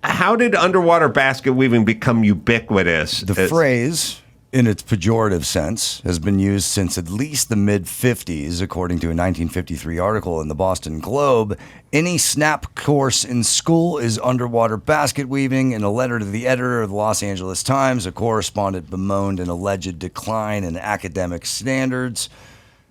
how did underwater basket weaving become ubiquitous? The phrase, in its pejorative sense, has been used since at least the mid-50s, according to a 1953 article in the Boston Globe. Any SNAP course in school is underwater basket weaving. In a letter to the editor of the Los Angeles Times, a correspondent bemoaned an alleged decline in academic standards,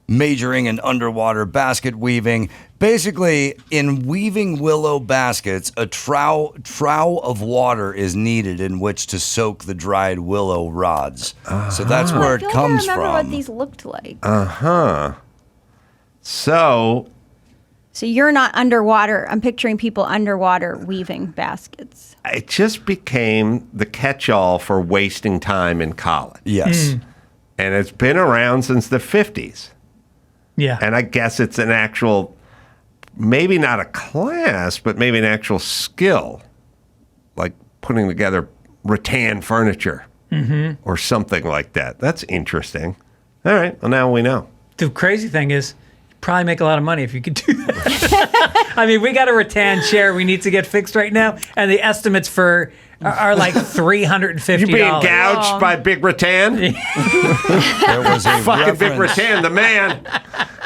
majoring in underwater basket weaving. Basically, in weaving willow baskets, a trough of water is needed in which to soak the dried willow rods. So that's where it comes I remember from. what these looked like. So you're not underwater. I'm picturing people underwater weaving baskets. It just became the catch-all for wasting time in college. Yes. And it's been around since the 50s. Yeah. And I guess it's an actual, maybe not a class, but maybe an actual skill, like putting together rattan furniture or something like that. That's interesting. All right. Well, now we know. The crazy thing is, you'd probably make a lot of money if you could do that. I mean, we got a rattan chair we need to get fixed right now, and the estimates are like $350. You being gouged by Big Rattan? There was a fucking Big Rattan, the man,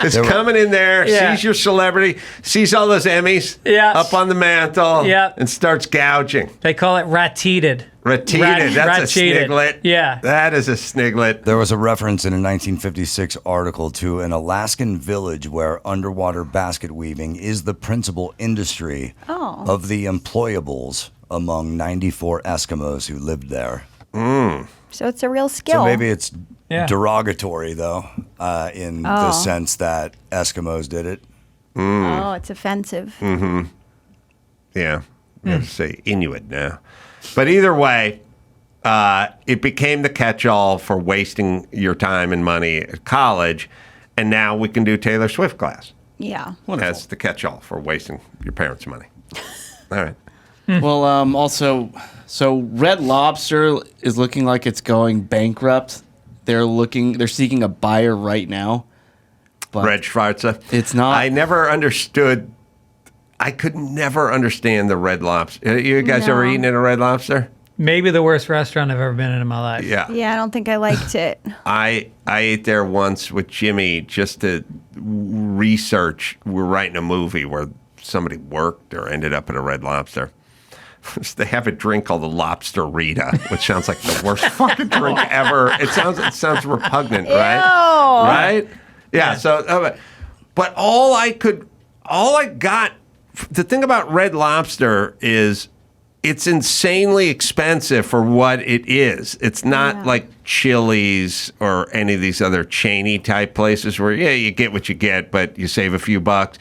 is coming in there, sees your celebrity, sees all those Emmys up on the mantle, and starts gouging. They call it rat-cheated. Rat-cheated. That's a sniglet. Yeah. That is a sniglet. There was a reference in a 1956 article to an Alaskan village where underwater basket weaving is the principal industry of the employables among 94 Eskimos who lived there. So it's a real skill. So maybe it's derogatory, though, in the sense that Eskimos did it. Oh, it's offensive. Yeah. I have to say Inuit now. But either way, it became the catch-all for wasting your time and money at college, and now we can do Taylor Swift class. Yeah. That's the catch-all for wasting your parents' money. All right. Well, also, so Red Lobster is looking like it's going bankrupt. They're seeking a buyer right now. But Red Schwarza. It's not. I never understood. I could never understand the Red Lobster. You guys ever eaten at a Red Lobster? Maybe the worst restaurant I've ever been in my life. Yeah. Yeah, I don't think I liked it. I ate there once with Jimmy just to research. We're writing a movie where somebody worked or ended up at a Red Lobster. they have a drink called the Lobster Rita, which sounds like the worst fucking drink ever. It sounds repugnant, right? Right? Yeah. So, but all I got. The thing about Red Lobster is it's insanely expensive for what it is. It's not like Chili's or any of these other chainy type places where you get what you get, but you save a few bucks.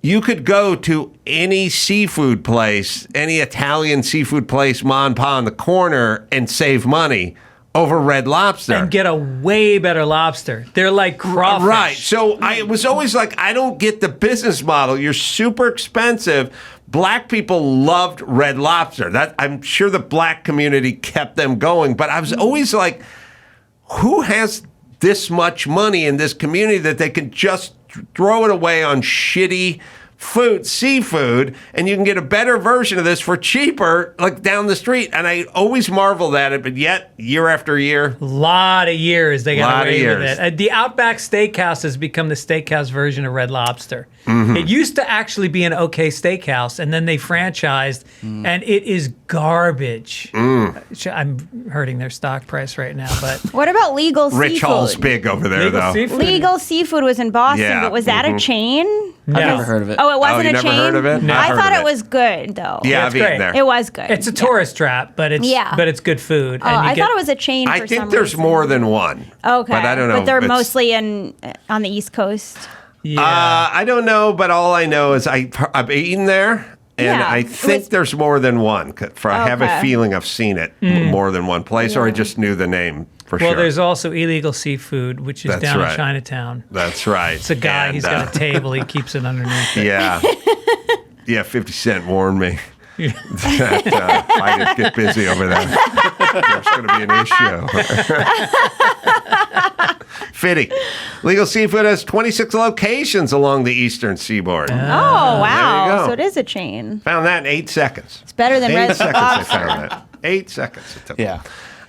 You could go to any seafood place, any Italian seafood place, ma and pa on the corner, and save money over Red Lobster. And get a way better lobster. They're like crawfish. Right. So I was always like, I don't get the business model. You're super expensive. Black people loved Red Lobster. I'm sure the black community kept them going. But I was always like, who has this much money in this community that they can just throw it away on shitty seafood, and you can get a better version of this for cheaper, like down the street. And I always marveled at it, but yet year after year, a lot of years they got away with it. The Outback Steakhouse has become the steakhouse version of Red Lobster. Mm-hmm. It used to actually be an okay steakhouse, and then they franchised, and it is garbage. I'm hurting their stock price right now, but What about Legal Seafood? Rich Hall's big over there, though. Legal Seafood was in Boston, but was that a chain? I've never heard of it. Oh, it wasn't you a never chain? heard of it? No. I I've thought heard it of was good, though. Yeah, it's I've eaten great. there. It was good. It's a tourist trap, but it's good food. Oh, I thought it was a chain for I some think there's reason. more than one. Okay. But I don't know. But they're It's- mostly on the East Coast. I don't know, but all I know is I've eaten there, and Yeah, I think there's more than one. I have a Okay. feeling I've seen it more than one place, or I just knew the name for Well, sure. there's also Illegal Seafood, which is That's down right. in Chinatown. That's right. It's a guy, And, he's got a table, he keeps it underneath it. Yeah. Yeah, 50 Cent warned me that I didn't get busy over there. There's going to be an issue. Fitty. Legal Seafood has 26 locations along the eastern seaboard. Oh, wow. There you go. So it is a chain. Found that in 8 seconds. It's better than 8 Red seconds I Lobster. found that. 8 seconds it took. Yeah.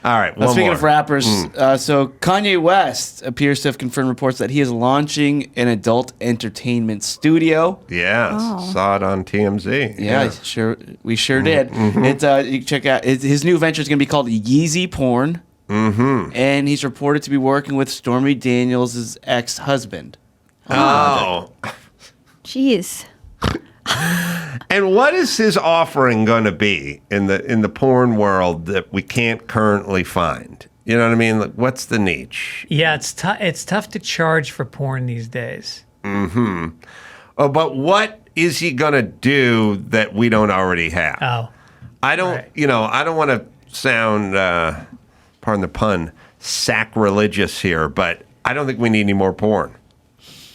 All right, one Speaking more. of rappers, so Kanye West appears to have confirmed reports that he is launching an adult entertainment studio. Yes, saw it on TMZ. Yeah, we sure did. It's you can check out his new venture is going to be called Yeezy Porn, and he's reported to be working with Stormy Daniels' ex-husband. Oh. Jeez. And what is his offering going to be in the porn world that we can't currently find? You know what I mean? Like, what's the niche? Yeah, it's tough to charge for porn these days. Oh, but what is he going to do that we don't already have? Oh. I don't want to sound, pardon the pun, sacrilegious here, but I don't think we need any more porn.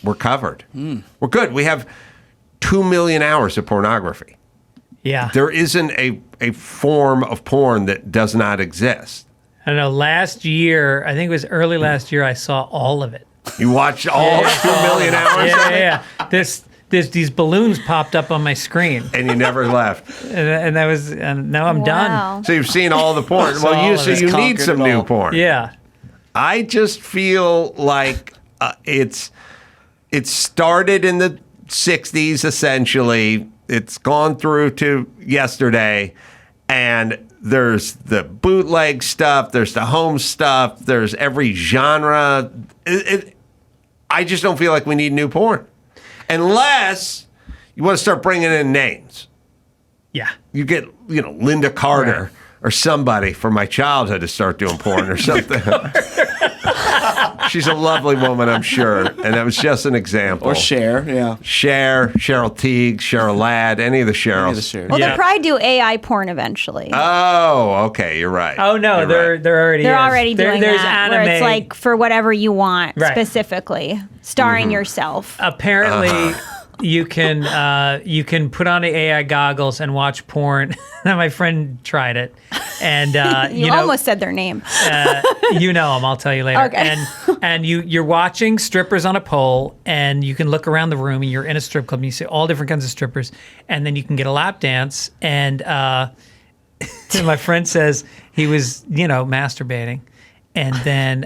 We're covered. We're good. We have 2 million hours of pornography. Yeah. There isn't a form of porn that does not exist. I don't know, last year, I think it was early last year, I saw all of it. You watched all 2 million hours of it? Yeah. These balloons popped up on my screen. And you never left. And now I'm done. So you've seen all the porn. Saw all of it. You need some new porn. Yeah. I just feel like it started in the 60s, essentially. It's gone through to yesterday, and there's the bootleg stuff, there's the home stuff, there's every genre. I just don't feel like we need new porn. Unless you want to start bringing in names. Yeah. You get, Linda Carter or somebody from my childhood to start doing porn or something. She's a lovely woman, I'm sure. And that was just an example. Or Cher, yeah. Cheryl Teague, Cheryl Ladd, any of the Cheryls. Well, they'll probably do AI porn eventually. Oh, okay, you're right. Oh no, You're they're already They're is. already doing There's that, anime. where it's like for whatever you want Right. specifically, starring yourself. Apparently, you can put on the AI goggles and watch porn. My friend tried it, and You almost said their name. you know them. I'll tell you later. Okay. And you're watching strippers on a pole, and you can look around the room, and you're in a strip club, and you see all different kinds of strippers, and then you can get a lap dance. And my friend says he was, masturbating, and then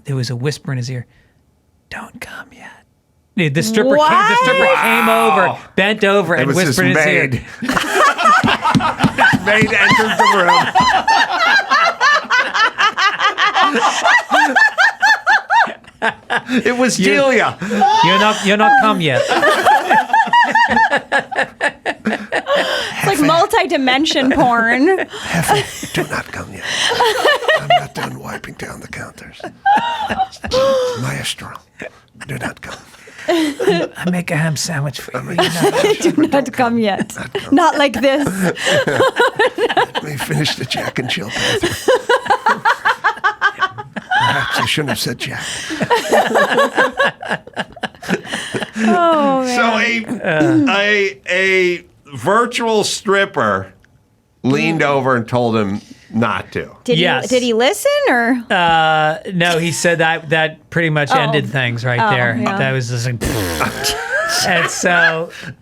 there was a whisper in his ear, "Don't come yet." The stripper came over, bent over, It and was his whispered in his maid. ear. maid enters the room. It was Delia. You're not come yet. It's like multi-dimension porn. Hefe, do not come yet. I'm not done wiping down the counters. Maestro, do not come. I make a ham sandwich for you. Do not come yet. Not like this. Let me finish the Jack and Jill Panther. Perhaps I shouldn't have said Jack. Oh, man. So a virtual stripper leaned over and told him not to. Did he listen or? No, he said that pretty much ended things right there. Yeah. That was just like,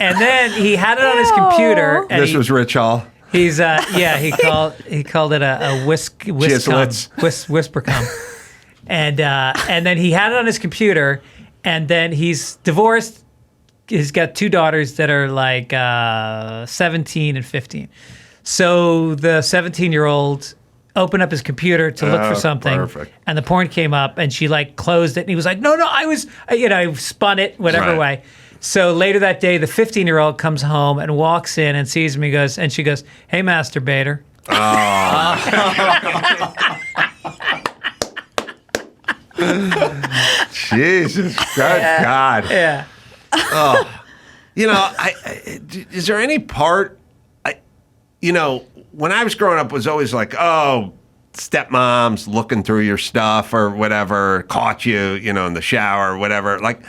and then he had it on his computer. And This was Rich Hall. He's he called it a whisper cum. And then he had it on his computer, and then he's divorced. He's got 2 daughters that are like 17 and 15. So the 17-year-old opened up his computer to look for something, perfect. and the porn came up, and she like closed it, and he was like, "No, I spun it whatever way." So later that day, the 15-year-old comes home and walks in and sees me, and she goes, "Hey, masturbator." Jesus, God. Yeah. Oh, is there any part? When I was growing up, it was always like, oh, stepmom's looking through your stuff or whatever, caught you, in the shower or whatever. Like,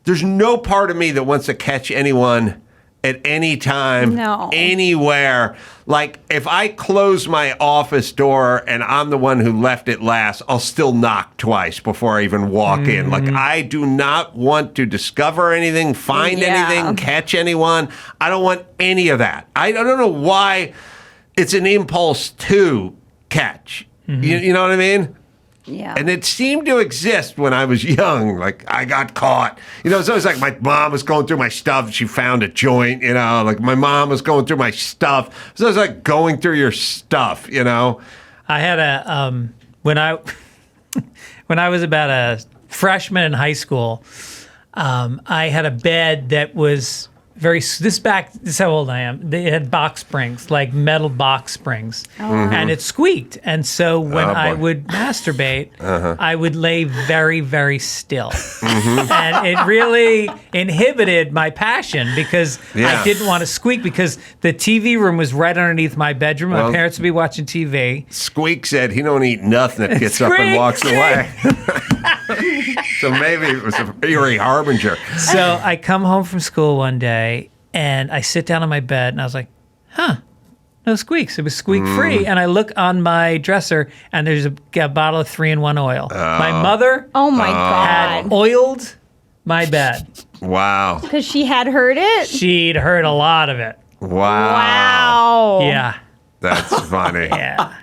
there's no part of me that wants to catch anyone at any time, anywhere. Like, if I close my office door and I'm the one who left it last, I'll still knock twice before I even walk in. Like, I do not want to discover anything, find anything, catch anyone. I don't want any of that. I don't know why it's an impulse to catch. You know what I mean? Yeah. And it seemed to exist when I was young. Like, I got caught. It's always like my mom was going through my stuff. She found a joint, like my mom was going through my stuff. So it was like going through your stuff, I had when I was about a freshman in high school, I had a bed that was this is how old I am. They had box springs, like metal box springs, and it squeaked. And so when I would masturbate, I would lay very, very still. And it really inhibited my passion because I didn't want to squeak because the TV room was right underneath my bedroom. My parents would be watching TV. Squeak said he don't eat nothing that gets up and walks away. So maybe it was a eerie harbinger. So I come home from school one day and I sit down on my bed and I was like, no squeaks. It was squeak free. And I look on my dresser and there's a bottle of 3-in-1 oil. My mother had oiled my bed. Wow. Because she had heard it? She'd heard a lot of it. Wow. Yeah. That's funny. Yeah.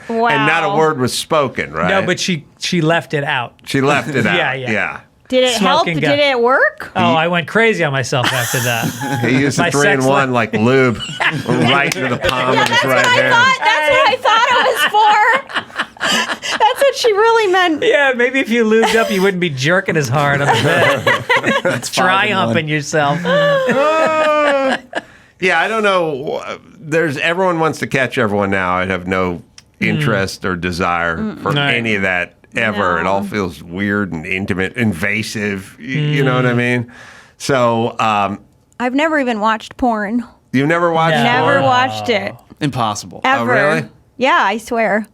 Wow. And not a word was spoken, right? No, but she left it out. She left it out. Yeah. Did it help? Did it work? Oh, I went crazy on myself after that. He used the 3-in-1 like lube right into the palm of his right hand. That's what I thought it was for. That's what she really meant. Yeah, maybe if you lubed up, you wouldn't be jerking as hard on the bed. That's dry humping yourself. Yeah, I don't know. Everyone wants to catch everyone now. I'd have no interest or desire for any of that ever. It all feels weird and intimate, invasive. You know what I mean? So I've never even watched porn. You've never watched porn? Never watched it. Impossible. Ever. Oh, really? Yeah, I swear.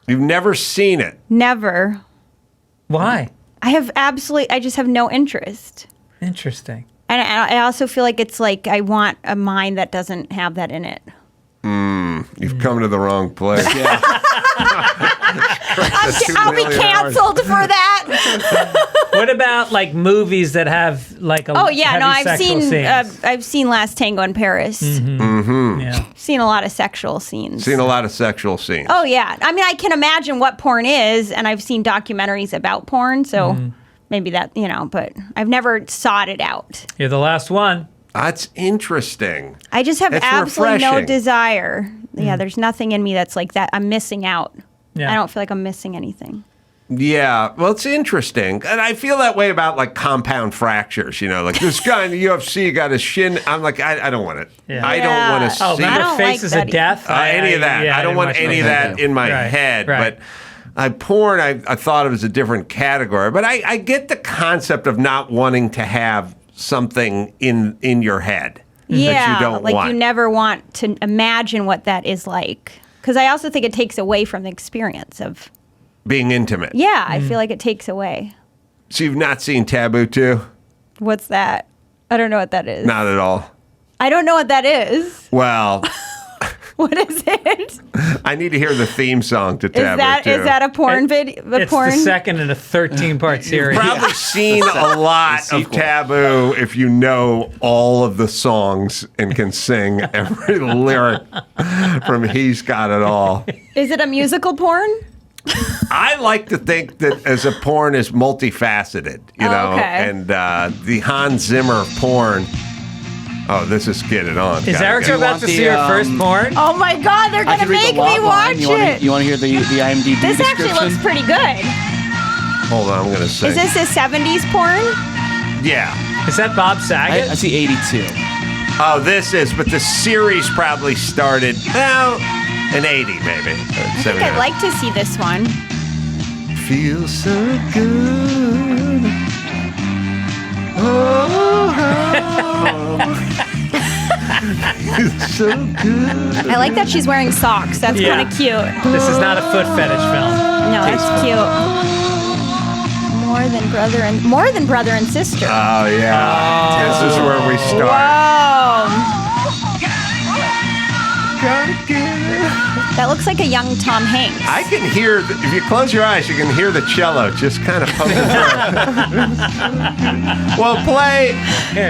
You've never seen it? Never. Why? I just have no interest. Interesting. And I also feel like it's like I want a mind that doesn't have that in it. You've come to the wrong place. I'll be canceled for that. What about like movies that have like a I've seen Last Tango in Paris. Yeah. Seen a lot of sexual scenes. Seen a lot of sexual scenes. Oh yeah. I mean, I can imagine what porn is, and I've seen documentaries about porn, so maybe that, but I've never sought it out. You're the last one. That's interesting. I just have It's absolutely no refreshing. desire. Yeah, there's nothing in me that's like that. I'm missing out. Yeah. I don't feel like I'm missing anything. Yeah, well, it's interesting. And I feel that way about like compound fractures, like this guy in the UFC got his shin. I'm like, I don't want it. Yeah. I don't want to Oh, see remember I don't Faces like of that Death? any of that. Yeah, I don't didn't want watch any of that in my head. Right. But porn, I thought it was a different category. But I get the concept of not wanting to have something in your head that Yeah, you don't like want. you never want to imagine what that is like. Because I also think it takes away from the experience of. Being intimate. Yeah, I feel like it takes away. So you've not seen Taboo 2? What's that? I don't know what that is. Not at all. I don't know what that is. Well, What is it? I need to hear the theme song to Taboo 2. Is that a porn video? It's the second in a 13-part series. You've probably seen a lot of Taboo if you know all of the songs and can sing every lyric from He's Got It All. Is it a musical porn? I like to think that as a porn is multifaceted, okay. and the Hans Zimmer of porn. Oh, this is Get It On. Is Erica about to see her first porn? Oh my God, they're I gonna can read make the me log watch line. it. You want to hear the IMDb This actually description? looks pretty good. Hold on, I'm going to sing. Is this a 70s porn? Yeah. Is that Bob Saget? I see 82. Oh, this is, but the series probably started, in 80 maybe. I think I'd like to see this one. Feels so good. Feels so good. I like that she's wearing socks. That's Yeah. kind of cute. This is not a foot fetish film. No, that's cute. More than brother and sister. Oh, yeah. This is where we start. Whoa. That looks like a young Tom Hanks. I can hear, if you close your eyes, you can hear the cello just kind of poking through. Well, play.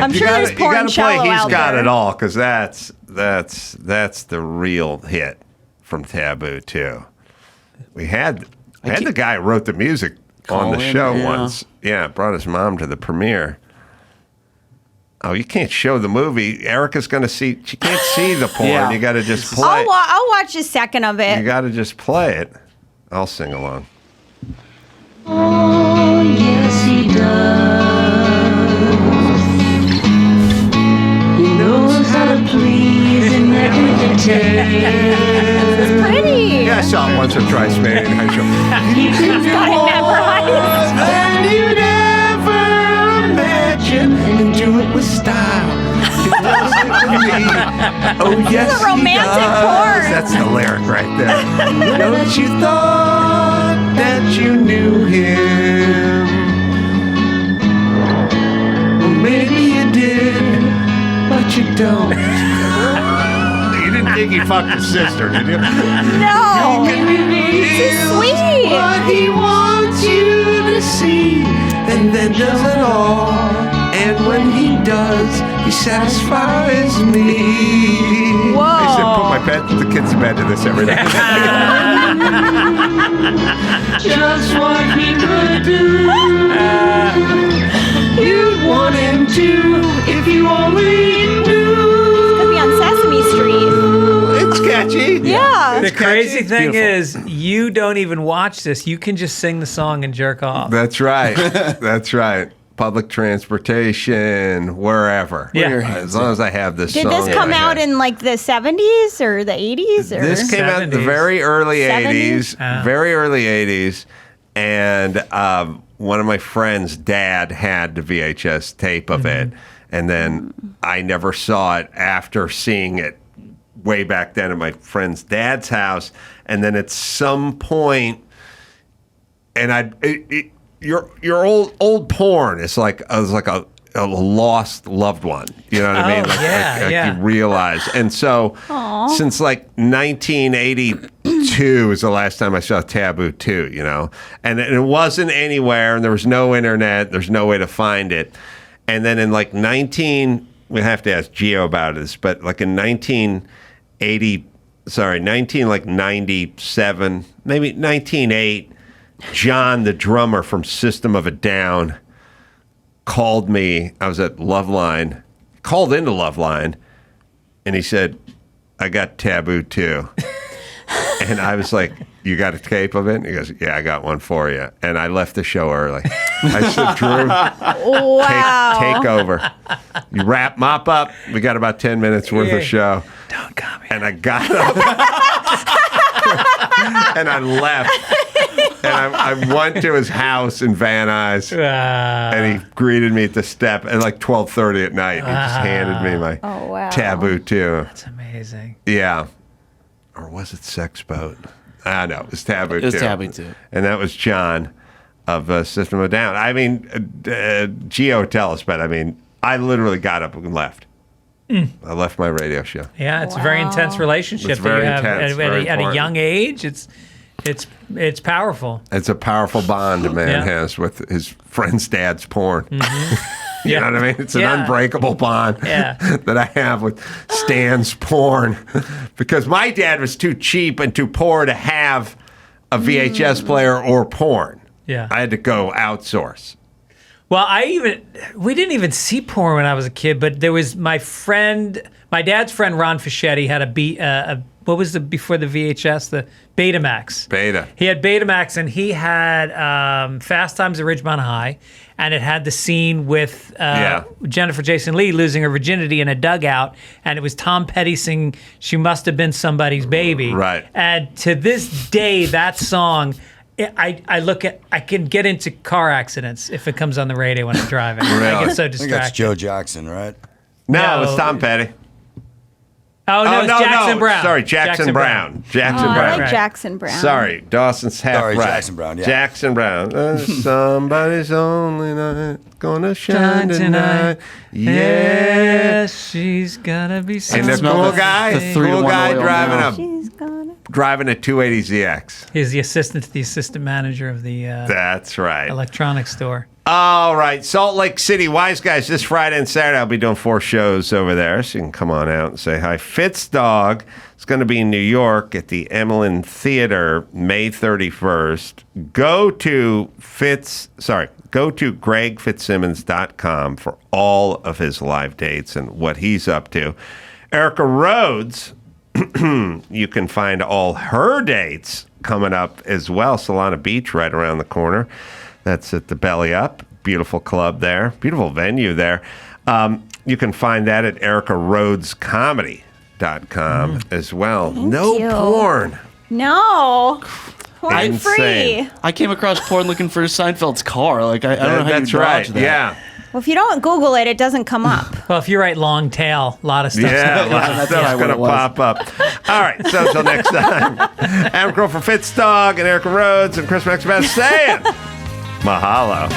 I'm sure there's porn You got to cello play He's out Got there. It All, because that's the real hit from Taboo, too. We had the guy who wrote the music on the Colin, show yeah. once. Yeah, brought his mom to the premiere. Oh, you can't show the movie. Erica's going to see. She can't see the porn. Yeah. You got to just play. I'll watch a second of You it. got to just play it. I'll sing along. Oh, yes, he does. He knows how to please and entertain. It's pretty. Yeah, I saw it once or twice, maybe in high school. He can do Got it more memorized. than you'd ever imagine, and do it with style. He does it with me. Oh, yes, This is a romantic he does. porn. That's the lyric right there. Don't you thought that you knew him? Well, maybe you did, but you don't. You didn't think he fucked his sister, did you? No. This is sweet. What he wants you to see, and then does it all. And when he does, he satisfies me. Whoa. I used to put the kids to bed to this every night. Just what he could do. You'd want him to if you only knew. Could be on Sesame Street. It's catchy. Yeah. The crazy thing beautiful. is, you don't even watch this. You can just sing the song and jerk off. That's right. That's right. Public transportation, wherever. Yeah. As long as I have this Did song. this come in my out head. in like the 70s or the 80s? Or? This came out in the 70s. very early 70s? 80s. Very early 80s. And one of my friend's dad had the VHS tape of it. And then I never saw it after seeing it way back then at my friend's dad's house. And then at some point, and your old porn is like a lost loved one. You know what I mean? Like you realize. And so since like 1982 is the last time I saw Taboo 2, and it wasn't anywhere, and there was no internet. There's no way to find it. And then in like we have to ask Gio about this, but like in 1997, maybe 1908, John, the drummer from System of a Down, called me. I was at Loveline called into Loveline, and he said, I got Taboo too. And I was like, you got a tape of it? And he goes, yeah, I got one for you. And I left the show early. I said, Drew, take over. You mop up. We got about 10 minutes worth of show. Don't come here. And I got up. And I left. And I went to his house in Van Nuys. And he greeted me at the step at like 12:30 at night. He just handed me my Taboo too. That's amazing. Yeah. Or was it Sex Boat? I know. It was Taboo It was too. Taboo too. And that was John of System of a Down. I mean, Gio would tell us, but I mean, I literally got up and left. I left my radio show. Yeah, it's a very intense relationship It's that you very have intense, very at a important. young age. It's powerful. It's a powerful bond a man has with his friend's dad's porn. You know what I mean? It's an unbreakable bond that I have with Stan's porn. Because my dad was too cheap and too poor to have a VHS player or porn. Yeah. I had to go outsource. Well, we didn't even see porn when I was a kid, but there was my dad's friend Ron Fischetti had what was before the VHS? The Betamax. Beta. He had Betamax, and he had Fast Times at Ridgemont High, and it had the scene with Jennifer Jason Leigh losing her virginity in a dugout, and it was Tom Petty singing "She Must Have Been Somebody's Baby." Right. And to this day, that song, I can get into car accidents if it comes on the radio when I'm driving. I get so I think that's distracted. Joe Jackson, right? No, it's Tom Petty. Oh, no, it's Jackson Brown. Sorry, Jackson Brown. Jackson I Brown. like Jackson Brown. Sorry, Dawson's half Sorry, right. Jackson Brown, yeah. Jackson Brown. Somebody's only night gonna shine tonight. Yeah. She's gonna be And somebody. the cool guy, the 3 to 1 oil driving a 280ZX. He's the assistant to the assistant manager of the That's right. electronics store. All right, Salt Lake City Wise Guys this Friday and Saturday. I'll be doing 4 shows over there, so you can come on out and say hi. Fitzdog is going to be in New York at the Emelin Theater May 31st. Go to GregFitzsimmons.com for all of his live dates and what he's up to. Erica Rhodes, you can find all her dates coming up as well. Solana Beach right around the corner. That's at the Belly Up. Beautiful club there. Beautiful venue there. You can find that at EricaRhodesComedy.com as well. No you. porn. No. Porn Insane. free. I came across porn looking for Seinfeld's car. Like I don't know how That's you right. dodge that. Yeah. Well, if you don't Google it, it doesn't come up. Well, if you write long tail, a lot of stuff. Yeah, a lot of stuff's going to pop up. All right, so until next time, Adam Crow for Fitzdog and Erica Rhodes and Chris Max saying mahalo.